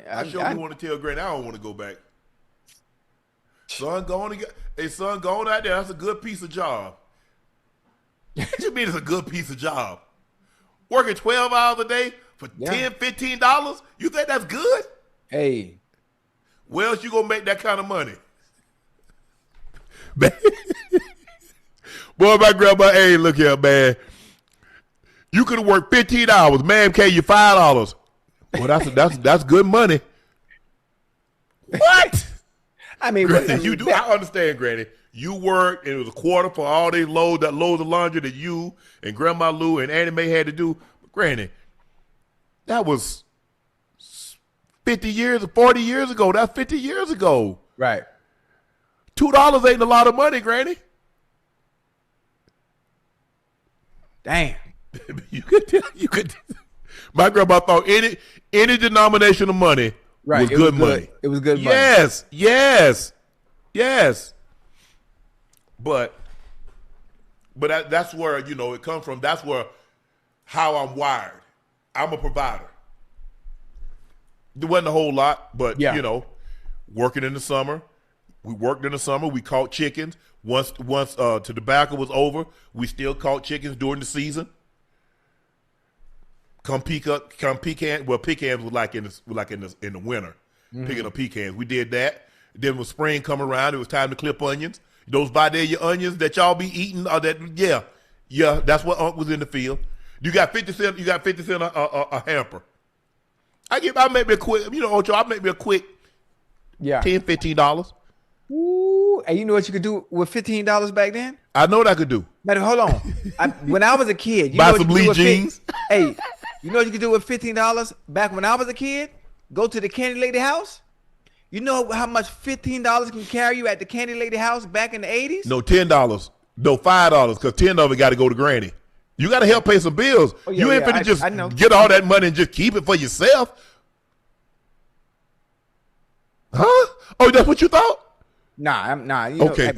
I sure want to tell Granny I don't want to go back. Son, go on out there. That's a good piece of job. What you mean it's a good piece of job? Working 12 hours a day for $10, $15? You think that's good? Hey. Where else you gonna make that kind of money? Man. Boy, my grandma, hey, look here, man. You could have worked 15 hours. Man pay you $5. Well, that's good money. What? I mean, Granny, you do. I understand, Granny. You worked, and it was a quarter for all these loads of laundry that you and Grandma Lou and Annie Mae had to do. But Granny, that was 50 years, 40 years ago. That's 50 years ago. Right. $2 ain't a lot of money, Granny. Damn. You could. My grandma thought any denomination of money was good money. It was good money. Yes. But that's where, it comes from. That's where how I'm wired. I'm a provider. There wasn't a whole lot, but working in the summer. We worked in the summer. We caught chickens. Once the tobacco was over, we still caught chickens during the season. Pecans. Well, pecans was like in the winter, picking up pecans. We did that. Then when spring come around, it was time to clip onions. Those Vidalia onions that y'all be eating, that's what Unc was in the field. You got 50 cents. You got 50 cents a hamper. I make me a quick. Ocho, I make me a quick. Yeah. $10, $15. Ooh, and you know what you could do with $15 back then? I know what I could do. But hold on. When I was a kid, buy some Lee jeans. Hey, you know what you could do with $15 back when I was a kid? Go to the candy lady house. You know how much $15 can carry you at the candy lady house back in the 80s? No, $10. No, $5, because 10 of it got to go to Granny. You got to help pay some bills. You ain't finna just get all that money and just keep it for yourself. Huh? Oh, that's what you thought? Nah. Okay.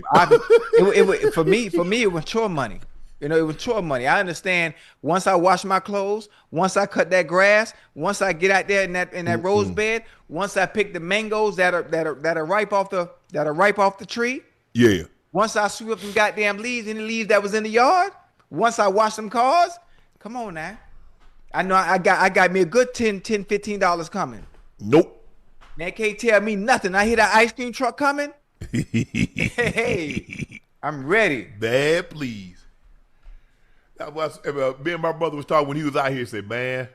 For me, it was chore money. You know, it was chore money. I understand once I wash my clothes, once I cut that grass, once I get out there in that rose bed, once I pick the mangoes that are ripe off the tree. Yeah. Once I sweep up them goddamn leaves, any leaves that was in the yard, once I wash them cars, come on now. I know I got me a good $10, $15 coming. Nope. That can't tell me nothing. I hear that ice cream truck coming. Hey, I'm ready. Bad, please. That was me and my brother was talking when he was out here. Said, man,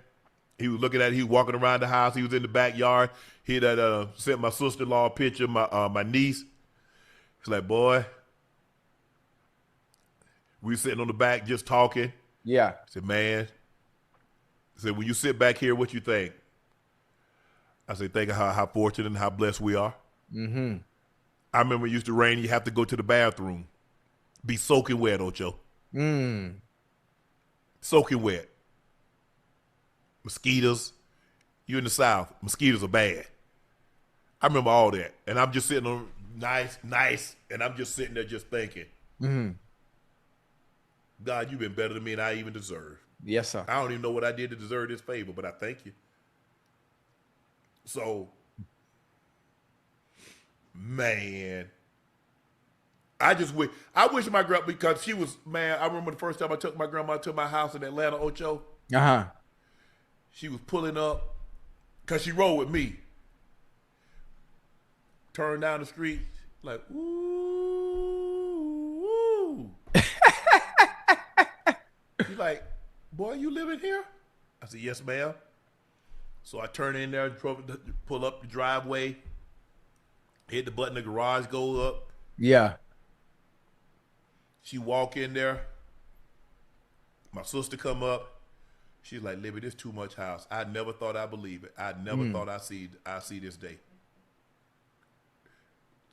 he was looking at it. He was walking around the house. He was in the backyard. He had sent my sister-in-law a picture, my niece. He's like, boy, we were sitting on the back just talking. Yeah. I said, man. I said, when you sit back here, what you think? I said, think of how fortunate and how blessed we are. Mm-hmm. I remember it used to rain. You have to go to the bathroom. Be soaking wet, Ocho. Soaking wet. Mosquitoes. You in the South. Mosquitoes are bad. I remember all that. And I'm just sitting on nice. And I'm just sitting there just thinking, God, you've been better than me than I even deserve. Yes, sir. I don't even know what I did to deserve this favor, but I thank you. So, man, I wish my grandma, because she was, man, I remember the first time I took my grandma to my house in Atlanta, Ocho. Uh-huh. She was pulling up, because she rode with me. Turned down the street, like, ooh. She's like, boy, you living here? I said, yes, ma'am. So I turn in there, pull up the driveway, hit the button, the garage goes up. Yeah. She walk in there. My sister come up. She's like, Libby, this too much house. I never thought I'd believe it. I never thought I'd see this day.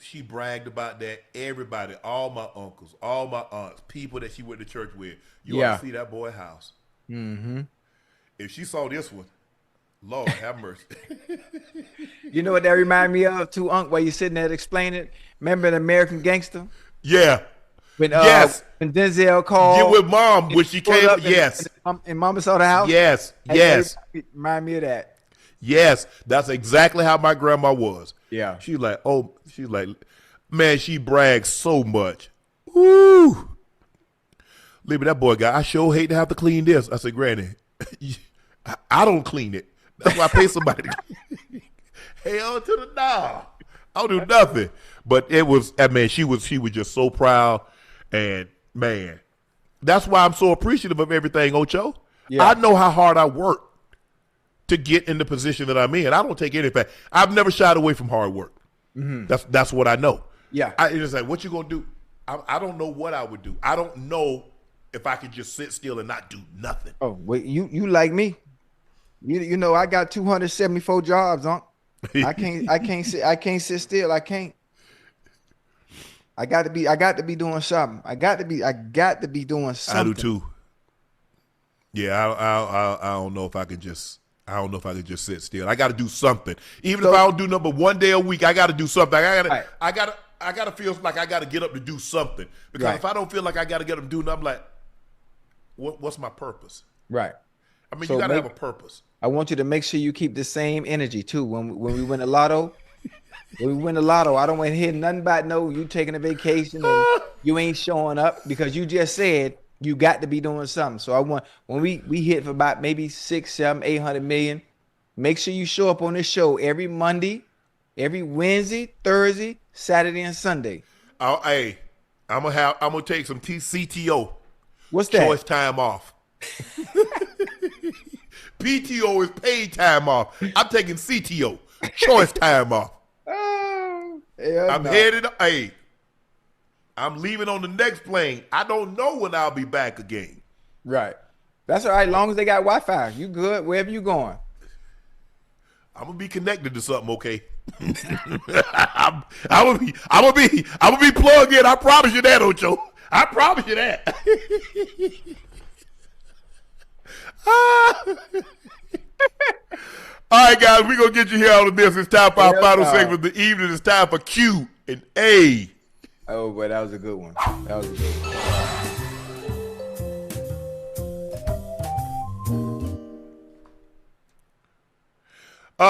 She bragged about that. Everybody, all my uncles, all my aunts, people that she went to church with. You ought to see that boy house. Mm-hmm. If she saw this one, Lord have mercy. You know what that remind me of too, Unc, while you sitting there explaining it? Remember the American Gangster? Yeah. When when Denzel called. Get with mom when she came up. Yes. And mama saw the house? Yes. Yes. Remind me of that. Yes. That's exactly how my grandma was. Yeah. She's like, man, she brags so much. Woo. Libby, that boy guy, I sure hate to have to clean this. I said, Granny, I don't clean it. That's why I pay somebody to clean it. Hell to the dog. I don't do nothing. But it was, man, she was just so proud. And, man, that's why I'm so appreciative of everything, Ocho. Yeah. I know how hard I work to get in the position that I'm in. I don't take anything. I've never shied away from hard work. Mm-hmm. That's what I know. Yeah. It's like, what you going to do? I don't know what I would do. I don't know if I could just sit still and not do nothing. Oh, wait, you like me. You know, I got 274 jobs, Unc. I can't sit still. I can't. I got to be doing something. I got to be doing something. I do too. Yeah, I don't know if I could just sit still. I got to do something. Even if I don't do number one day a week, I got to do something. I got to feel like I got to get up to do something. Because if I don't feel like I got to get up and do nothing, I'm like, what's my purpose? Right. I mean, you got to have a purpose. I want you to make sure you keep the same energy too. When we win the lotto, I don't want to hear nothing about you taking a vacation and you ain't showing up, because you just said you got to be doing something. So I want, when we hit for about maybe 600, 700, 800 million, make sure you show up on this show every Monday, every Wednesday, Thursday, Saturday, and Sunday. Hey, I'm gonna take some CTO. What's that? Choice time off. PTO is paid time off. I'm taking CTO. Choice time off. I'm headed. Hey, I'm leaving on the next plane. I don't know when I'll be back again. Right. That's all right. As long as they got Wi-Fi, you good wherever you going. I'm gonna be connected to something, okay? I'm gonna be plugged in. I promise you that, Ocho. I promise you that. All right, guys, we're going to get you here out of this. It's time for our final segment of the evening. It's time for Q and A. Oh, boy, that was a good one.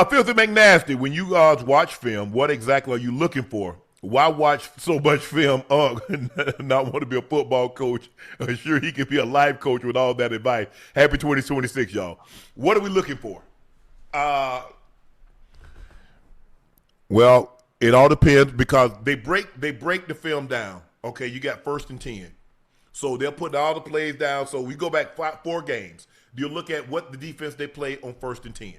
Filthy McNasty, when you watch film, what exactly are you looking for? Why watch so much film and not want to be a football coach? I'm sure he could be a life coach with all that advice. Happy 2026, y'all. What are we looking for? Well, it all depends because they break the film down. Okay, you got 1st and 10. So they'll put all the plays down. So we go back 4 games. You look at what the defense they play on 1st and 10.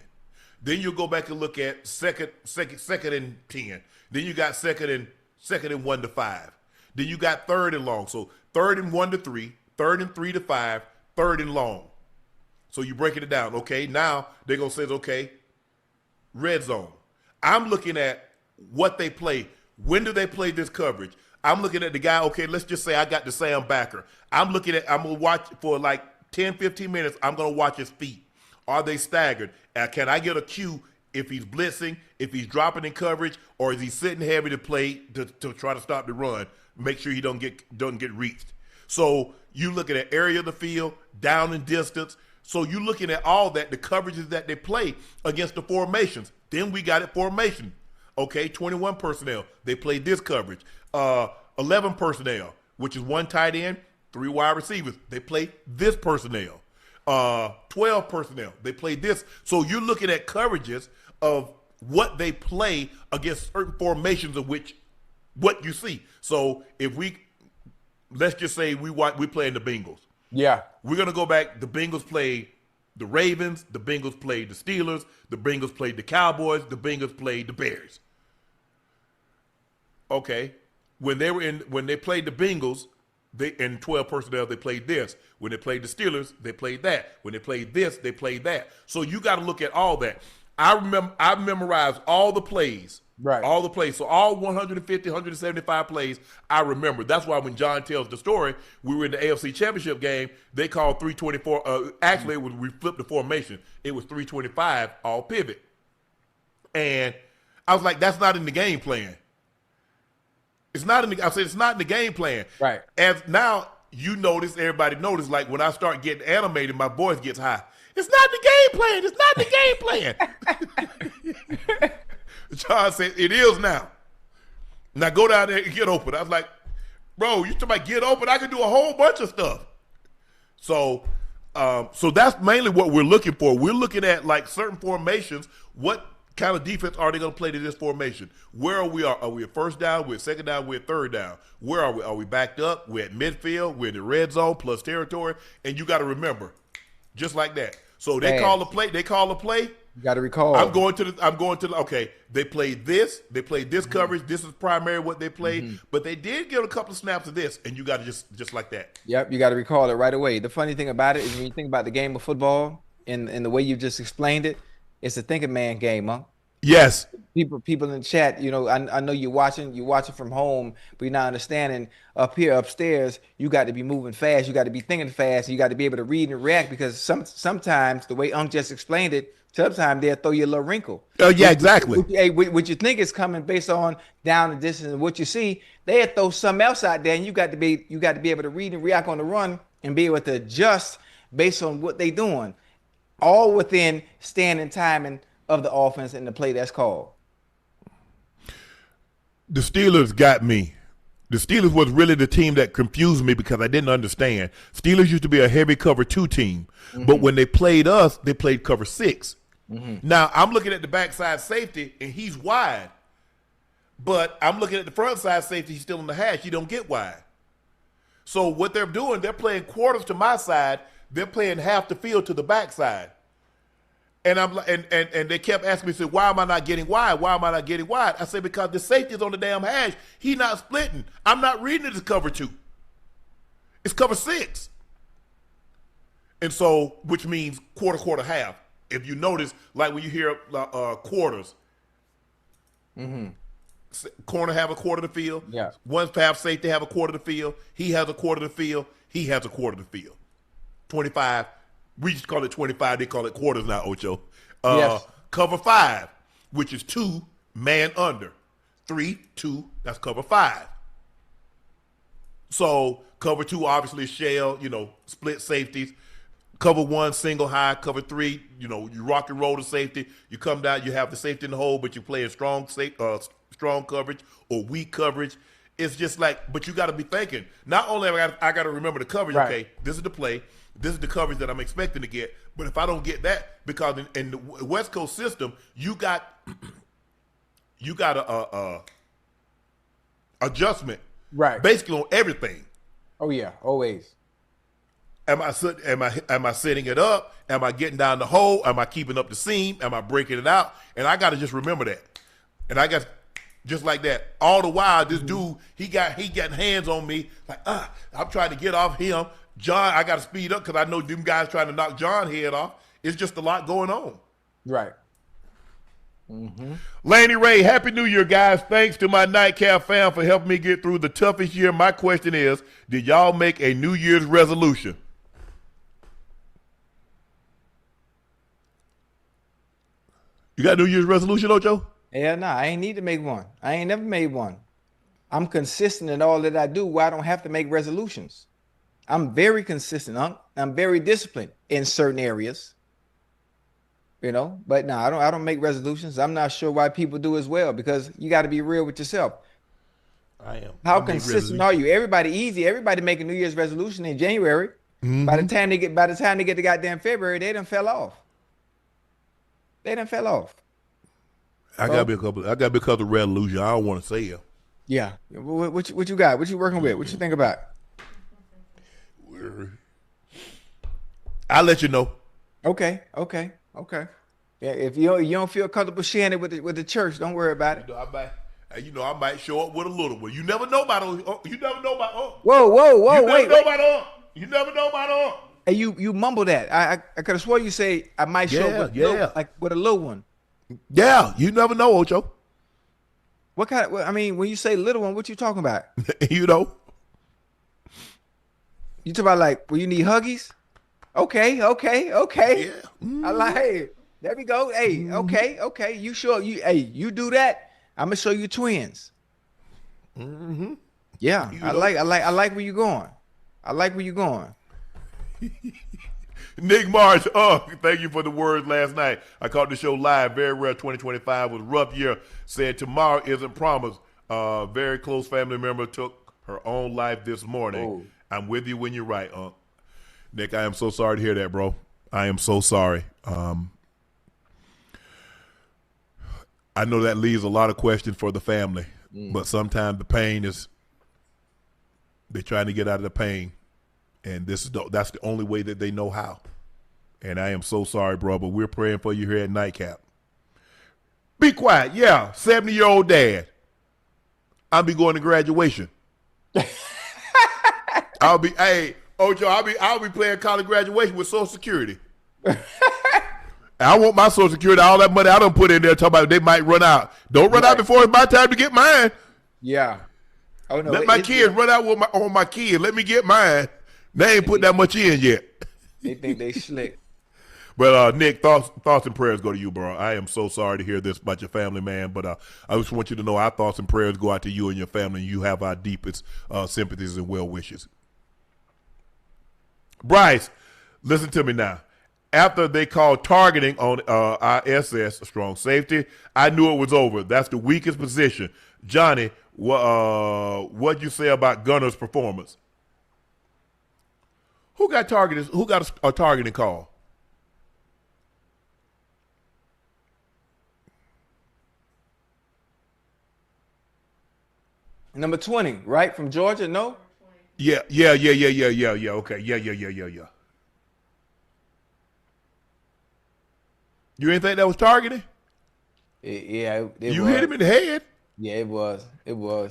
Then you'll go back and look at second and 10. Then you got second and 1 to 5. Then you got 3rd and long. So 3rd and 1 to 3, 3rd and 3 to 5, 3rd and long. So you breaking it down. Okay, now they're gonna say, okay, red zone. I'm looking at what they play. When do they play this coverage? I'm looking at the guy, okay, let's just say I got the Sam backer. I'm going to watch for like 10, 15 minutes. I'm going to watch his feet. Are they staggered? Can I get a cue if he's blitzing, if he's dropping in coverage, or is he sitting heavy to play to try to stop the run, make sure he don't get reached? So you looking at area of the field, down and distance. So you're looking at all that, the coverages that they play against the formations. Then we got it formation. Okay, 21 personnel. They played this coverage. 11 personnel, which is 1 tight end, 3 wide receivers. They play this personnel. 12 personnel. They play this. So you're looking at coverages of what they play against certain formations of which what you see. So if let's just say we playing the Bengals. Yeah. We're going to go back. The Bengals played the Ravens. The Bengals played the Steelers. The Bengals played the Cowboys. The Bengals played the Bears. Okay. When they played the Bengals, in 12 personnel, they played this. When they played the Steelers, they played that. When they played this, they played that. So you got to look at all that. I memorized all the plays. Right. All the plays. So all 150, 175 plays, I remember. That's why when John tells the story, we were in the AFC Championship game, they called 324. Actually, we flipped the formation. It was 325, all pivot. And I was like, that's not in the game plan. It's not in the game plan. Right. As now you notice, everybody notice, like when I start getting animated, my voice gets high. It's not the game plan. It's not the game plan. John said, it is now. Now go down there and get open. I was like, bro, you talking about get open? I can do a whole bunch of stuff. So that's mainly what we're looking for. We're looking at like certain formations. What kind of defense are they going to play to this formation? Where are we? Are we at first down? We're at second down? We're at third down? Where are we? Are we backed up? We're at midfield. We're in the red zone plus territory. And you got to remember, just like that. So they call a play. You got to recall. I'm going to the. Okay, they played this. They played this coverage. This is primarily what they played. But they did get a couple of snaps of this, and you got to just like that. Yep, you got to recall it right away. The funny thing about it is when you think about the game of football and the way you just explained it, it's a thinking man game, huh? Yes. People in the chat, I know you're watching from home, but you're not understanding up here upstairs, you got to be moving fast, you got to be thinking fast, you got to be able to read and react because sometimes the way Unc just explained it, sometimes they'll throw you a little wrinkle. Oh yeah, exactly. What you think is coming based on down the distance and what you see, they'll throw something else out there, and you got to be able to read and react on the run and be able to adjust based on what they're doing, all within standing timing of the offense and the play that's called. The Steelers got me. The Steelers was really the team that confused me because I didn't understand. Steelers used to be a heavy cover 2 team, but when they played us, they played cover 6. Now I'm looking at the backside safety and he's wide, but I'm looking at the front side safety. He's still in the hash. He don't get wide. So what they're doing, they're playing quarters to my side. They're playing half the field to the backside. And I'm and they kept asking me, said, why am I not getting wide? Why am I not getting wide? I said, because the safety is on the damn hash. He's not splitting. I'm not reading it as cover 2. It's cover 6. And so, which means quarter, half. If you notice, like when you hear quarters, corner have a quarter of the field. Yeah. One half safety have a quarter of the field. He has a quarter of the field. He has a quarter of the field. 25. We just call it 25. They call it quarters now, Ocho. Yes. Cover 5, which is 2 man under. 3, 2, that's cover 5. So cover 2 obviously is shell, split safeties. cover one, single high, cover three. You know, you rock and roll to safety. You come down, you have the safety in the hole, but you play in strong coverage or weak coverage. It's just like, but you got to be thinking. Not only I got to remember the coverage. Right. Okay, this is the play. This is the coverage that I'm expecting to get. But if I don't get that, because in the West Coast system, you got a adjustment, Right. basically on everything. Oh yeah, always. Am I setting it up? Am I getting down the hole? Am I keeping up the seam? Am I breaking it out? And I got to just remember that. And I got just like that. All the while, this dude, he got hands on me. Like, I'm trying to get off him. John, I got to speed up because I know them guys trying to knock John head off. It's just a lot going on. Right. Laney Ray, Happy New Year, guys. Thanks to my Nightcap fam for helping me get through the toughest year. My question is, did y'all make a New Year's resolution? You got a New Year's resolution, Ocho? Yeah, nah, I ain't need to make one. I ain't never made one. I'm consistent in all that I do where I don't have to make resolutions. I'm very consistent. I'm very disciplined in certain areas. You know, but no, I don't make resolutions. I'm not sure why people do as well, because you got to be real with yourself. I am. How consistent are you? Everybody make a New Year's resolution in January. By the time they get to goddamn February, they done fell off. I gotta be a couple of resolutions. I don't want to say it. Yeah. What you got? What you working with? What you think about? I'll let you know. Okay. Yeah, if you don't feel comfortable sharing it with the church, don't worry about it. I might show up with a little one. You never know about you never know about Whoa, wait. You never know about Hey, you mumble that. I could have swore you say I might show up with a little one. Yeah, you never know, Ocho. What kind of? I mean, when you say little one, what you talking about? You know. You talk about like, well, you need huggies? Okay. Yeah. I like it. There we go. Hey, okay. You sure you do that? I'm gonna show you twins. Yeah, I like where you going. Nick Marsh, thank you for the words last night. I caught the show live. Very rare. 2025 was a rough year. Said tomorrow isn't promised. Very close family member took her own life this morning. Oh. I'm with you when you're right, Nick, I am so sorry to hear that, bro. I am so sorry. I know that leaves a lot of questions for the family, but sometimes the pain is they're trying to get out of the pain, and that's the only way that they know how. And I am so sorry, bro, but we're praying for you here at Nightcap. Be quiet. Yeah, 70-year-old dad. I'll be going to graduation. I'll be playing college graduation with Social Security. I want my Social Security, all that money I don't put in there, talking about they might run out. Don't run out before it's my time to get mine. Yeah. Oh no. Let my kids run out on my kids. Let me get mine. They ain't put that much in yet. They think they slick. But Nick, thoughts and prayers go to you, bro. I am so sorry to hear this about your family, man. But I just want you to know our thoughts and prayers go out to you and your family. And you have our deepest sympathies and well wishes. Bryce, listen to me now. After they called targeting on our SS, a strong safety, I knew it was over. That's the weakest position. Johnny, what'd you say about Gunner's performance? Who got targeted? Who got a targeting call? Number 20, right? From Georgia, no? Yeah. Okay. Yeah. You didn't think that was targeting? Yeah, you hit him in the head. Yeah, it was.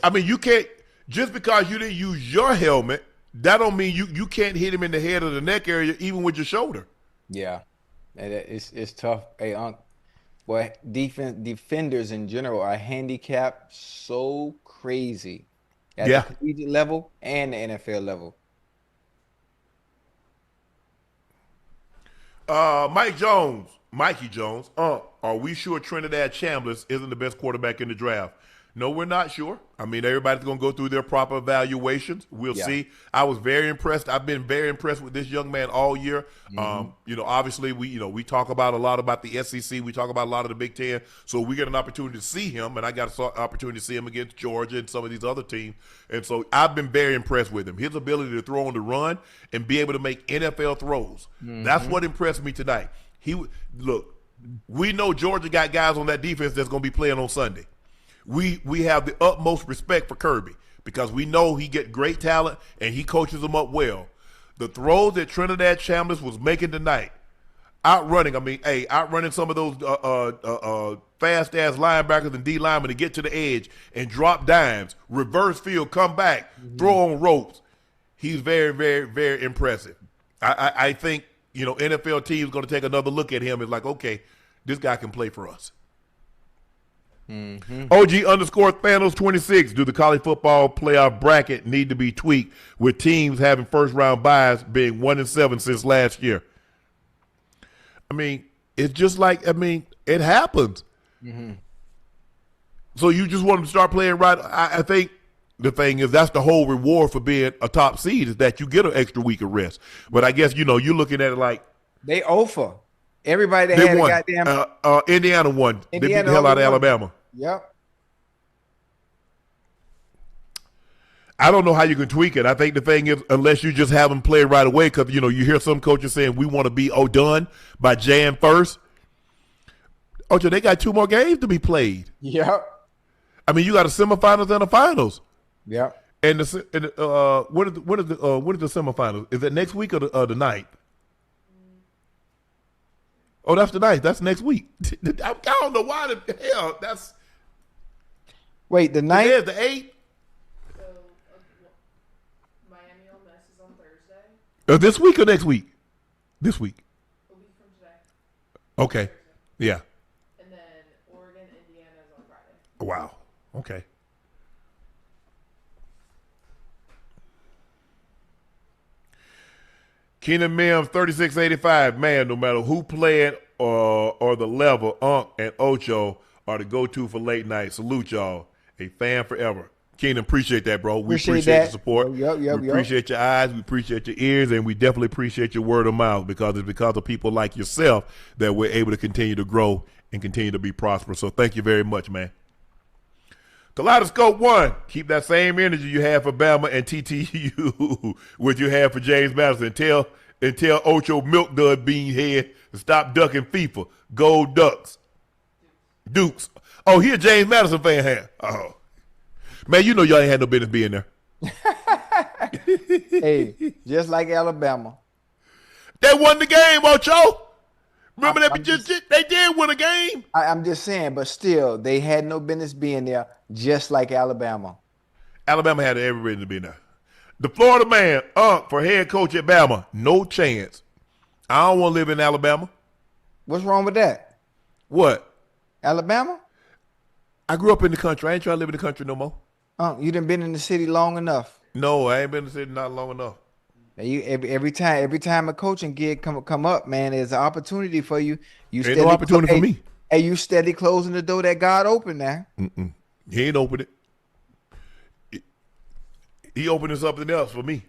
I mean, you can't, just because you didn't use your helmet, that don't mean you can't hit him in the head or the neck area, even with your shoulder. Yeah, and it's tough. Hey, boy, defenders in general are handicapped so crazy at the collegiate level and the NFL level. Mikey Jones, are we sure Trinidad Chambliss isn't the best quarterback in the draft? No, we're not sure. I mean, everybody's going to go through their proper evaluations. We'll see. I was very impressed. I've been very impressed with this young man all year. Obviously, we talk about a lot about the SEC. We talk about a lot of the Big Ten. So we get an opportunity to see him, and I got an opportunity to see him against Georgia and some of these other teams. And so I've been very impressed with him. His ability to throw on the run and be able to make NFL throws. That's what impressed me tonight. Look, we know Georgia got guys on that defense that's going to be playing on Sunday. We have the utmost respect for Kirby because we know he get great talent and he coaches them up well. The throws that Trinidad Chambliss was making tonight, outrunning some of those fast-ass linebackers and D linemen to get to the edge and drop dimes, reverse field, come back, throw on ropes. He's very, very, very impressive. I think, NFL teams going to take another look at him and like, okay, this guy can play for us. OG_Thanos 26. Do the college football playoff bracket need to be tweaked with teams having first round byes being 1-7 since last year? I mean, it's just like, it happens. So you just want them to start playing right. I think the thing is that's the whole reward for being a top seed is that you get an extra week of rest. But I guess, you're looking at it like. They offer. Everybody that had won. a goddamn. Indiana won. They beat the hell out of Alabama. Yep. I don't know how you can tweak it. I think the thing is, unless you just have them play right away, because, you hear some coaches saying we want to be done by Jan 1st. Ocho, they got 2 more games to be played. Yep. I mean, you got a semifinals and a finals. Yep. And when is the semifinals? Is it next week or the ninth? Oh, that's the ninth. That's next week. I don't know why the hell that's. Wait, the ninth? Yeah, the 8th. So, Miami Ole Miss is on Thursday. This week or next week? This week. A week from today. Okay. Yeah. And then Oregon, Indiana is on Friday. Wow. Okay. Keenan Mims 3685. Man, no matter who playing or the level, Unc and Ocho are the go-to for late night. Salute y'all. A fan forever. Keenan, appreciate that, bro. We appreciate the support. We appreciate your eyes. We appreciate your ears. And we definitely appreciate your word of mouth because it's because of people like yourself that we're able to continue to grow and continue to be prosperous. So thank you very much, man. Kaleidoscope 1. Keep that same energy you have for Bama and TTU, which you have for James Madison. Until Ocho milk dud bean head and stop ducking FIFA. Go Ducks. Dukes. Oh, he a James Madison fan here. Oh. Man, y'all ain't had no business being there. Hey, just like Alabama. They won the game, Ocho. Remember they did win a game. I'm just saying, but still, they had no business being there, just like Alabama. Alabama had every reason to be there. The Florida man, for head coach at Bama, no chance. I don't want to live in Alabama. What's wrong with that? What? Alabama? I grew up in the country. I ain't trying to live in the country no more. You done been in the city long enough. No, I ain't been in the city not long enough. And you every time a coaching gig come up, man, there's an opportunity for you. Ain't no opportunity for me. Hey, you steady closing the door that God opened now. He ain't opened it. He opened something else for me.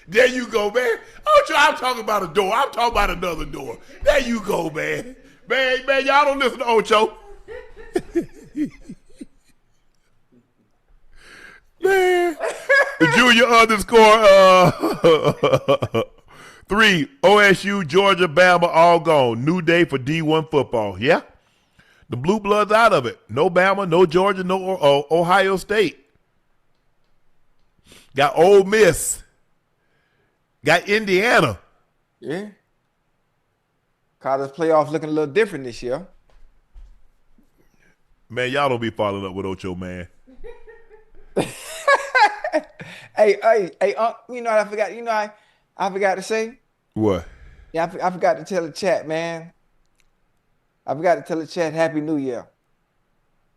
There you go, man. I'm talking about a door. I'm talking about another door. There you go, man. Man, y'all don't listen to Ocho. Man. Junior _ 3. OSU, Georgia, Bama, all gone. New day for D1 football. Yeah. The blue blood's out of it. No Bama, no Georgia, no Ohio State. Got Ole Miss. Got Indiana. Yeah. College playoffs looking a little different this year. Man, y'all don't be following up with Ocho, man. Hey, you know what I forgot? I forgot to say? What? Yeah, I forgot to tell the chat, man. I forgot to tell the chat Happy New Year.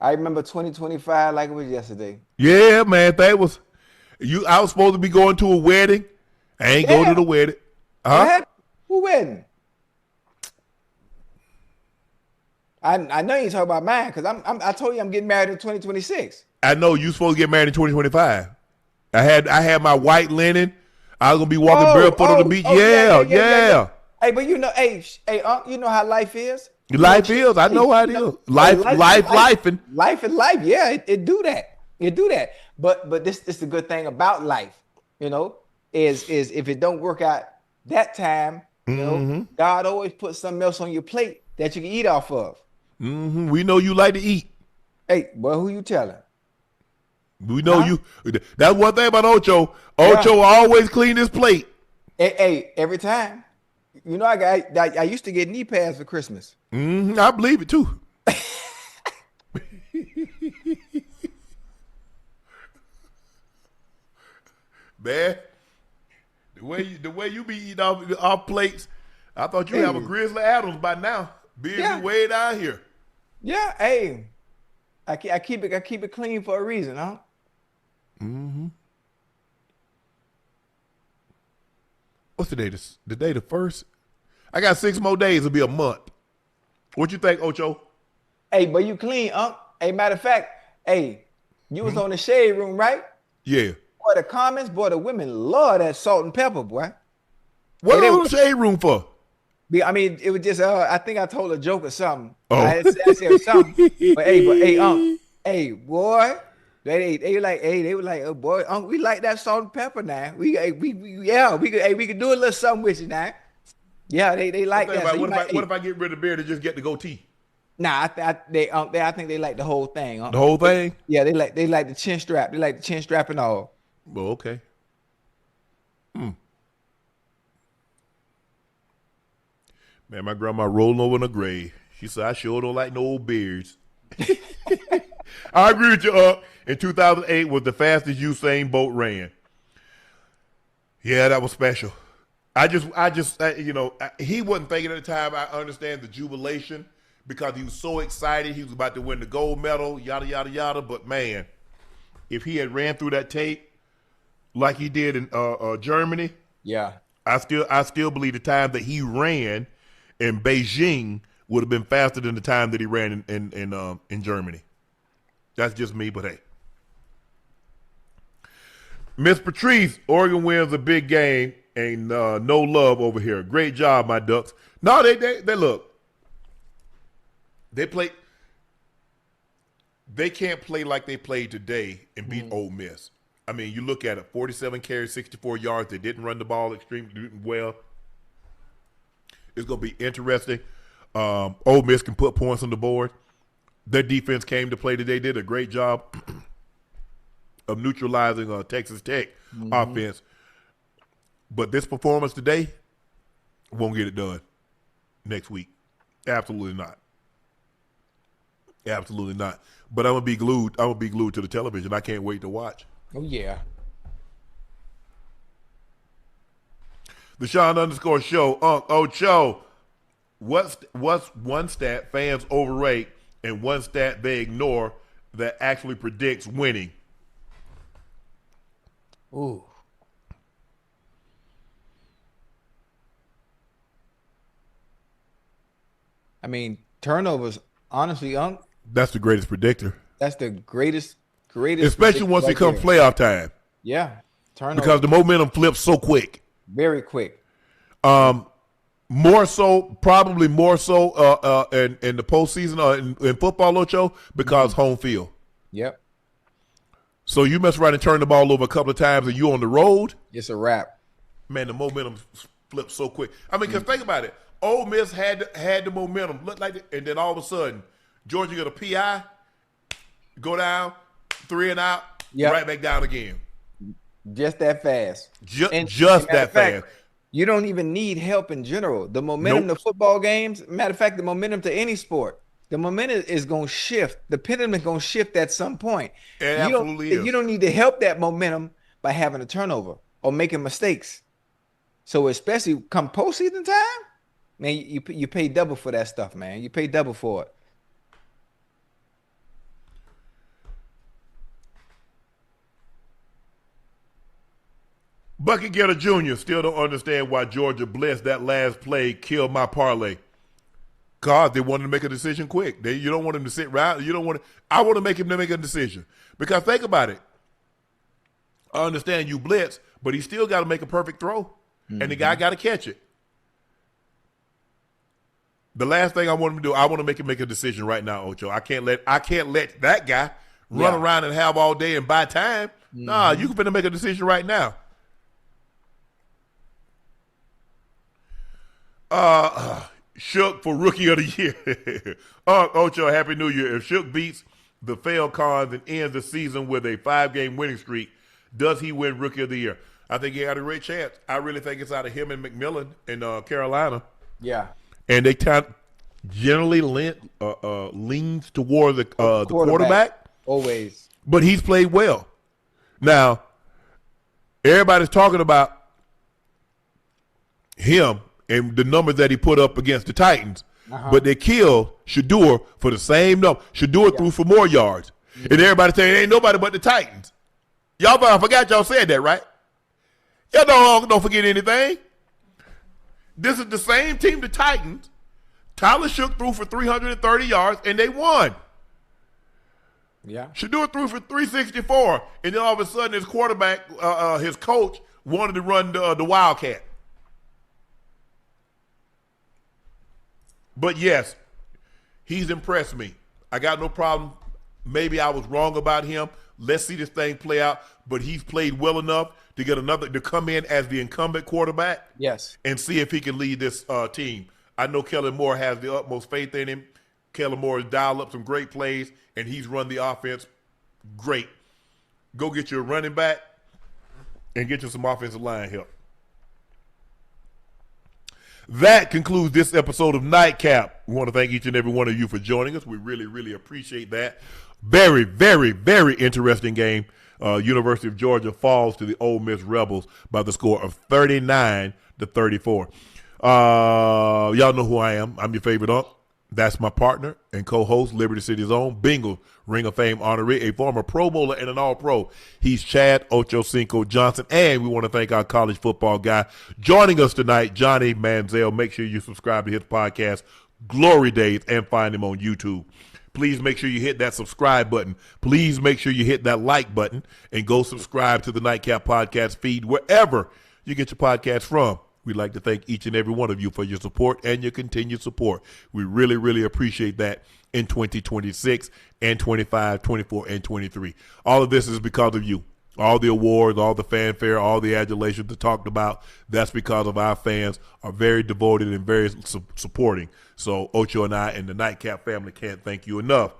I remember 2025 like it was yesterday. Yeah, man. I was supposed to be going to a wedding. I ain't going to the wedding. Huh? Who wedding? I know you ain't talking about mine because I told you I'm getting married in 2026. I know you supposed to get married in 2025. I had my white linen. I was gonna be walking barefoot on the beach. Yeah. Hey, but you know, hey, you know how life is. Life is. I know how it is. Life. Yeah, it do that. It do that. But this is the good thing about life. You know, is if it don't work out that time, you know, God always puts something else on your plate that you can eat off of. We know you like to eat. Hey, boy, who you telling? We know you. That's one thing about Ocho. Ocho always clean his plate. Hey, every time. You know, I used to get knee pads for Christmas. I believe it too. Man, the way you be eating off plates, I thought you have a Grizzly Adams by now. Being way down here. Yeah, hey, I keep it clean for a reason, huh? What's today? The day the first? I got 6 more days. It'll be a month. What you think, Ocho? Hey, but you clean, Hey, matter of fact, hey, you was on the shade room, right? Yeah. Boy, the comments, boy, the women love that salt and pepper, boy. What are the shade room for? I mean, it was just, I think I told a joke or something. Oh. I said something. But hey, boy. They were like, oh boy, we like that salt and pepper now. We could do a little something with you now. Yeah, they like that. So what if I get rid of the beard and just get the goatee? Nah, I think they like the whole thing. The whole thing? Yeah, they like the chin strap. They like the chin strap and all. Well, okay. Man, my grandma rolling over in her grave. She said, I sure don't like no old beards. I agree with you, in 2008 was the fastest Usain Bolt ran. Yeah, that was special. He wasn't thinking at the time. I understand the jubilation because he was so excited. He was about to win the gold medal, yada, yada, yada. But, man, if he had ran through that tape like he did in Germany, yeah, I still believe the time that he ran in Beijing would have been faster than the time that he ran in Germany. That's just me, but hey. Miss Patrice, Oregon wins a big game and no love over here. Great job, my Ducks. No, they look. They can't play like they played today and beat Ole Miss. I mean, you look at it, 47 carries, 64 yards. They didn't run the ball extremely well. It's going to be interesting. Ole Miss can put points on the board. Their defense came to play today, did a great job of neutralizing Texas Tech offense. But this performance today won't get it done next week. Absolutely not. Absolutely not. But I'm gonna be glued. I'm gonna be glued to the television. I can't wait to watch. Oh yeah. The Sean_show, Unc Ocho. What's one stat fans overrate and one stat they ignore that actually predicts winning? Ooh. I mean, turnovers, honestly, Unc. That's the greatest predictor. That's the greatest. Especially once it comes playoff time. Yeah. Turnovers. Because the momentum flips so quick. Very quick. Probably more so in the postseason or in football, Ocho, because home field. Yep. So you mess around and turn the ball over a couple of times and you on the road. It's a wrap. Man, the momentum flips so quick. I mean, because think about it. Ole Miss had the momentum, looked like it, and then all of a sudden, Georgia got a PI, go down, 3 and out, right back down again. Just that fast. Just that fast. You don't even need help in general. The momentum to football games, matter of fact, the momentum to any sport, the momentum is going to shift. The pendulum is going to shift at some point. It absolutely is. You don't need to help that momentum by having a turnover or making mistakes. So especially come postseason time, man, you pay double for that stuff, man. You pay double for it. Bucket Getter Jr. still don't understand why Georgia blessed that last play, killed my parlay. Cause they wanted to make a decision quick. You don't want him to sit around. You don't want to. I want to make him to make a decision because think about it. I understand you blitz, but he still got to make a perfect throw, and the guy got to catch it. The last thing I want him to do, I want to make him make a decision right now, Ocho. I can't let that guy run around and have all day and buy time. Nah, you can make a decision right now. Shook for Rookie of the Year. Ocho, Happy New Year. If Shook beats the Falcons and ends the season with a 5-game winning streak, does he win Rookie of the Year? I think he got a great chance. I really think it's out of him and McMillan in Carolina. Yeah. And they generally leans toward the quarterback. Always. But he's played well. Now, everybody's talking about him and the numbers that he put up against the Titans, but they killed Shador for the same number. Shador threw for more yards. And everybody saying, ain't nobody but the Titans. Y'all, I forgot y'all said that, right? Y'all don't forget anything. This is the same team, the Titans. Tyler Shook threw for 330 yards, and they won. Yeah. Shador threw for 364, and then all of a sudden his quarterback, his coach, wanted to run the Wildcat. But yes, he's impressed me. I got no problem. Maybe I was wrong about him. Let's see this thing play out. But he's played well enough to get to come in as the incumbent quarterback. Yes. And see if he can lead this team. I know Kellen Moore has the utmost faith in him. Kellen Moore has dialed up some great plays, and he's run the offense great. Go get you a running back and get you some offensive line help. That concludes this episode of Nightcap. We want to thank each and every one of you for joining us. We really, really appreciate that. Very, very, very interesting game. University of Georgia falls to the Ole Miss Rebels by the score of 39-34. Y'all know who I am. I'm your favorite Unc. That's my partner and co-host, Liberty City's own Bengals Ring of Fame honoree, a former Pro Bowler and an All-Pro. He's Chad Ochocinco Johnson, and we want to thank our college football guy joining us tonight, Johnny Manziel. Make sure you subscribe to his podcast, Glory Days, and find him on YouTube. Please make sure you hit that subscribe button. Please make sure you hit that like button and go subscribe to the Nightcap Podcast feed wherever you get your podcast from. We'd like to thank each and every one of you for your support and your continued support. We really, really appreciate that in 2026 and 25, 24, and 23. All of this is because of you. All the awards, all the fanfare, all the adulations that talked about, that's because of our fans are very devoted and very supporting. So Ocho and I and the Nightcap family can't thank you enough.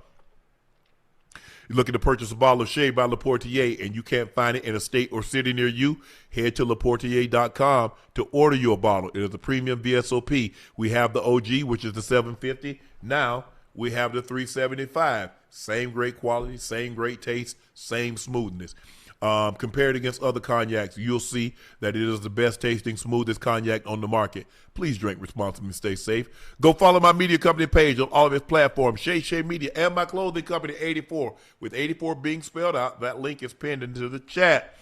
You're looking to purchase a bottle of Shea by Laportier and you can't find it in a state or city near you, head to Laportier.com to order you a bottle. It is a premium VSOP. We have the OG, which is the $750. Now we have the $375. Same great quality, same great taste, same smoothness. Compared against other cognacs, you'll see that it is the best tasting, smoothest cognac on the market. Please drink responsibly and stay safe. Go follow my media company page on all of its platforms, Shay Media, and my clothing company, 84, with 84 being spelled out. That link is pinned into the chat.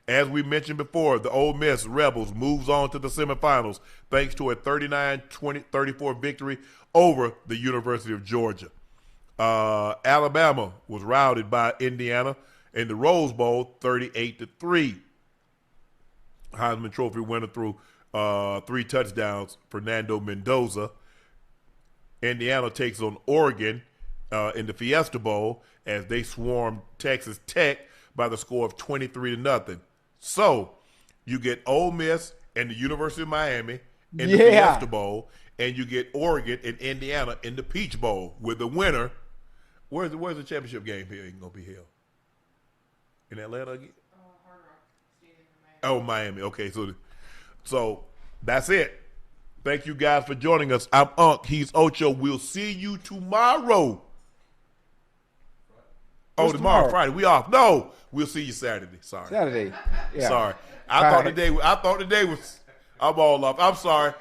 As we mentioned before, the Ole Miss Rebels moves on to the semifinals thanks to a 39-34 victory over the University of Georgia. Alabama was routed by Indiana in the Rose Bowl, 38-3. Heisman Trophy winner through 3 touchdowns, Fernando Mendoza. Indiana takes on Oregon in the Fiesta Bowl as they swarmed Texas Tech by the score of 23-0. So you get Ole Miss and the University of Miami in the Fiesta Bowl, and you get Oregon and Indiana in the Peach Bowl with the winner. Where's the championship game here going to be held? In Atlanta again? Hard Rock Stadium in Miami. Oh, Miami. Okay, so that's it. Thank you guys for joining us. I'm Unc. He's Ocho. We'll see you tomorrow. Oh, tomorrow, Friday. We off. No, we'll see you Saturday. Sorry. Saturday. Yeah. Sorry. I thought today was. I'm all off. I'm sorry.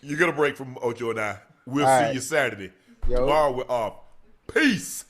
You get a break from Ocho and I. We'll see you Saturday. Tomorrow we're off. Peace.